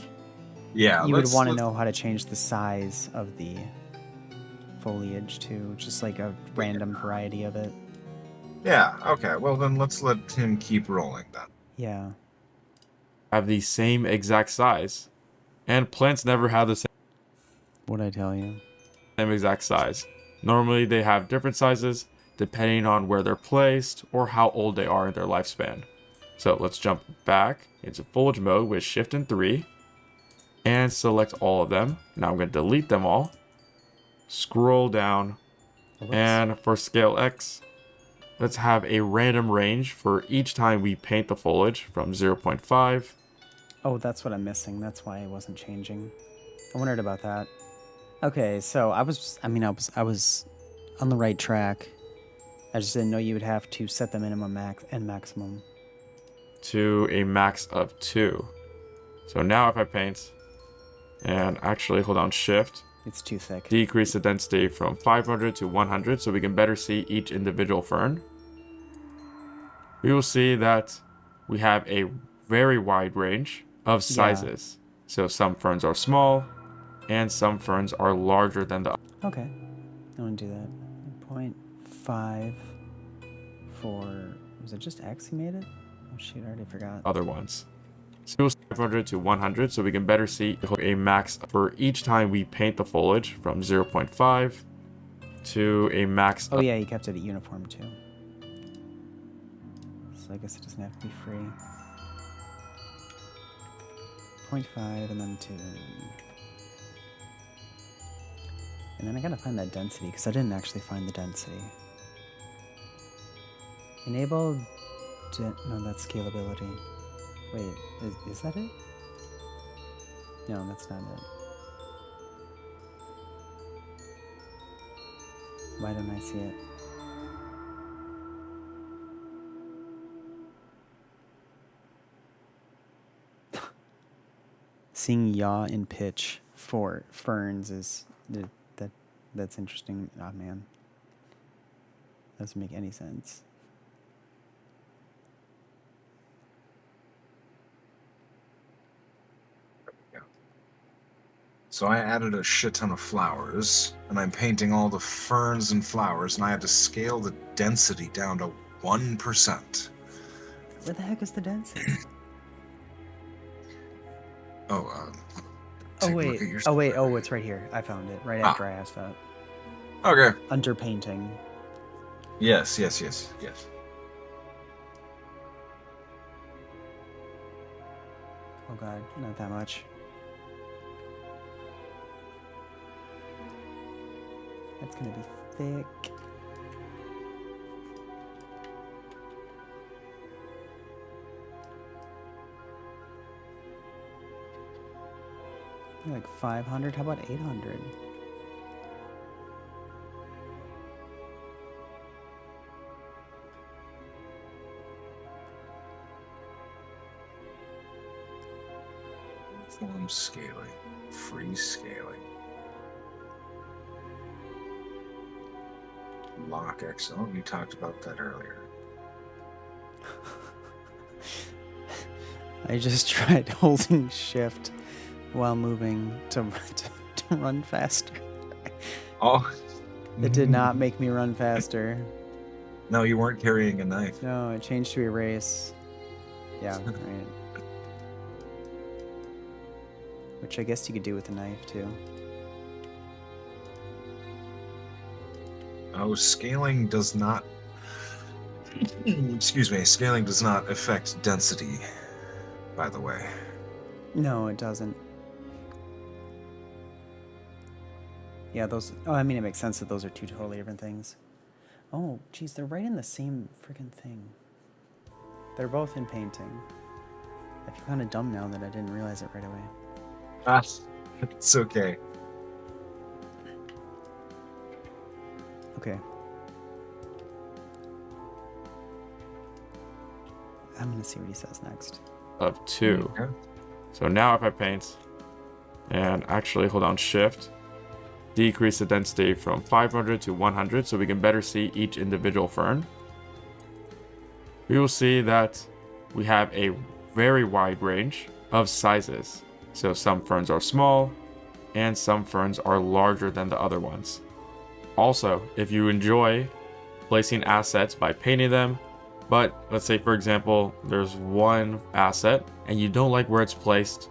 B: Yeah,
A: you would want to know how to change the size of the foliage too, just like a random variety of it.
B: Yeah, okay. Well, then let's let him keep rolling then.
A: Yeah.
C: Have the same exact size. And plants never have the
A: What'd I tell you?
C: same exact size. Normally they have different sizes depending on where they're placed or how old they are in their lifespan. So let's jump back into foliage mode with Shift and 3 and select all of them. Now I'm going to delete them all. Scroll down,
A: Whoops.
C: and for scale X, let's have a random range for each time we paint the foliage from 0.5.
A: Oh, that's what I'm missing. That's why it wasn't changing. I wondered about that. Okay, so I was on the right track. I just didn't know you would have to set the minimum max and maximum.
C: To a max of 2. So now if I paint, and actually hold on Shift,
A: It's too thick.
C: decrease the density from 500 to 100 so we can better see each individual fern, we will see that we have a very wide range of sizes. So some ferns are small and some ferns are larger than the
A: Okay, I want to do that. 0.5 for... Was it just X he made it? Oh shoot, I already forgot.
C: other ones. So 500 to 100 so we can better see a max for each time we paint the foliage from 0.5 to a max
A: Oh yeah, he kept it at uniform too. So I guess it doesn't have to be free. 0.5 and then 2. And then I gotta find that density, because I didn't actually find the density. Enable... no, that's scalability. Wait, is that it? No, that's not it. Why don't I see it? Seeing yaw in pitch for ferns is... That's interesting. Oh man. Doesn't make any sense.
B: So I added a shit ton of flowers, and I'm painting all the ferns and flowers, and I had to scale the density down to 1%.
A: Where the heck is the density?
B: Oh,
A: Oh
B: take a look
A: wait.
B: at your
A: Oh wait.
B: spread.
A: Oh, it's right here. I found it right after I asked that.
B: Okay.
A: Under painting.
B: Yes.
A: Oh god, not that much. That's gonna be thick. Like 500? How about 800?
B: Form scaling. Free scaling. Lock X. Oh, you talked about that earlier.
A: I just tried holding shift while moving to run faster.
B: Oh.
A: It did not make me run faster.
B: No, you weren't carrying a knife.
A: No, it changed to erase. Yeah, right. Which I guess you could do with a knife too.
B: Oh, scaling does not. Excuse me. Scaling does not affect density, by the way.
A: No, it doesn't. Yeah, those. Oh, I mean, it makes sense that those are two totally different things. Oh, geez, they're right in the same freaking thing. They're both in painting. I feel kind of dumb now that I didn't realize it right away.
B: Ah, it's okay.
A: Okay. I'm gonna see what he says next.
C: Of 2.
B: Okay.
C: So now if I paint, and actually hold down shift, decrease the density from 500 to 100 so we can better see each individual fern, we will see that we have a very wide range of sizes. So some ferns are small and some ferns are larger than the other ones. Also, if you enjoy placing assets by painting them, but let's say for example there's one asset and you don't like where it's placed,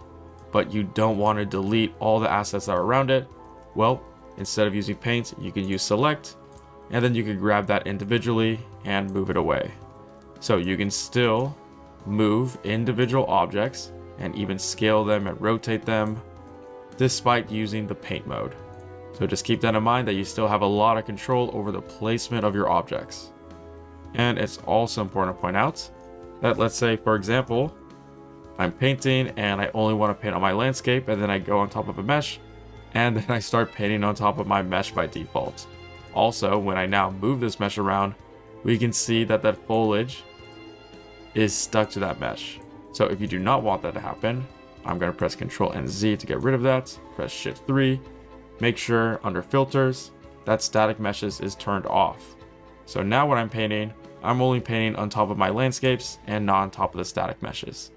C: but you don't want to delete all the assets that are around it, well, instead of using paint, you can use select, and then you can grab that individually and move it away. So you can still move individual objects and even scale them and rotate them despite using the paint mode. So just keep that in mind, that you still have a lot of control over the placement of your objects. And it's also important to point out that, let's say for example, I'm painting and I only want to paint on my landscape, and then I go on top of a mesh, and then I start painting on top of my mesh by default. Also, when I now move this mesh around, we can see that that foliage is stuck to that mesh. So if you do not want that to happen, I'm going to press Ctrl and Z to get rid of that. Press Shift 3. Make sure under filters that static meshes is turned off. So now when I'm painting, I'm only painting on top of my landscapes and not on top of the static meshes.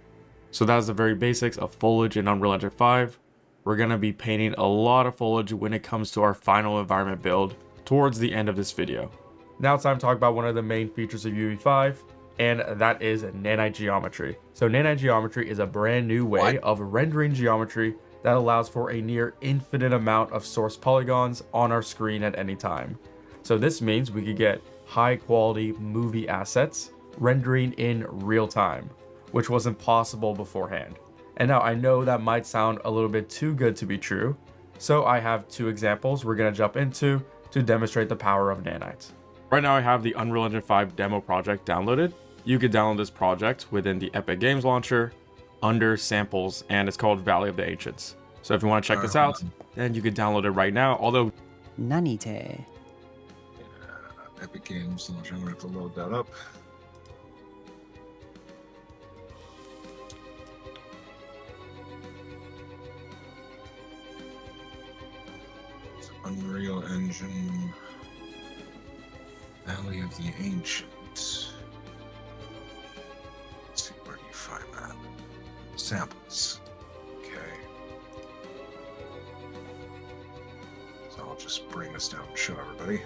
C: So that's the very basics of foliage in Unreal Engine 5. We're going to be painting a lot of foliage when it comes to our final environment build towards the end of this video. Now it's time to talk about one of the main features of UE5, and that is nanite geometry. So nanite geometry is a brand new way of rendering geometry that allows for a near infinite amount of source polygons on our screen at any time. So this means we could get high quality movie assets rendering in real time, which wasn't possible beforehand. And now I know that might sound a little bit too good to be true, so I have 2 examples we're going to jump into to demonstrate the power of nanite. Right now I have the Unreal Engine 5 demo project downloaded. You could download this project within the Epic Games launcher under samples, and it's called Valley of the Ancients. So if you want to check this out, then you could download it right now, although
A: Nanite.
B: Epic Games launcher. I'm gonna have to load that up. Unreal Engine Valley of the Ancients. Let's see, where do you find that? Samples. Okay. So I'll just bring this down and show everybody.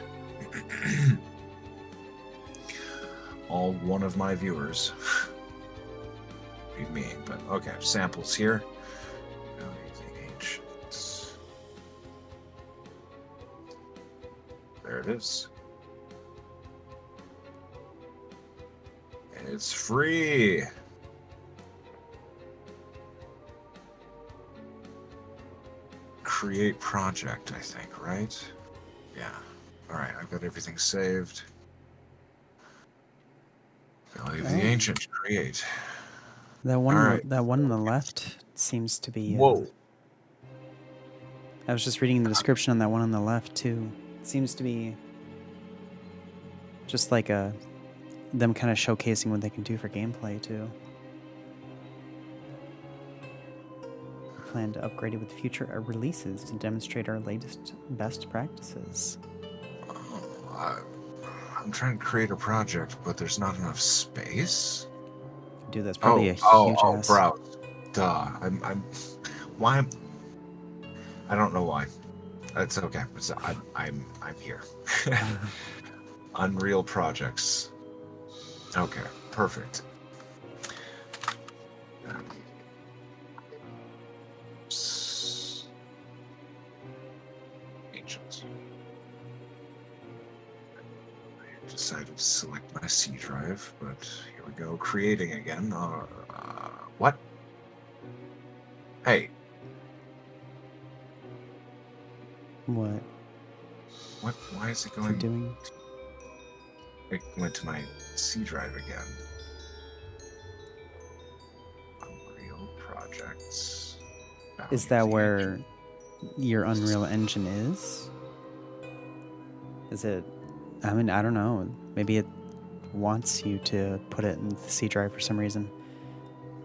B: All one of my viewers. Be me, but okay, samples here. Valley of the Ancients. There it is. It's free. Create project, I think, right? Yeah. Alright, I've got everything saved. Valley of the Ancients, create.
A: That one,
B: Alright.
A: that one on the left seems to be.
B: Whoa.
A: I was just reading the description on that one on the left too. It seems to be just like them kind of showcasing what they can do for gameplay too. We plan to upgrade it with future releases to demonstrate our latest best practices.
B: I'm trying to create a project, but there's not enough space.
A: Dude, that's probably a
B: Oh,
A: huge
B: oh,
A: ass.
B: browse. Duh. Why? I don't know why. It's okay. I'm here. Unreal projects. Okay, perfect. Ancient. I decided to select my C drive, but here we go. Creating again. What? Hey,
A: What?
B: what? Why is it
A: What's
B: going?
A: it doing?
B: It went to my C drive again. Unreal projects.
A: Is
B: Value
A: that
B: the
A: where your Unreal Engine is? Is it? I mean, I don't know. Maybe it wants you to put it in the C drive for some reason.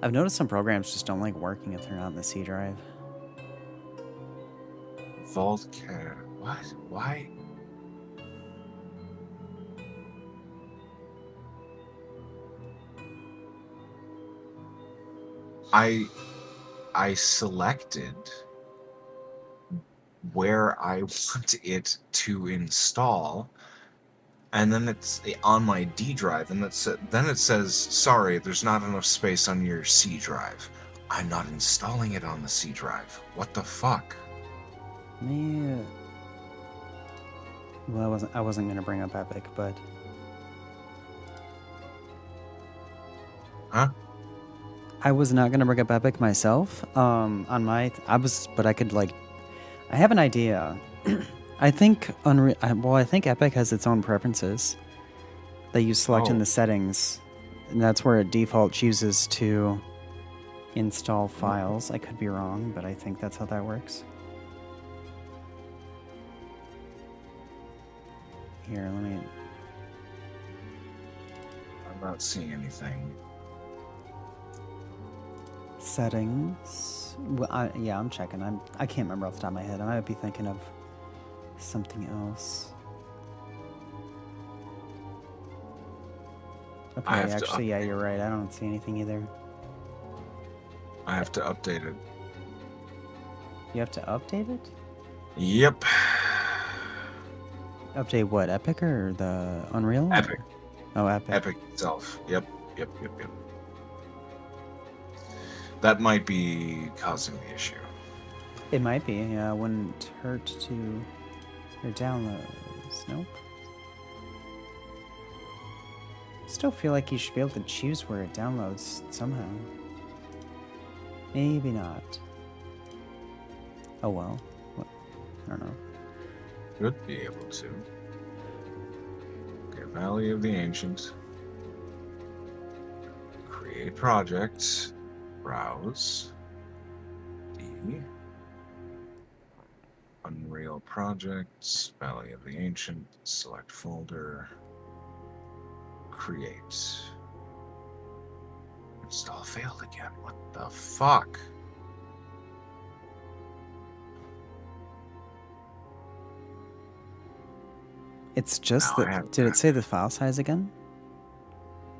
A: I've noticed some programs just don't like working if they're not in the C drive.
B: Vault Cat. What? Why? I selected where I want it to install, and then it's on my D drive, and then it says, sorry, there's not enough space on your C drive. I'm not installing it on the C drive. What the fuck?
A: Yeah. Well, I wasn't gonna bring up Epic, but
B: Huh?
A: I was not gonna bring up Epic myself. But I could like, I have an idea. I think I think Epic has its own preferences that you select in
B: Oh.
A: the settings, and that's where it default chooses to install files. I could be wrong, but I think that's how that works. Here, let me.
B: I'm not seeing anything.
A: Settings. Well, yeah, I'm checking. I can't remember off the top of my head. I might be thinking of something else. Okay,
B: I have to
A: actually, yeah, you're right. I don't see anything either.
B: I have to update it.
A: You have to update it?
B: Yep.
A: Update what? Epic or the Unreal?
B: Epic.
A: Oh, Epic.
B: Epic itself. Yep. That might be causing the issue.
A: It might be. Yeah, it wouldn't hurt to your downloads. Nope. Still feel like you should be able to choose where it downloads somehow. Maybe not. Oh well. What? I don't know.
B: Should be able to. Okay, Valley of the Ancient. Create project. Browse. D. Unreal projects. Valley of the Ancient. Select folder. Create. Install failed again. What the fuck?
A: It's just
B: Now I
A: that.
B: have
A: Did it
B: that.
A: say the file size again?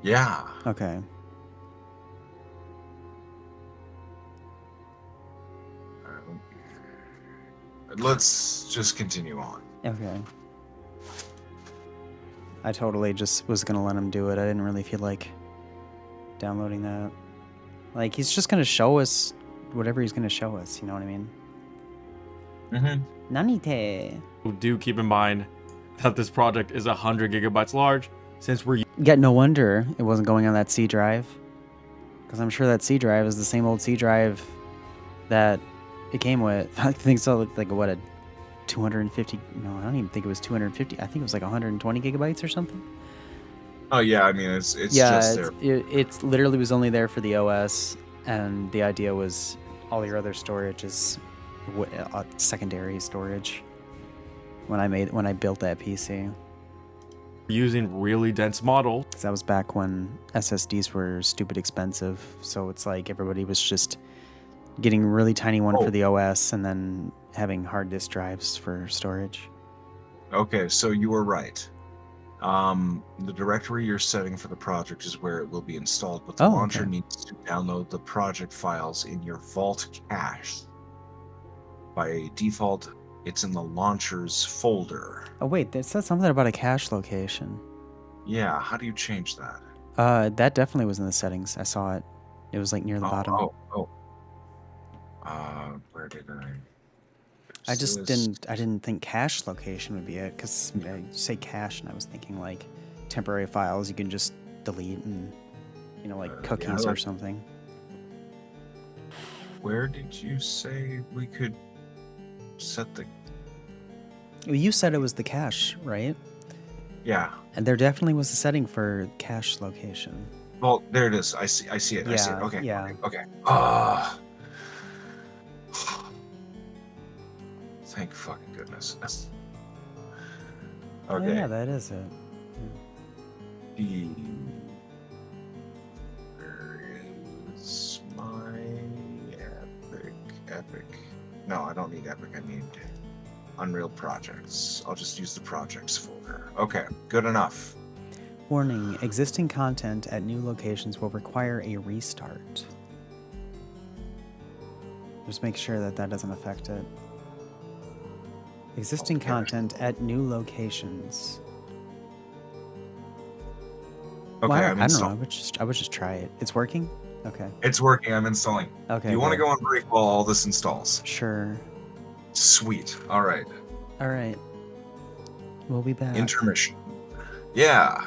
B: Yeah.
A: Okay.
B: Let's just continue on.
A: Okay. I totally just was gonna let him do it. I didn't really feel like downloading that. Like, he's just gonna show us whatever he's gonna show us, you know what I mean?
B: Mm-hmm.
A: Nanite.
C: Do keep in mind that this project is 100 gigabytes large, since we're
A: Yeah, no wonder it wasn't going on that C drive. Because I'm sure that C drive is the same old C drive that it came with. I think so. Like, what, a 250? No, I don't even think it was 250. I think it was like 120 gigabytes or something.
B: Oh yeah, I mean it's
A: Yeah,
B: just there.
A: it literally was only there for the OS, and the idea was all your other storage is secondary storage. When I built that PC,
C: using really dense models,
A: 'cause that was back when SSDs were stupid expensive. So it's like everybody was just getting really tiny one for the OS and then having hard disk drives for storage.
B: Okay, so you were right. The directory you're setting for the project is where it will be installed, but the
A: Oh,
B: launcher
A: okay.
B: needs to download the project files in your vault cache. By default, it's in the launcher's folder.
A: Oh wait, it said something about a cache location.
B: Yeah, how do you change that?
A: That definitely was in the settings. I saw it. It was like near the bottom.
B: Oh. Where did I?
A: I just
B: This-
A: didn't think cache location would be it, because you say cache and I was thinking like temporary files you can just delete and, you know, like cookies or something.
B: Where did you say we could set the?
A: Well, you said it was the cache, right?
B: Yeah.
A: And there definitely was a setting for cache location.
B: Well, there it is. I see it. I see it.
A: Yeah,
B: Okay.
A: yeah.
B: Okay. Thank fucking goodness. Okay.
A: Yeah, that is it.
B: Where is my epic? No, I don't need epic. I need Unreal projects. I'll just use the projects folder. Okay, good enough.
A: Warning, existing content at new locations will require a restart. Just make sure that that doesn't affect it. Existing
B: Okay.
A: content at new locations.
B: Okay,
A: Well, I
B: I'm
A: don't know.
B: installing.
A: I would just try it. It's working? Okay.
B: It's working. I'm installing.
A: Okay.
B: Do you want to
A: good.
B: go on break while all this installs?
A: Sure.
B: Sweet. All right.
A: All right. We'll be back.
B: Intermission. Yeah.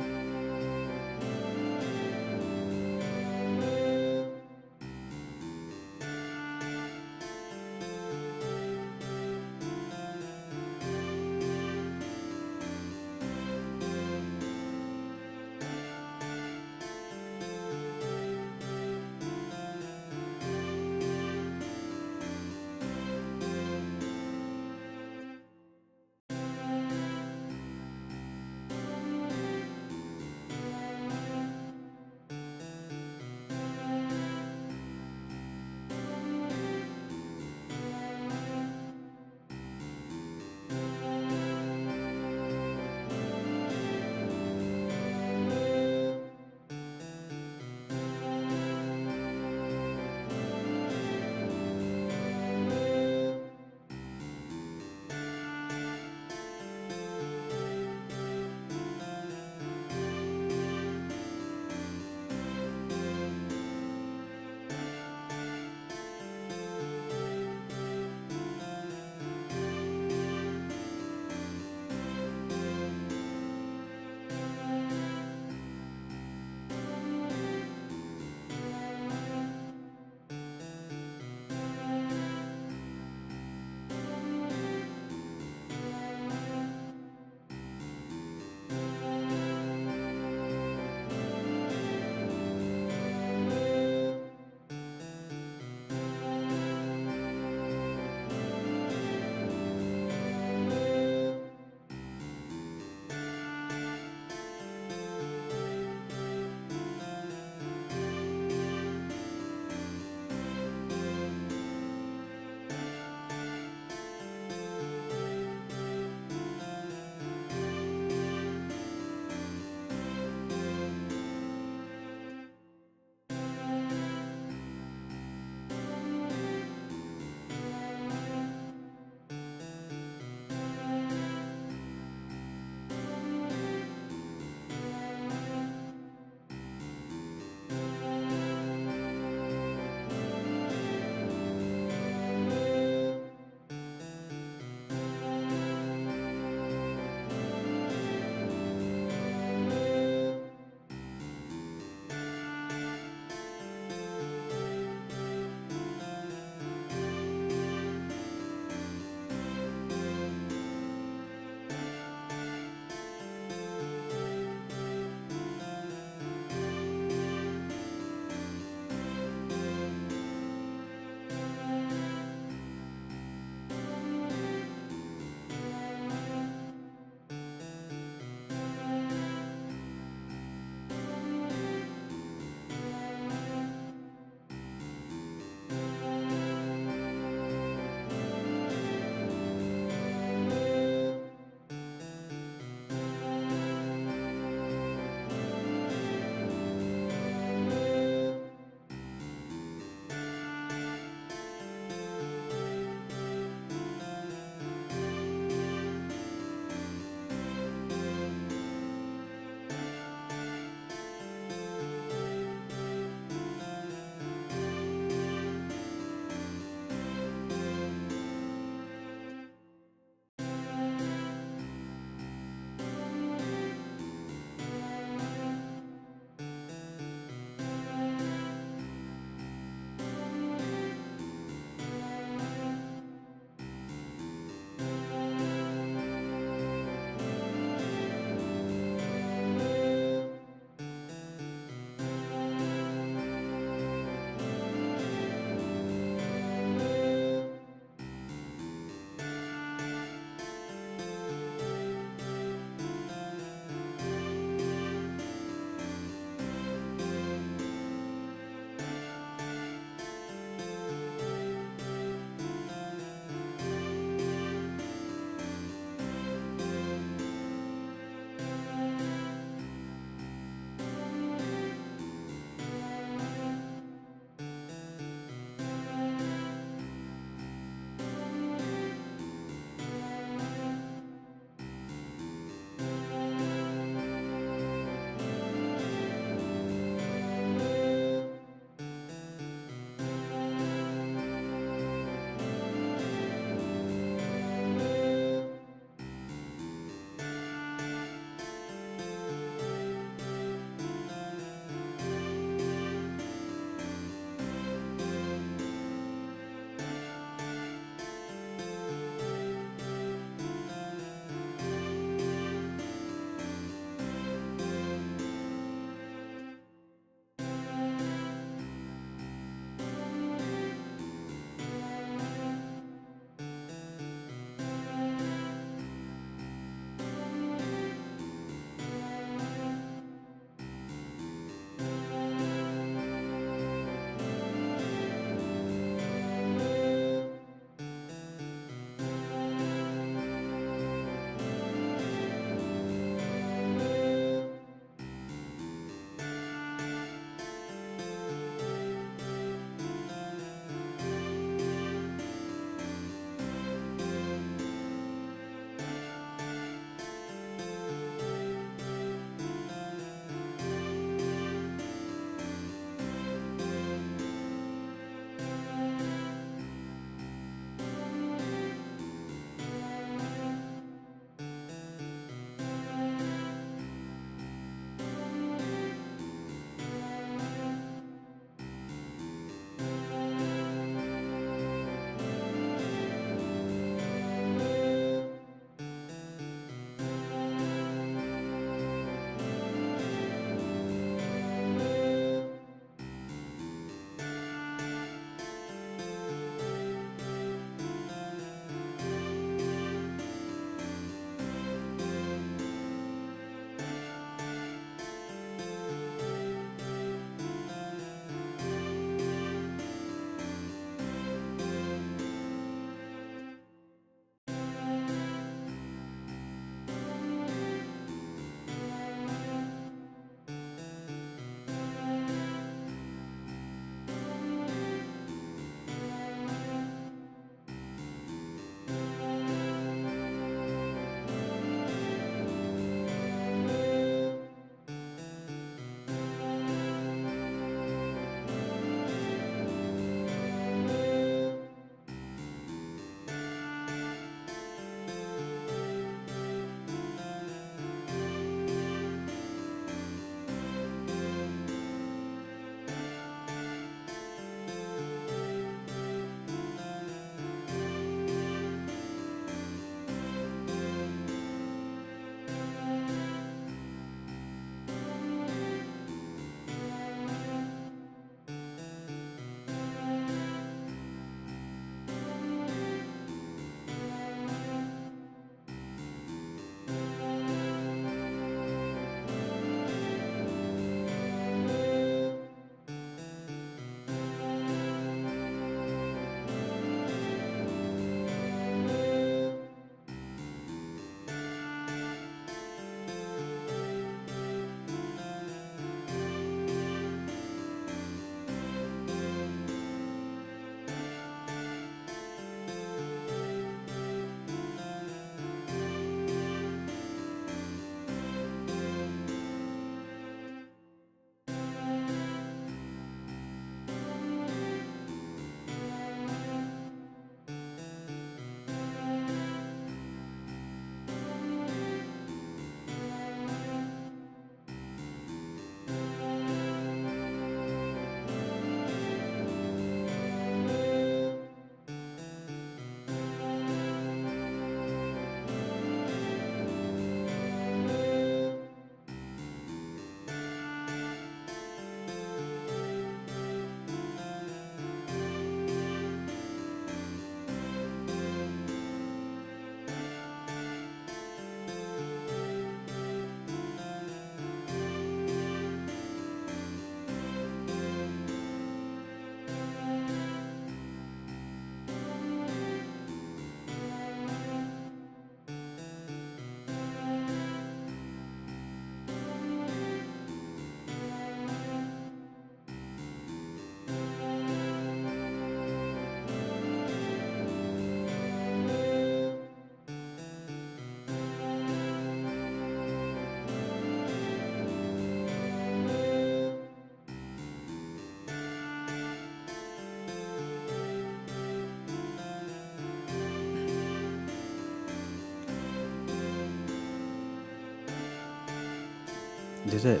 A: Did it?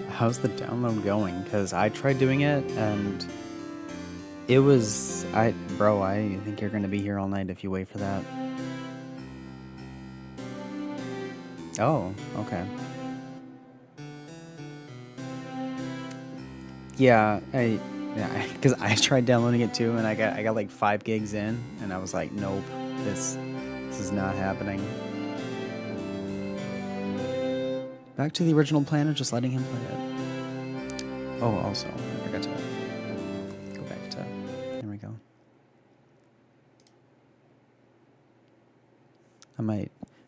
A: How's the download going? Because I tried doing it and it was. Bro, I think you're gonna be here all night if you wait for that. Oh, okay. Yeah, because I tried downloading it too, and I got like 5 gigs in, and I was like, nope, this is not happening. Back to the original plan of just letting him play it. Oh, also, I forgot to go back to. There we go.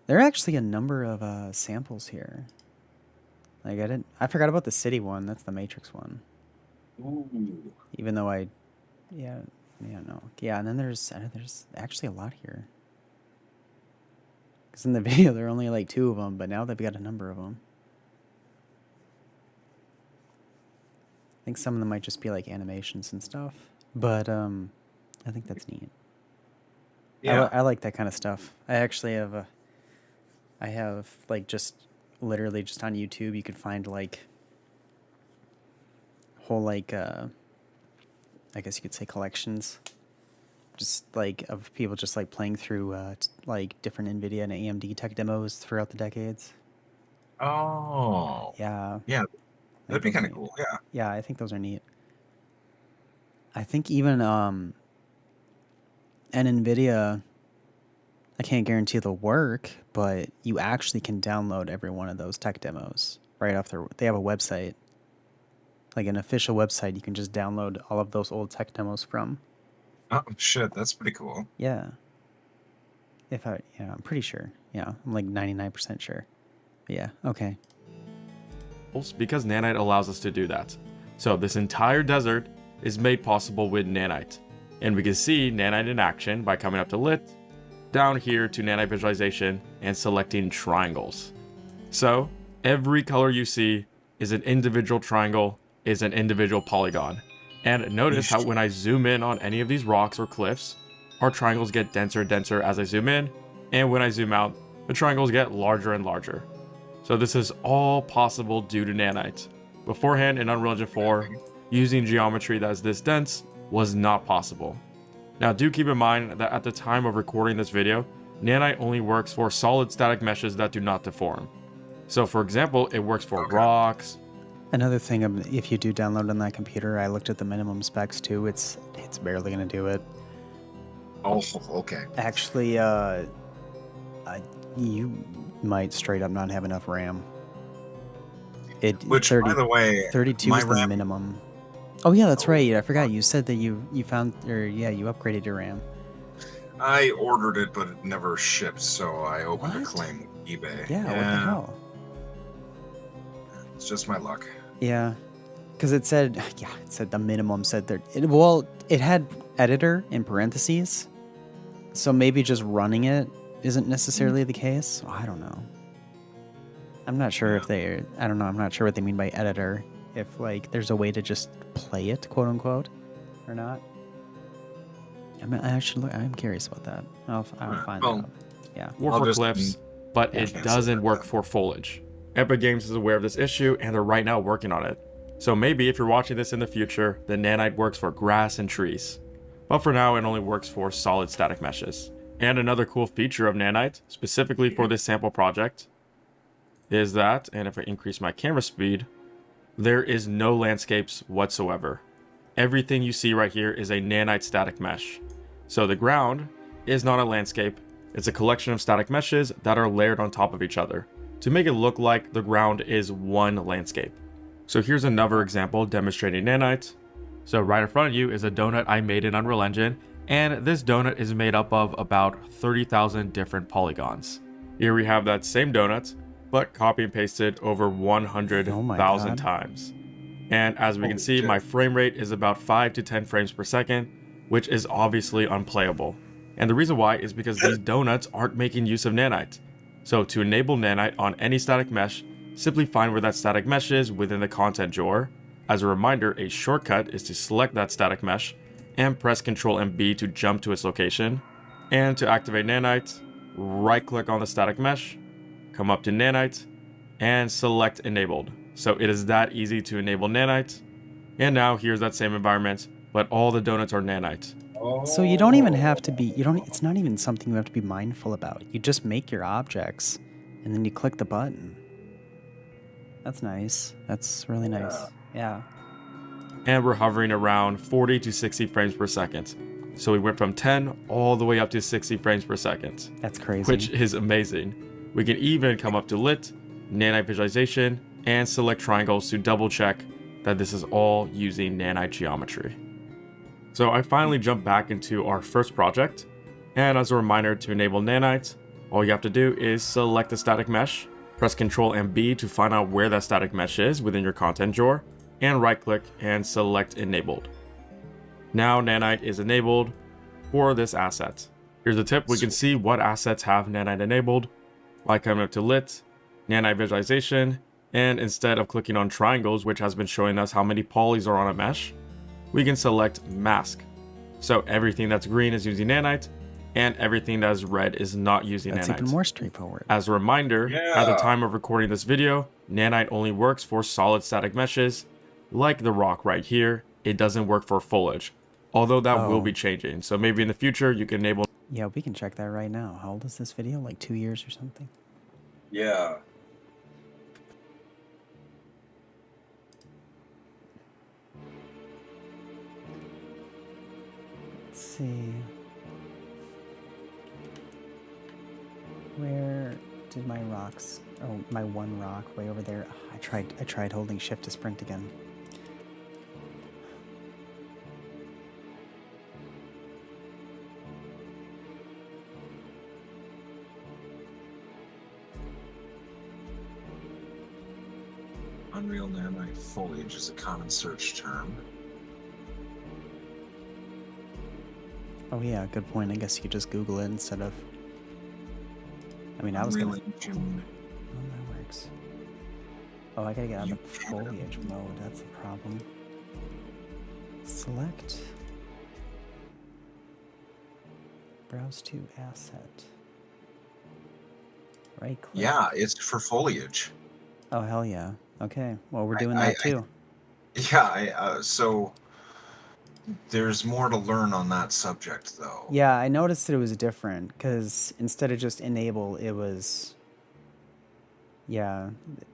A: There are actually a number of samples here. Like I forgot about the city one. That's the Matrix one.
B: Ooh.
A: Even though yeah, no. Yeah, and then there's actually a lot here. Because in the video there are only like 2 of them, but now they've got a number of them. I think some of them might just be like animations and stuff, but I think that's neat.
B: Yeah.
A: I like that kind of stuff. I actually have I have like just literally just on YouTube you could find like whole like I guess you could say collections, just like of people just like playing through like different NVIDIA and AMD tech demos throughout the decades.
B: Oh.
A: Yeah.
B: Yeah. That'd be
A: those
B: kind
A: are
B: of
A: neat.
B: cool. Yeah.
A: Yeah, I think those are neat. I think even an NVIDIA, I can't guarantee they'll work, but you actually can download every one of those tech demos right off they have a website. Like an official website you can just download all of those old tech demos from.
B: Oh shit, that's pretty cool.
A: Yeah. I'm pretty sure. Yeah, I'm like 99% sure. But yeah, okay.
C: Because nanite allows us to do that. So this entire desert is made possible with nanite. And we can see nanite in action by coming up to lit, down here to nanite visualization, and selecting triangles. So every color you see is an individual triangle, is an individual polygon. And notice how when I zoom in on any of these rocks or cliffs, our triangles get denser and denser as I zoom in, and when I zoom out, the triangles get larger and larger. So this is all possible due to nanite. Beforehand in Unreal Engine 4, using geometry that is this dense was not possible. Now do keep in mind that at the time of recording this video, nanite only works for solid static meshes that do not deform. So for example, it works for rocks.
A: Another thing, if you do download on that computer, I looked at the minimum specs too. It's barely gonna do it.
B: Oh, okay.
A: Actually, you might straight up not have enough RAM.
B: Which, by the way,
A: 32
B: my
A: is the
B: RAM
A: minimum. Oh yeah, that's right. I forgot. You said that you found, or yeah, you upgraded your RAM.
B: I ordered it, but it never shipped, so I opened a
A: What?
B: claim with eBay.
A: Yeah, what the hell?
B: It's just my luck.
A: Yeah, because it said the minimum said that it had editor in parentheses, so maybe just running it isn't necessarily the case. So I don't know. I'm not sure if I don't know. I'm not sure what they mean by editor. If like there's a way to just play it, quote unquote, or not. I should look. I'm curious about that. I'll find out. Yeah.
C: Work for cliffs, but it doesn't work for foliage. Epic Games is aware of this issue and they're right now working on it. So maybe if you're watching this in the future, the nanite works for grass and trees. But for now, it only works for solid static meshes. And another cool feature of nanite, specifically for this sample project, is that, and if I increase my camera speed, there is no landscapes whatsoever. Everything you see right here is a nanite static mesh. So the ground is not a landscape, it's a collection of static meshes that are layered on top of each other to make it look like the ground is one landscape. So here's another example demonstrating nanite. So right in front of you is a donut I made in Unreal Engine, and this donut is made up of about 30,000 different polygons. Here we have that same donut, but copy and pasted over 100,000 times. And as we can see, my frame rate is about 5 to 10 frames per second, which is obviously unplayable. And the reason why is because these donuts aren't making use of nanite. So to enable nanite on any static mesh, simply find where that static mesh is within the content drawer. As a reminder, a shortcut is to select that static mesh and press Ctrl and B to jump to its location. And to activate nanite, right click on the static mesh, come up to nanite, and select enabled. So it is that easy to enable nanite. And now here's that same environment, but all the donuts are nanite.
A: So you don't even have to be, it's not even something you have to be mindful about. You just make your objects and then you click the button. That's nice. That's really nice. Yeah.
C: And we're hovering around 40 to 60 frames per second. So we went from 10 all the way up to 60 frames per second.
A: That's crazy.
C: Which is amazing. We can even come up to lit, nanite visualization, and select triangles to double check that this is all using nanite geometry. So I finally jumped back into our first project, and as a reminder to enable nanite, all you have to do is select the static mesh, press Ctrl and B to find out where that static mesh is within your content drawer, and right click and select enabled. Now nanite is enabled for this asset. Here's a tip: we can see what assets have nanite enabled by coming up to lit, nanite visualization, and instead of clicking on triangles, which has been showing us how many polys are on a mesh, we can select mask. So everything that's green is using nanite, and everything that is red is not using
A: That's
C: nanite.
A: even more straightforward.
C: As a reminder, at the time of recording this video, nanite only works for solid static meshes, like the rock right here. It doesn't work for foliage, although that will be changing. So maybe in the future you can enable.
A: Yeah, we can check that right now. How old is this video? Like 2 years or something?
B: Yeah.
A: Let's see. Where did my rocks? Oh, my one rock way over there. I tried holding shift to sprint again.
B: Unreal nanite foliage is a common search term.
A: Oh yeah, good point. I guess you could just Google it instead of. I mean, I was
B: Unreal
A: gonna.
B: Engine.
A: Oh, that works. Oh, I gotta get out of foliage mode. That's the problem. Select. Browse to asset. Right click.
B: Yeah, it's for foliage.
A: Oh hell yeah. Okay. Well, we're doing that too.
B: Yeah, so there's more to learn on that subject, though.
A: Yeah, I noticed that it was different because instead of just enable, it was. Yeah,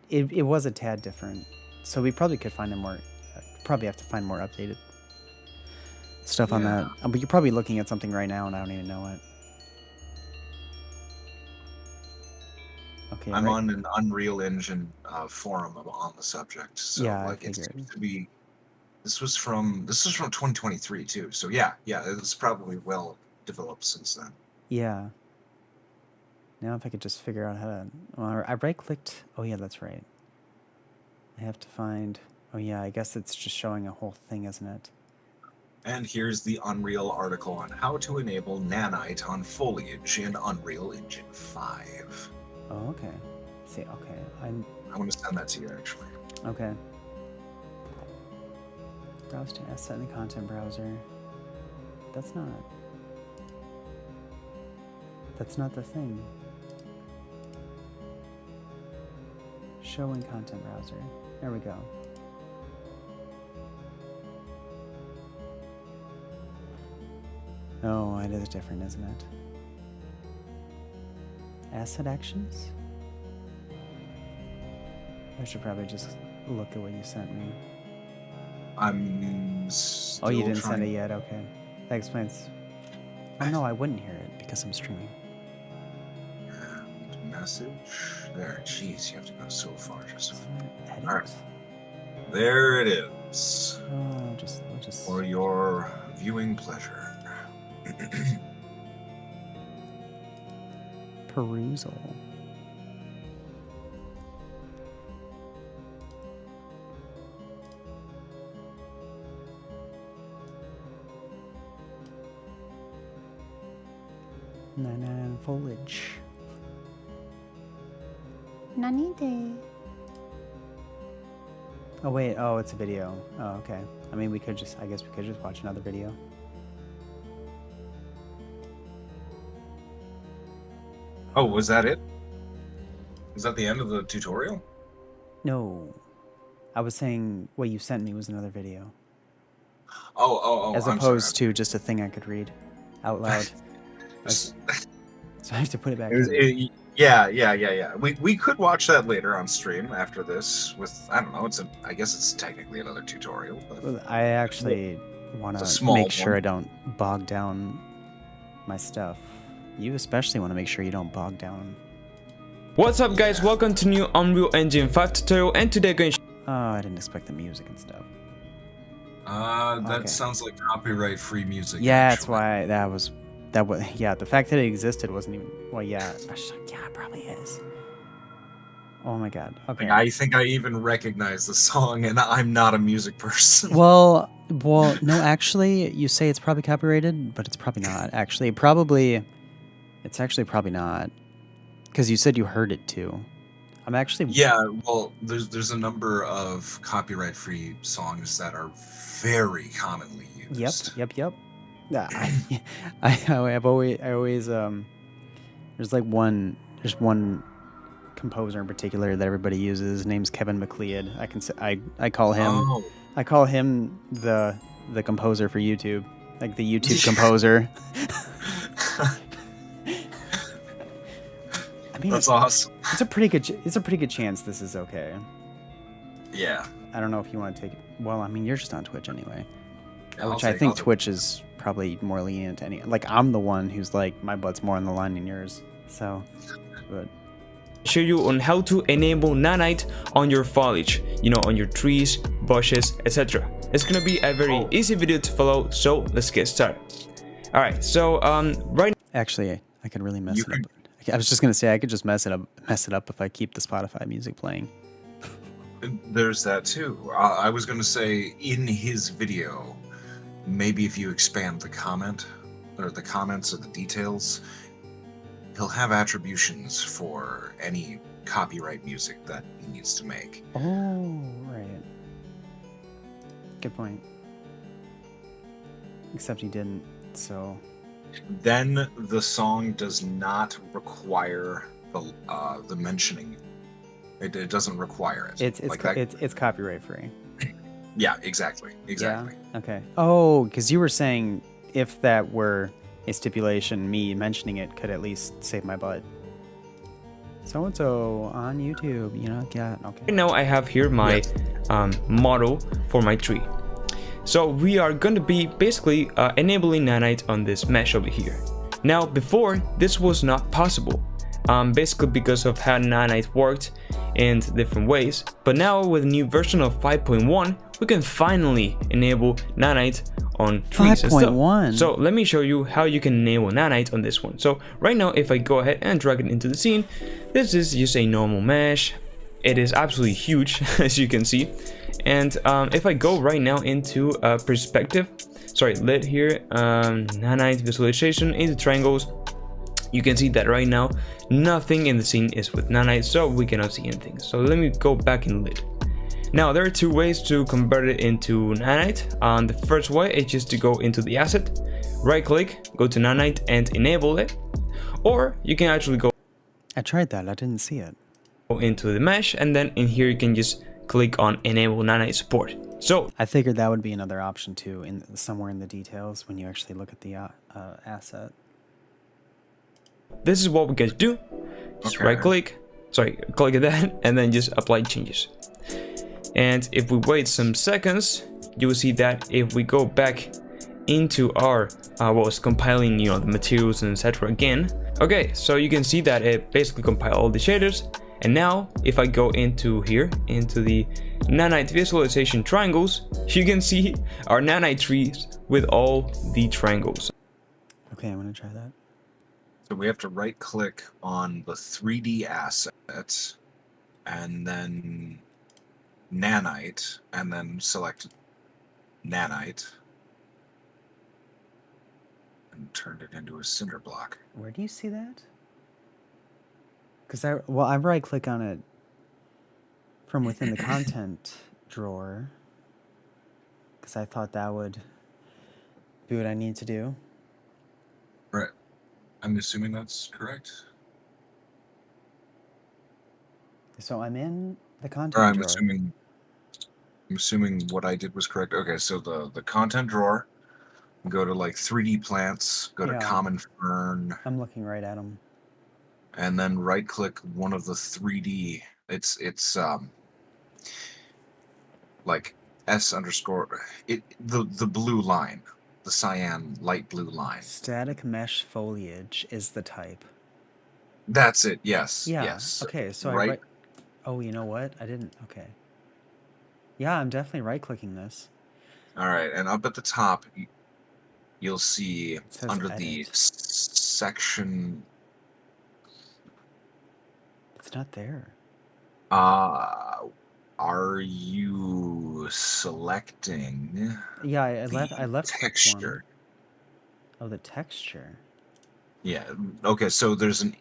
A: it was a tad different. So we probably could find a more. Probably have to find more updated stuff on that. But you're probably looking at something right now, and I don't even know it. Okay.
B: I'm on an Unreal Engine forum on the subject. So
A: Yeah,
B: like
A: I
B: it
A: figured.
B: seems to be. This is from 2023 too. So yeah, it's probably well developed since then.
A: Yeah. Now if I could just figure out how to. Well, I right clicked. Oh yeah, that's right. I have to find. Oh yeah, I guess it's just showing a whole thing, isn't it?
B: And here's the Unreal article on how to enable nanite on foliage in Unreal Engine 5.
A: Oh okay. See, okay,
B: I want to send that to you actually.
A: okay. Browse to asset in the content browser. That's not the thing. Show in content browser. There we go. Oh, it is different, isn't it? Asset actions? I should probably just look at what you sent me.
B: I'm still
A: Oh, you didn't
B: trying...
A: send it yet? Okay. That explains. Oh no, I wouldn't hear it because I'm streaming.
B: And message. There, jeez, you have to go so far just to...
A: Edit?
B: All right. There it is.
A: Oh, I'll just.
B: For your viewing pleasure.
A: Perusal. Nana foliage. Nanite. Oh wait, oh it's a video. Oh okay. I mean I guess we could just watch another video.
B: Oh, was that it? Was that the end of the tutorial?
A: No. I was saying what you sent me was another video,
B: Oh,
A: as
B: I'm sorry.
A: opposed to just a thing I could read out loud.
B: Just-
A: So I have to put it back
B: It was,
A: in.
B: yeah. We could watch that later on stream after this. With I don't know. I guess it's technically another tutorial. But
A: Well, I actually want
B: It's a
A: to
B: small
A: make sure
B: one.
A: I don't bog down my stuff. You especially want to make sure you don't bog down.
E: What's up guys, welcome to new Unreal Engine 5 tutorial, and today I'm going to
A: Oh, I didn't expect the music and stuff.
B: that
A: Okay.
B: sounds like copyright-free music.
A: Yeah, that's
B: actually.
A: why that was. Yeah, the fact that it existed wasn't even. Well, yeah, yeah, it probably is. Oh my god. Okay.
B: I think I even recognize the song, and I'm not a music person.
A: Well, no. Actually, you say it's probably copyrighted, but it's probably not. Actually, it's actually probably not, because you said you heard it too. I'm actually.
B: Yeah, well, there's a number of copyright-free songs that are very commonly used.
A: Yep. Yeah, I've always there's one composer in particular that everybody uses. His name's Kevin MacLeod. I call him
B: Oh,
A: I call him the composer for YouTube, like the YouTube composer. I mean,
B: that's awesome.
A: it's a pretty good chance this is okay.
B: Yeah.
A: I don't know if you want to take it. Well, I mean, you're just on Twitch anyway.
B: I'll
A: Which I
B: take-
A: think
B: I'll take-
A: Twitch is probably more lenient to any. Like, I'm the one who's like, my butt's more on the line than yours. So, but
E: show you on how to enable nanite on your foliage, on your trees, bushes, etc. It's gonna be a very easy video to follow, so let's get started. Alright, so right
A: actually, I could really mess
B: You
A: it up. I was just gonna say I could just mess it up if I keep the Spotify music playing.
B: There's that too. I was going to say in his video, maybe if you expand the comments or the details, he'll have attributions for any copyright music that he needs to make.
A: Oh, right. Good point. Except he didn't. So.
B: Then the song does not require the mentioning. It doesn't require it.
A: It's copyright free.
B: Yeah, exactly.
A: Yeah. Okay. Oh, because you were saying if that were a stipulation, me mentioning it could at least save my butt. So and so on YouTube, yeah. Okay.
E: now I have here my model for my tree. So we are going to be basically enabling nanite on this mesh over here. Now before, this was not possible, basically because of how nanite worked in different ways, but now with a new version of 5.1 we can finally enable nanite on trees and stuff.
A: 5.1.
E: So let me show you how you can enable nanite on this one. So right now if I go ahead and drag it into the scene, this is just a normal mesh. It is absolutely huge as you can see, and if I go right now into perspective, lit here, nanite visualization into triangles, you can see that right now nothing in the scene is with nanite, so we cannot see anything. So let me go back in lit. Now there are two ways to convert it into nanite. The first way is just to go into the asset, right click, go to nanite and enable it, or you can actually go
A: I tried that. I didn't see it.
E: into the mesh, and then in here you can just click on enable nanite support. So
A: I figured that would be another option too, somewhere in the details when you actually look at the asset.
E: this is what we can do. Just
B: Okay.
E: right click, click at that, and then just apply changes. And if we wait some seconds, you will see that if we go back into our what was compiling the materials and etc again. Okay, so you can see that it basically compiled all the shaders. And now if I go into here into the nanite visualization triangles, you can see our nanite trees with all the triangles.
A: Okay, I'm gonna try that.
B: So we have to right click on the 3D asset and then nanite and then select nanite and turn it into a cinder block.
A: Where do you see that? Because I right click on it from within the content drawer, because I thought that would be what I need to do.
B: Right. I'm assuming that's correct.
A: So I'm in the content
B: Or I'm
A: drawer.
B: assuming I'm assuming what I did was correct. Okay, so the content drawer, go to like 3D plants, go to
A: Yeah.
B: common fern,
A: I'm looking right at them.
B: and then right click one of the 3D. It's like S underscore the blue line, the cyan light blue line.
A: Static mesh foliage is the type.
B: That's it. Yes.
A: Yeah.
B: Yes.
A: Okay, so
B: right.
A: I right. Oh, you know what? I didn't. Okay. Yeah, I'm definitely right-clicking this.
B: All right, and up at the top, you'll see
A: It says
B: under the
A: edit.
B: section.
A: It's not there.
B: Are you selecting?
A: Yeah, I
B: the
A: left clicked one.
B: texture.
A: Oh, the texture.
B: Yeah. Okay. So there's an.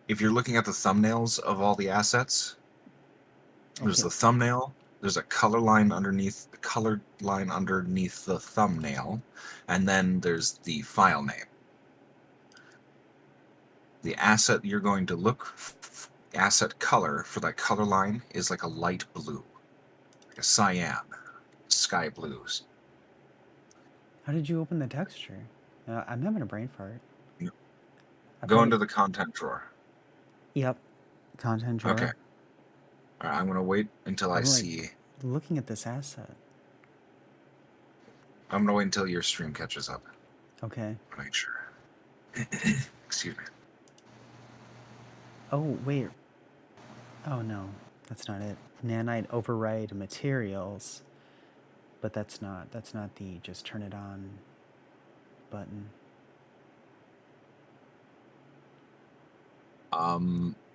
B: If you're looking at the thumbnails of all the assets, there's
A: Okay.
B: the thumbnail. There's a color line underneath the thumbnail, and then there's the file name. The asset you're going to look. Asset color for that color line is like a light blue, like a cyan, sky blues.
A: How did you open the texture? I'm having a brain fart.
B: Yeah.
A: I
B: Go
A: probably-
B: into the content drawer.
A: Yep. Content drawer.
B: Okay. All right, I'm gonna wait until I
A: I'm, like,
B: see.
A: Looking at this asset.
B: I'm gonna wait until your stream catches up.
A: Okay.
B: Make sure. Excuse me.
A: Oh, wait. Oh, no. That's not it. Nanite override materials. But that's not the just turn it on button.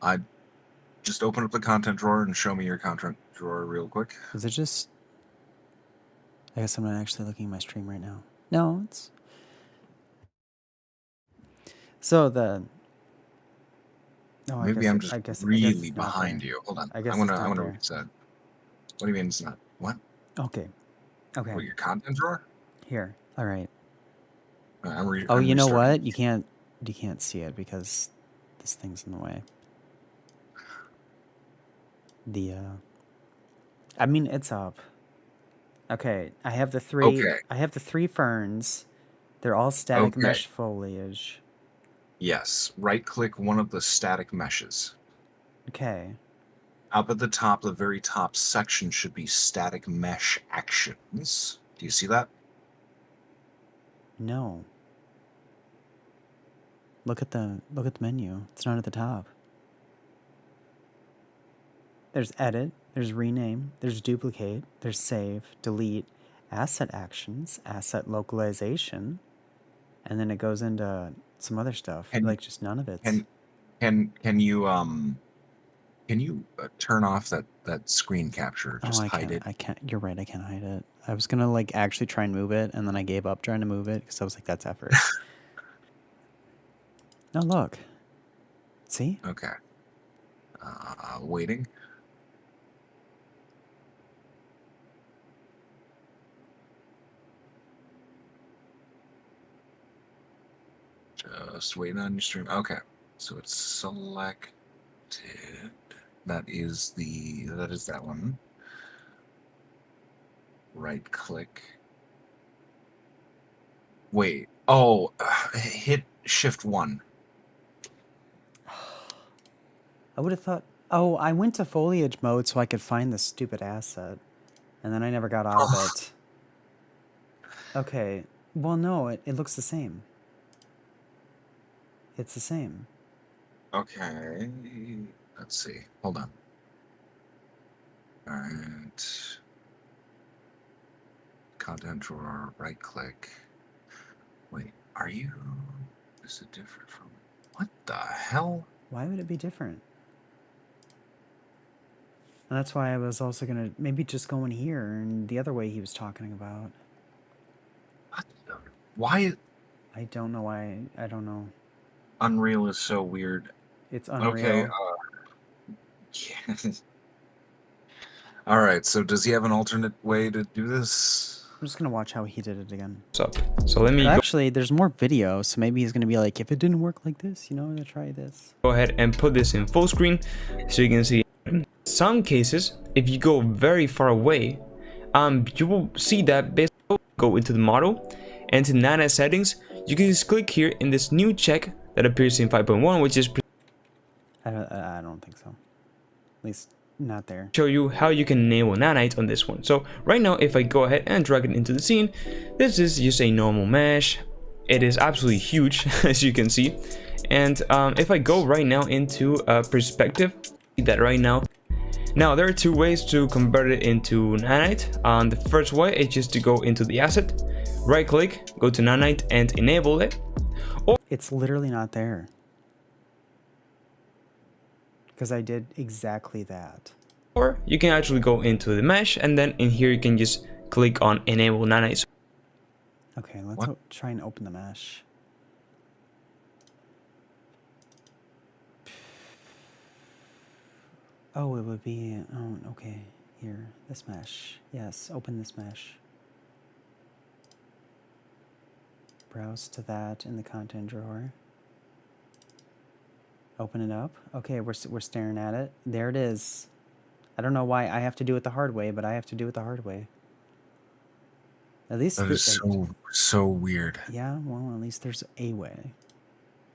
B: I just open up the content drawer and show me your content drawer real quick.
A: Is it just... I guess I'm not actually looking at my stream right now. No, it's... So the... Oh,
B: Maybe I'm just
A: I guess
B: really
A: it's not
B: behind
A: there.
B: you. Hold on.
A: I guess
B: I'm gonna
A: it's not there.
B: reset. What do you mean it's not? What?
A: Okay. Okay.
B: What, your content drawer?
A: Here. All right.
B: I'm
A: Oh, you know
B: restarting.
A: what? You can't see it because this thing's in the way. I mean, it's up. Okay, I have the three.
B: Okay.
A: I have the 3 ferns. They're all static
B: Okay.
A: mesh foliage.
B: Yes. Right click one of the static meshes.
A: Okay.
B: Up at the top, the very top section should be static mesh actions. Do you see that?
A: No. Look at the menu. It's not at the top. There's edit, there's rename, there's duplicate, there's save, delete, asset actions, asset localization, and then it goes into some other stuff.
B: And-
A: like just none of it.
B: Can you turn off that screen capture? Just
A: I
B: hide
A: can't.
B: it.
A: I can't. You're right. I can't hide it. I was gonna like actually try and move it, and then I gave up trying to move it because I was like, that's effort. No, look. See?
B: Okay. Waiting. Just waiting on your stream. Okay. So it's selected. That is that one. Right click. Wait. Oh, hit shift 1.
A: I would have thought. Oh, I went to foliage mode so I could find the stupid asset, and then I never got out of it. Okay. Well, no, it looks the same. It's the same.
B: Okay. Let's see. Hold on. Alright. Content drawer, right click. Wait, are you... Is it different from... What the hell?
A: Why would it be different? And that's why I was also gonna maybe just go in here and the other way he was talking about.
B: What the... Why...
A: I don't know why. I don't know.
B: Unreal is so weird.
A: It's unreal.
B: Okay, yeah. Alright, so does he have an alternate way to do this?
A: I'm just gonna watch how he did it again.
E: So let me
A: But actually, there's more video, so maybe he's gonna be like, if it didn't work like this, you know, I'm gonna try this.
E: go ahead and put this in full screen so you can see. In some cases, if you go very far away, you will see that basically go into the model and to nanite settings, you can just click here in this new check that appears in 5.1, which is
A: I don't think so. At least not there.
E: show you how you can enable nanite on this one. So right now, if I go ahead and drag it into the scene, this is just a normal mesh. It is absolutely huge, as you can see. And if I go right now into perspective, see that right now. Now there are two ways to convert it into nanite. The first way is just to go into the asset, right click, go to nanite and enable it.
A: It's literally not there. Because I did exactly that.
E: Or you can actually go into the mesh and then in here you can just click on enable nanite.
A: Okay, let's try and open the mesh. Oh, it would be, oh, okay, here, this mesh. Yes, open this mesh. Browse to that in the content drawer. Open it up. Okay, we're staring at it. There it is. I don't know why I have to do it the hard way, but I have to do it the hard way. At least
B: That is so weird.
A: yeah, well, at least there's a way.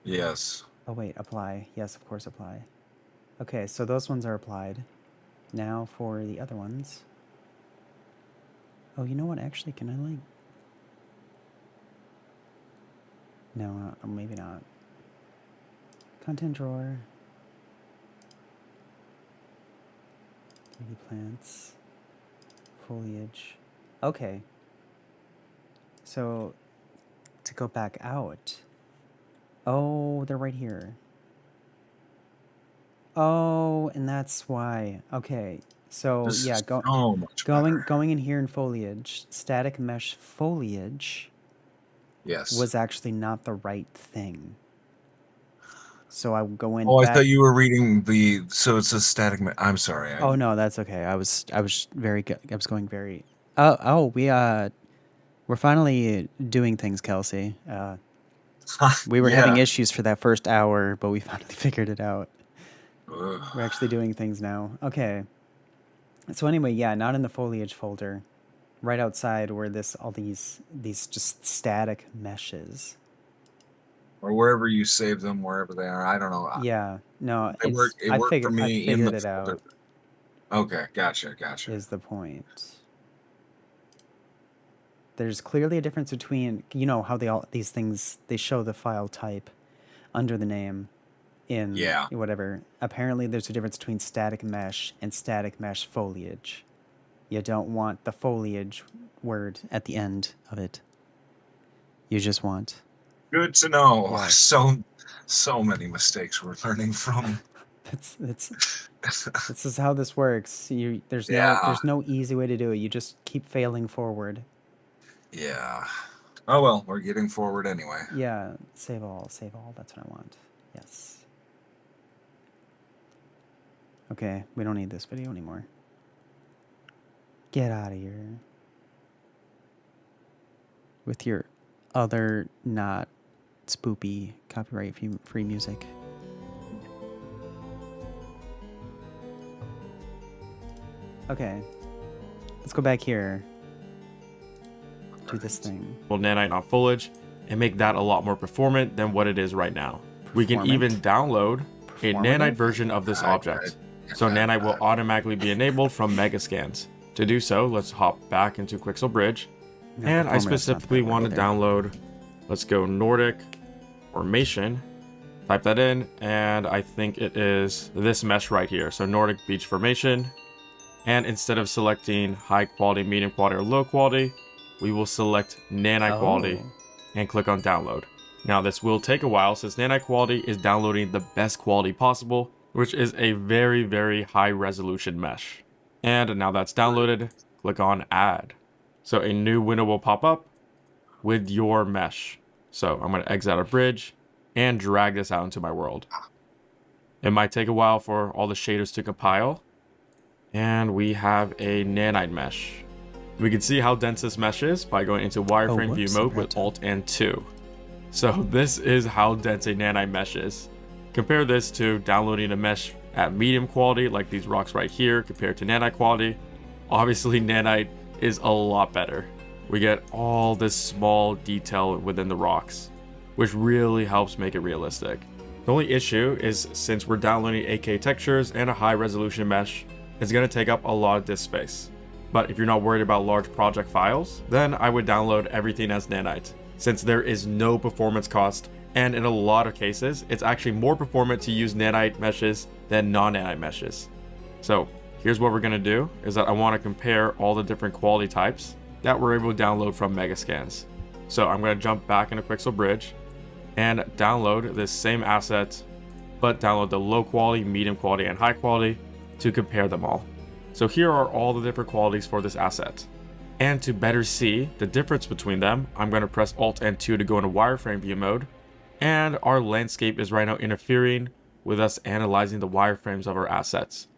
B: Yes.
A: Oh wait, apply. Yes, of course, apply. Okay, so those ones are applied. Now for the other ones. Oh, you know what? Actually, can I like? No, maybe not. Content drawer. 3D plants. Foliage. Okay. So, to go back out. Oh, they're right here. Oh, and that's why. Okay. So,
B: This
A: yeah,
B: is so much better.
A: going in here in foliage, static mesh foliage
B: Yes.
A: was actually not the right thing. So I would go in.
B: Oh, I
A: back.
B: thought you were reading the. So it's a static. I'm sorry.
A: Oh no, that's okay. I was very good. I was going very. We're finally doing things, Kelsey. We were having issues for that first hour, but we finally figured it out. We're actually doing things now. Okay. So anyway, yeah, not in the foliage folder. Right outside where all these just static meshes.
B: Or wherever you save them, wherever they are. I don't know.
A: Yeah. No,
B: It worked for
A: I
B: me in
A: figured
B: the
A: it
B: folder.
A: out.
B: Okay, gotcha.
A: Is the point. There's clearly a difference between, you know, how these things, they show the file type under the name in whatever. Apparently there's a difference between static mesh and static mesh foliage. You don't want the foliage word at the end of it. You just want.
B: Good to know.
A: Yeah.
B: So many mistakes we're learning from.
A: This is how this works. There's no easy way to do it. You just keep failing forward.
B: Yeah. Oh well, we're getting forward anyway.
A: Yeah, save all. That's what I want. Yes. Okay, we don't need this video anymore. Get out of here. With your other not spoopy copyright free music. Okay. Let's go back here. Do this thing.
C: Well, nanite on foliage and make that a lot more performant than what it is right now. We can even download a nanite version of this object. So nanite will automatically be enabled from Megascans. To do so, let's hop back into Quixel Bridge. And I specifically want to download, let's go Nordic Formation. Type that in, and I think it is this mesh right here. So Nordic Beach Formation. And instead of selecting high quality, medium quality, or low quality, we will select nanite quality and click on download. Now this will take a while since nanite quality is downloading the best quality possible, which is a very, very high resolution mesh. And now that's downloaded, click on add. So a new window will pop up with your mesh. So I'm going to exit out of bridge and drag this out into my world. It might take a while for all the shaders to compile. And we have a nanite mesh. We can see how dense this mesh is by going into wireframe view mode with Alt and 2. So this is how dense a nanite mesh is. Compare this to downloading a mesh at medium quality like these rocks right here compared to nanite quality. Obviously nanite is a lot better. We get all this small detail within the rocks, which really helps make it realistic. The only issue is since we're downloading 8K textures and a high resolution mesh, it's going to take up a lot of disk space. But if you're not worried about large project files, then I would download everything as nanite, since there is no performance cost, and in a lot of cases, it's actually more performant to use nanite meshes than non-nanite meshes. So here's what we're going to do, is that I want to compare all the different quality types that we're able to download from Megascans. So I'm going to jump back into Quixel Bridge and download this same asset, but download the low quality, medium quality, and high quality to compare them all. So here are all the different qualities for this asset. And to better see the difference between them, I'm going to press Alt and 2 to go into wireframe view mode. And our landscape is right now interfering with us analyzing the wireframes of our assets.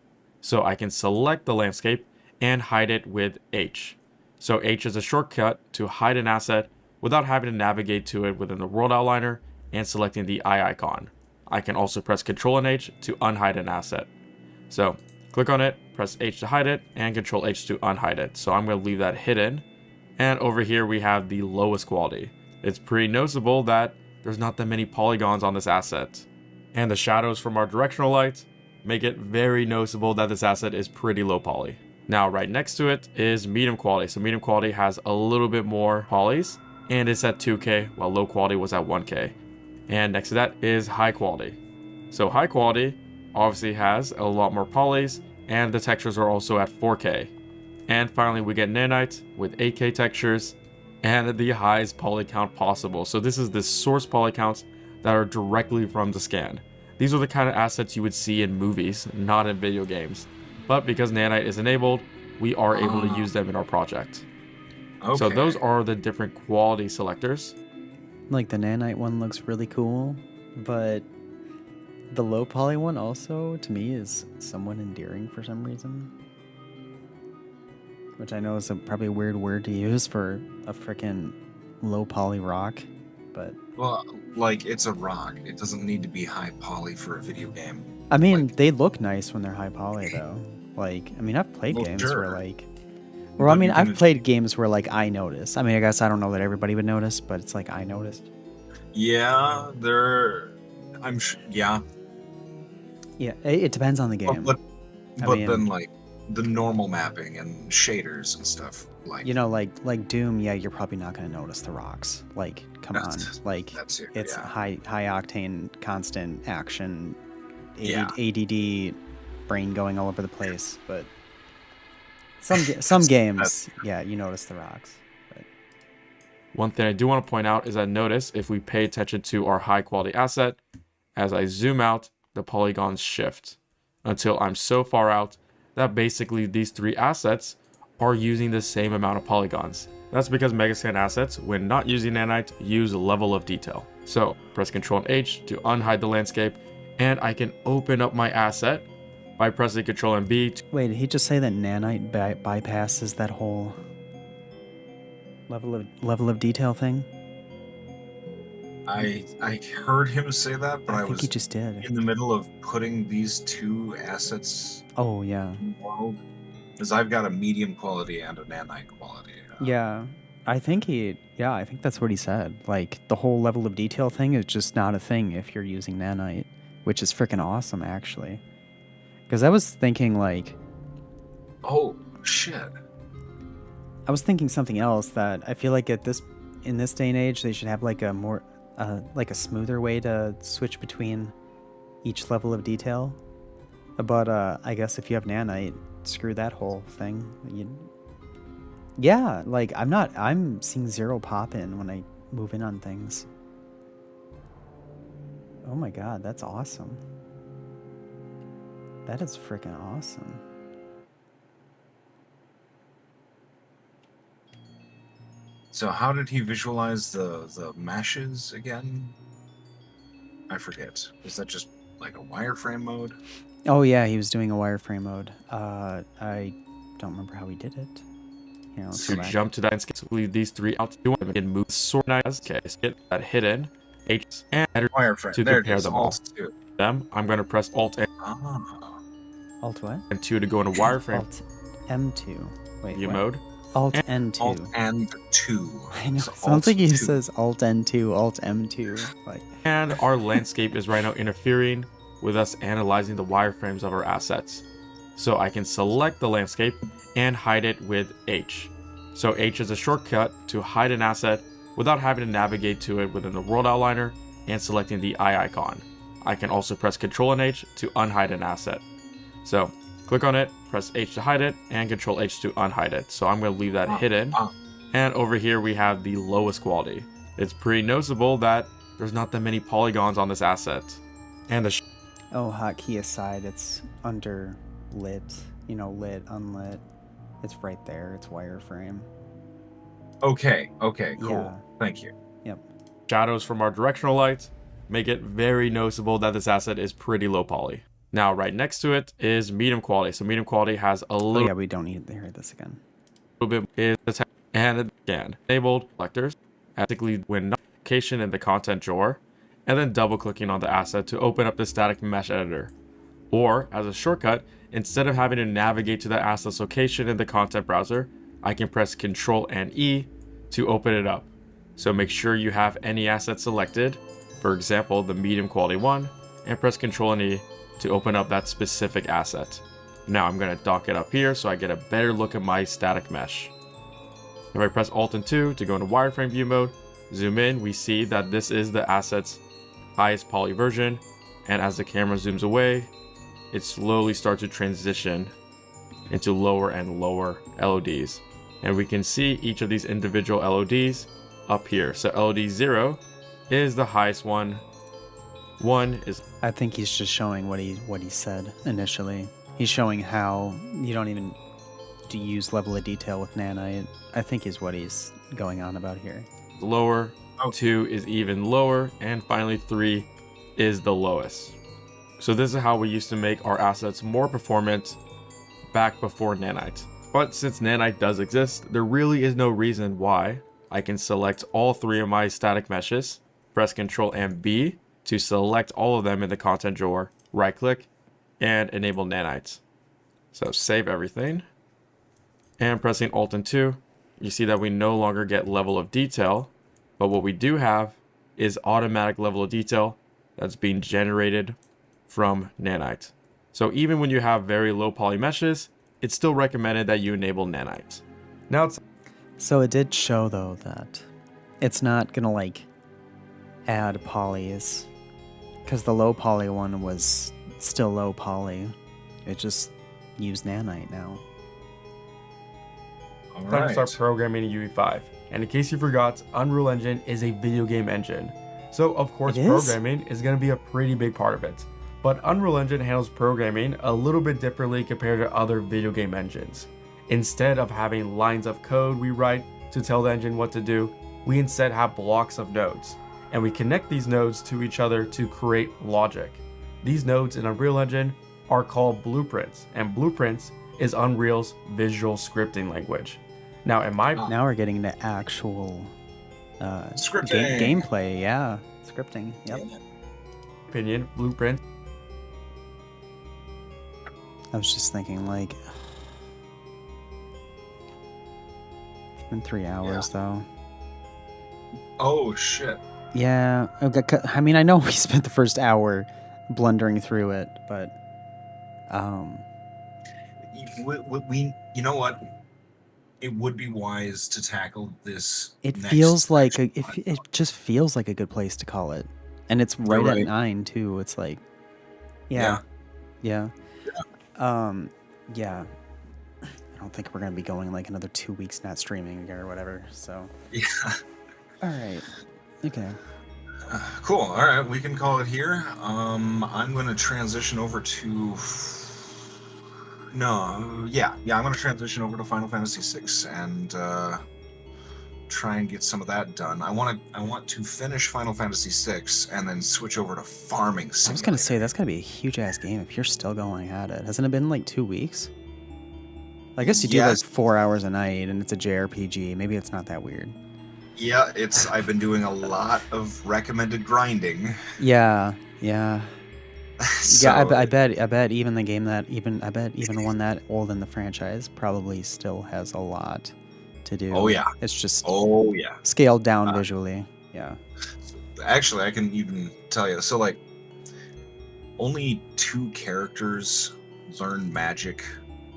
C: So I can select the landscape and hide it with H. So H is a shortcut to hide an asset without having to navigate to it within the world outliner and selecting the eye icon. I can also press Ctrl and H to unhide an asset. So click on it, press H to hide it, and Ctrl H to unhide it. So I'm going to leave that hidden. And over here we have the lowest quality. It's pretty noticeable that there's not that many polygons on this asset. And the shadows from our directional light make it very noticeable that this asset is pretty low poly. Now right next to it is medium quality. So medium quality has a little bit more polys, and it's at 2K, while low quality was at 1K. And next to that is high quality. So high quality obviously has a lot more polys, and the textures are also at 4K. And finally we get nanite with 8K textures and the highest poly count possible. So this is the source poly counts that are directly from the scan. These are the kind of assets you would see in movies, not in video games. But because nanite is enabled, we are able to use them in our project.
B: Okay.
C: So those are the different quality selectors.
A: Like the nanite one looks really cool, but the low poly one also, to me, is somewhat endearing for some reason. Which I know is probably a weird word to use for a freaking low poly rock, but...
B: Well, like, it's a rock. It doesn't need to be high poly for a video game.
A: I mean,
B: Like-
A: they look nice when they're high poly, though. Like, I mean, I've played
B: Well,
A: games
B: sure.
A: where, like... Or, I
B: But
A: mean,
B: you can
A: I've played games where, like, I notice. I mean, I guess I don't know that everybody would notice, but it's like I noticed.
B: Yeah, I'm sure. Yeah,
A: Yeah, it depends on the game.
B: but
A: I
B: but
A: mean-
B: then like the normal mapping and shaders and stuff. Like
A: You know, like Doom, yeah, you're probably not going to notice the rocks. Like, come on.
B: That's-
A: Like,
B: that's it.
A: it's
B: Yeah.
A: high constant action,
B: Yeah.
A: ADD, brain going all over the place. But some
B: That's-
A: games, yeah, you notice the rocks. But
C: One thing I do want to point out is that notice if we pay attention to our high quality asset, as I zoom out, the polygons shift until I'm so far out that basically these three assets are using the same amount of polygons. That's because Megascan assets, when not using nanite, use level of detail. So press Ctrl and H to unhide the landscape, and I can open up my asset by pressing Ctrl and B.
A: wait, did he just say that nanite bypasses that whole level of detail thing?
B: I heard him say that, but
A: I
B: I
A: think
B: was
A: he just did.
B: in the middle of putting these two assets
A: Oh yeah,
B: in the world, because I've got a medium quality and a nanite quality.
A: yeah. I think that's what he said. Like, the whole level of detail thing is just not a thing if you're using nanite, which is freaking awesome, actually. Because I was thinking, like,
B: Oh shit!
A: I was thinking something else that I feel like in this day and age, they should have like a more, like a smoother way to switch between each level of detail. But I guess if you have nanite, screw that whole thing. Yeah, like I'm seeing zero pop in when I move in on things. Oh my god, that's awesome. That is freaking awesome.
B: So how did he visualize the meshes again? I forget. Is that just like a wireframe mode?
A: Oh yeah, he was doing a wireframe mode. I don't remember how he did it. Here, let's
C: To
A: go back.
C: jump to that landscape, so leave these three out. You want to move sort nice. Okay, so get that hidden H and
B: Wireframe.
C: to
B: there
C: compare
B: it is.
C: them all.
B: Alt 2.
C: them. I'm going to press Alt
B: Ah.
A: Alt what?
C: and 2 to go into wireframe
A: Alt M2. Wait,
C: view
A: what?
C: mode.
A: Alt
C: And
A: N2.
B: Alt and 2.
A: I know.
B: So
A: Sounds
B: Alt
A: like he
B: 2.
A: says Alt N2, Alt M2. Like,
C: And our landscape is right now interfering with us analyzing the wireframes of our assets. So I can select the landscape and hide it with H. So H is a shortcut to hide an asset without having to navigate to it within the world outliner and selecting the eye icon. I can also press Ctrl and H to unhide an asset. So click on it, press H to hide it, and Ctrl H to unhide it. So I'm going to leave that hidden. And over here we have the lowest quality. It's pretty noticeable that there's not that many polygons on this asset. And the
A: oh, hotkey aside, it's under lit. You know, lit, unlit. It's right there. It's wireframe.
B: Okay, cool.
A: Yeah.
B: Thank you.
A: Yep.
C: shadows from our directional lights make it very noticeable that this asset is pretty low poly. Now, right next to it is medium quality. So medium quality has a
A: Oh
C: little
A: yeah, we don't need to hear this again.
C: bit is the text and again enabled selectors, basically when location in the content drawer, and then double clicking on the asset to open up the static mesh editor. Or as a shortcut, instead of having to navigate to the asset's location in the content browser, I can press Ctrl and E to open it up. So make sure you have any asset selected, for example the medium quality one, and press Ctrl and E to open up that specific asset. Now I'm going to dock it up here so I get a better look at my static mesh. If I press Alt and 2 to go into wireframe view mode, zoom in, we see that this is the asset's highest poly version, and as the camera zooms away, it slowly starts to transition into lower and lower LODs. And we can see each of these individual LODs up here. So LOD 0 is the highest one. 1 is
A: I think he's just showing what he said initially. He's showing how you don't even to use level of detail with nanite. I think is what he's going on about here.
C: lower, 2 is even lower, and finally 3 is the lowest. So this is how we used to make our assets more performant back before nanite. But since nanite does exist, there really is no reason why I can select all 3 of my static meshes, press Ctrl and B to select all of them in the content drawer, right click, and enable nanites. So save everything, and pressing Alt and 2, you see that we no longer get level of detail, but what we do have is automatic level of detail that's being generated from nanite. So even when you have very low poly meshes, it's still recommended that you enable nanite. Now it's
A: So it did show though that it's not gonna like add polys because the low poly one was still low poly. It just used nanite now.
B: All
C: time to
B: right.
C: start programming in UE5. And in case you forgot, Unreal Engine is a video game engine. So of course
A: It is?
C: programming is going to be a pretty big part of it. But Unreal Engine handles programming a little bit differently compared to other video game engines. Instead of having lines of code we write to tell the engine what to do, we instead have blocks of nodes. And we connect these nodes to each other to create logic. These nodes in Unreal Engine are called blueprints, and blueprints is Unreal's visual scripting language. Now in my
A: Now we're getting to actual
B: Scripting.
A: gameplay. Yeah, scripting. Yep.
C: opinion, blueprint
A: I was just thinking like it's been 3 hours though.
B: Oh shit.
A: Yeah, I mean, I know we spent the first hour blundering through it, but
B: We you know what? It would be wise to tackle this.
A: it
B: next
A: feels like
B: section.
A: it just feels like a good place to call it, and it's
B: You're
A: right
B: right.
A: at 9 too. It's like, yeah. Yeah. I don't think we're gonna be going like another 2 weeks not streaming or whatever. So,
B: Yeah.
A: all right, okay.
B: Cool. All right, we can call it here. I'm going to transition over to. I'm going to transition over to Final Fantasy VI and try and get some of that done. I want to finish Final Fantasy VI and then switch over to farming.
A: I was gonna say that's gotta be a huge ass game if you're still going at it. Hasn't it been like 2 weeks? I guess you do
B: Yes.
A: like 4 hours a night, and it's a JRPG. Maybe it's not that weird.
B: Yeah, I've been doing a lot of recommended grinding.
A: Yeah.
B: So,
A: Yeah, I bet even the game that even one that old in the franchise probably still has a lot to do.
B: Oh, yeah.
A: It's just
B: Oh yeah.
A: scaled down visually. Yeah.
B: Actually, I can even tell you. So like, only 2 characters learn magic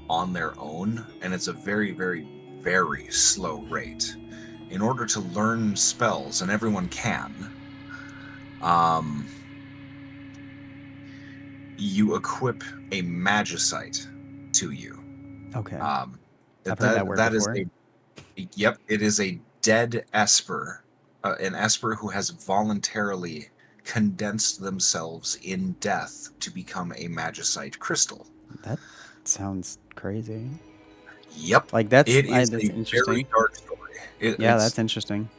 B: on their own, and it's a very, very, very slow rate. In order to learn spells, and everyone can, you equip a magicite to you.
A: Okay.
B: That,
A: I've heard that word
B: that is
A: before.
B: yep, it is a dead esper, an esper who has voluntarily condensed themselves in death to become a magicite crystal.
A: That sounds crazy.
B: Yep.
A: Like that's
B: It is
A: that's
B: a very
A: interesting.
B: dark story.
A: Yeah,
B: It's,
A: that's interesting.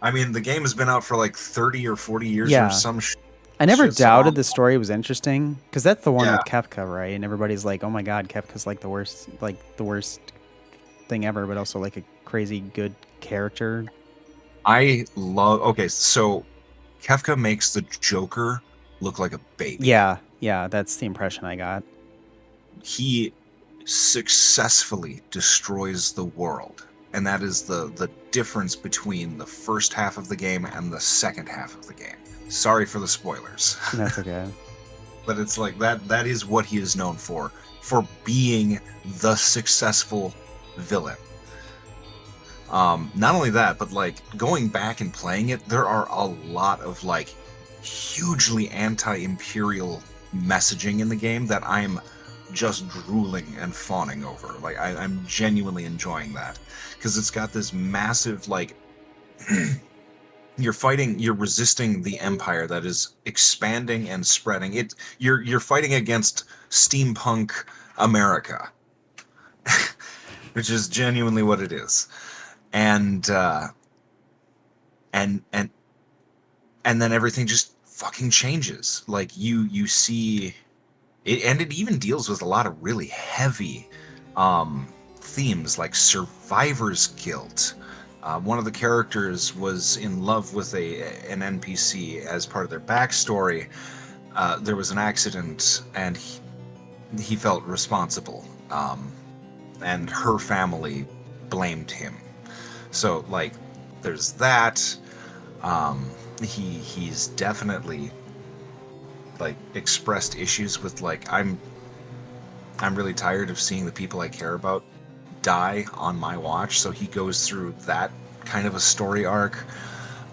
B: I mean, the game has been out for like 30 or 40 years or
A: Yeah.
B: some
A: I never
B: shit, so
A: doubted the story was interesting because that's the one
B: Yeah.
A: with Kefka, right? And everybody's like, "Oh my God, Kefka's like the worst thing ever," but also like a crazy good character.
B: I love. Okay, so Kefka makes the Joker look like a baby.
A: Yeah, that's the impression I got.
B: He successfully destroys the world, and that is the difference between the first half of the game and the second half of the game. Sorry for the spoilers.
A: That's okay.
B: But it's like that is what he is known for being the successful villain. Not only that, but like going back and playing it, there are a lot of like hugely anti-imperial messaging in the game that I'm just drooling and fawning over. Like I'm genuinely enjoying that because it's got this massive like you're resisting the empire that is expanding and spreading. You're fighting against steampunk America, which is genuinely what it is. And and then everything just fucking changes. Like you see it, and it even deals with a lot of really heavy themes like survivor's guilt. One of the characters was in love with an NPC as part of their backstory. There was an accident, and he felt responsible, and her family blamed him. So, like, there's that. He's definitely like expressed issues with like I'm really tired of seeing the people I care about die on my watch. So he goes through that kind of a story arc.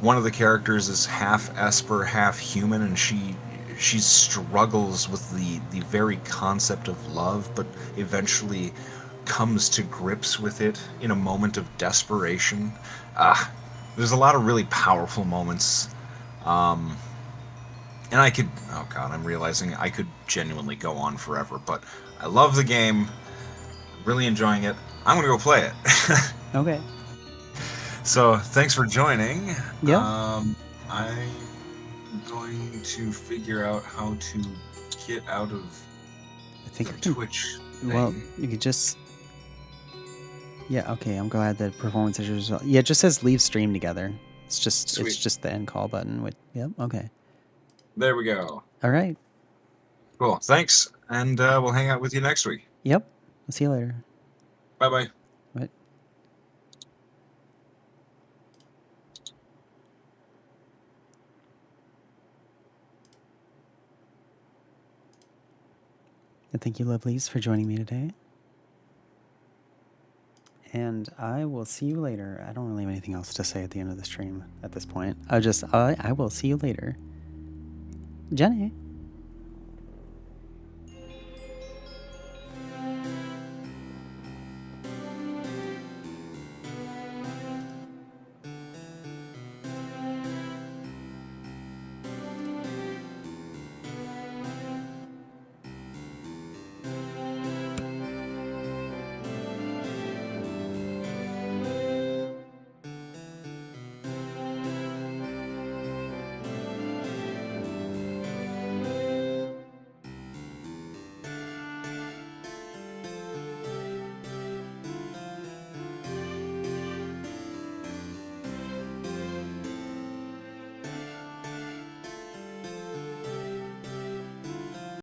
B: One of the characters is half Esper, half human, and she struggles with the very concept of love, but eventually comes to grips with it in a moment of desperation. There's a lot of really powerful moments. And I could, oh god, I'm realizing I could genuinely go on forever, but I love the game, really enjoying it. I'm gonna go play it.
A: Okay.
B: So, thanks for joining.
A: Yeah.
B: I'm going to figure out how to get out of
A: I think
B: the
A: I can.
B: Twitch thing.
A: Well, you could just. Yeah. Okay. I'm glad that performance issues. Yeah. It just says leave stream together. It's just
B: Sweet.
A: the end call button. With yep. Okay.
B: There we go.
A: All right.
B: Cool. Thanks, and we'll hang out with you next week.
A: Yep. I'll see you later.
B: Bye-bye.
A: What? And thank you, lovelies, for joining me today. And I will see you later. I don't really have anything else to say at the end of the stream at this point. I will see you later. Jenny.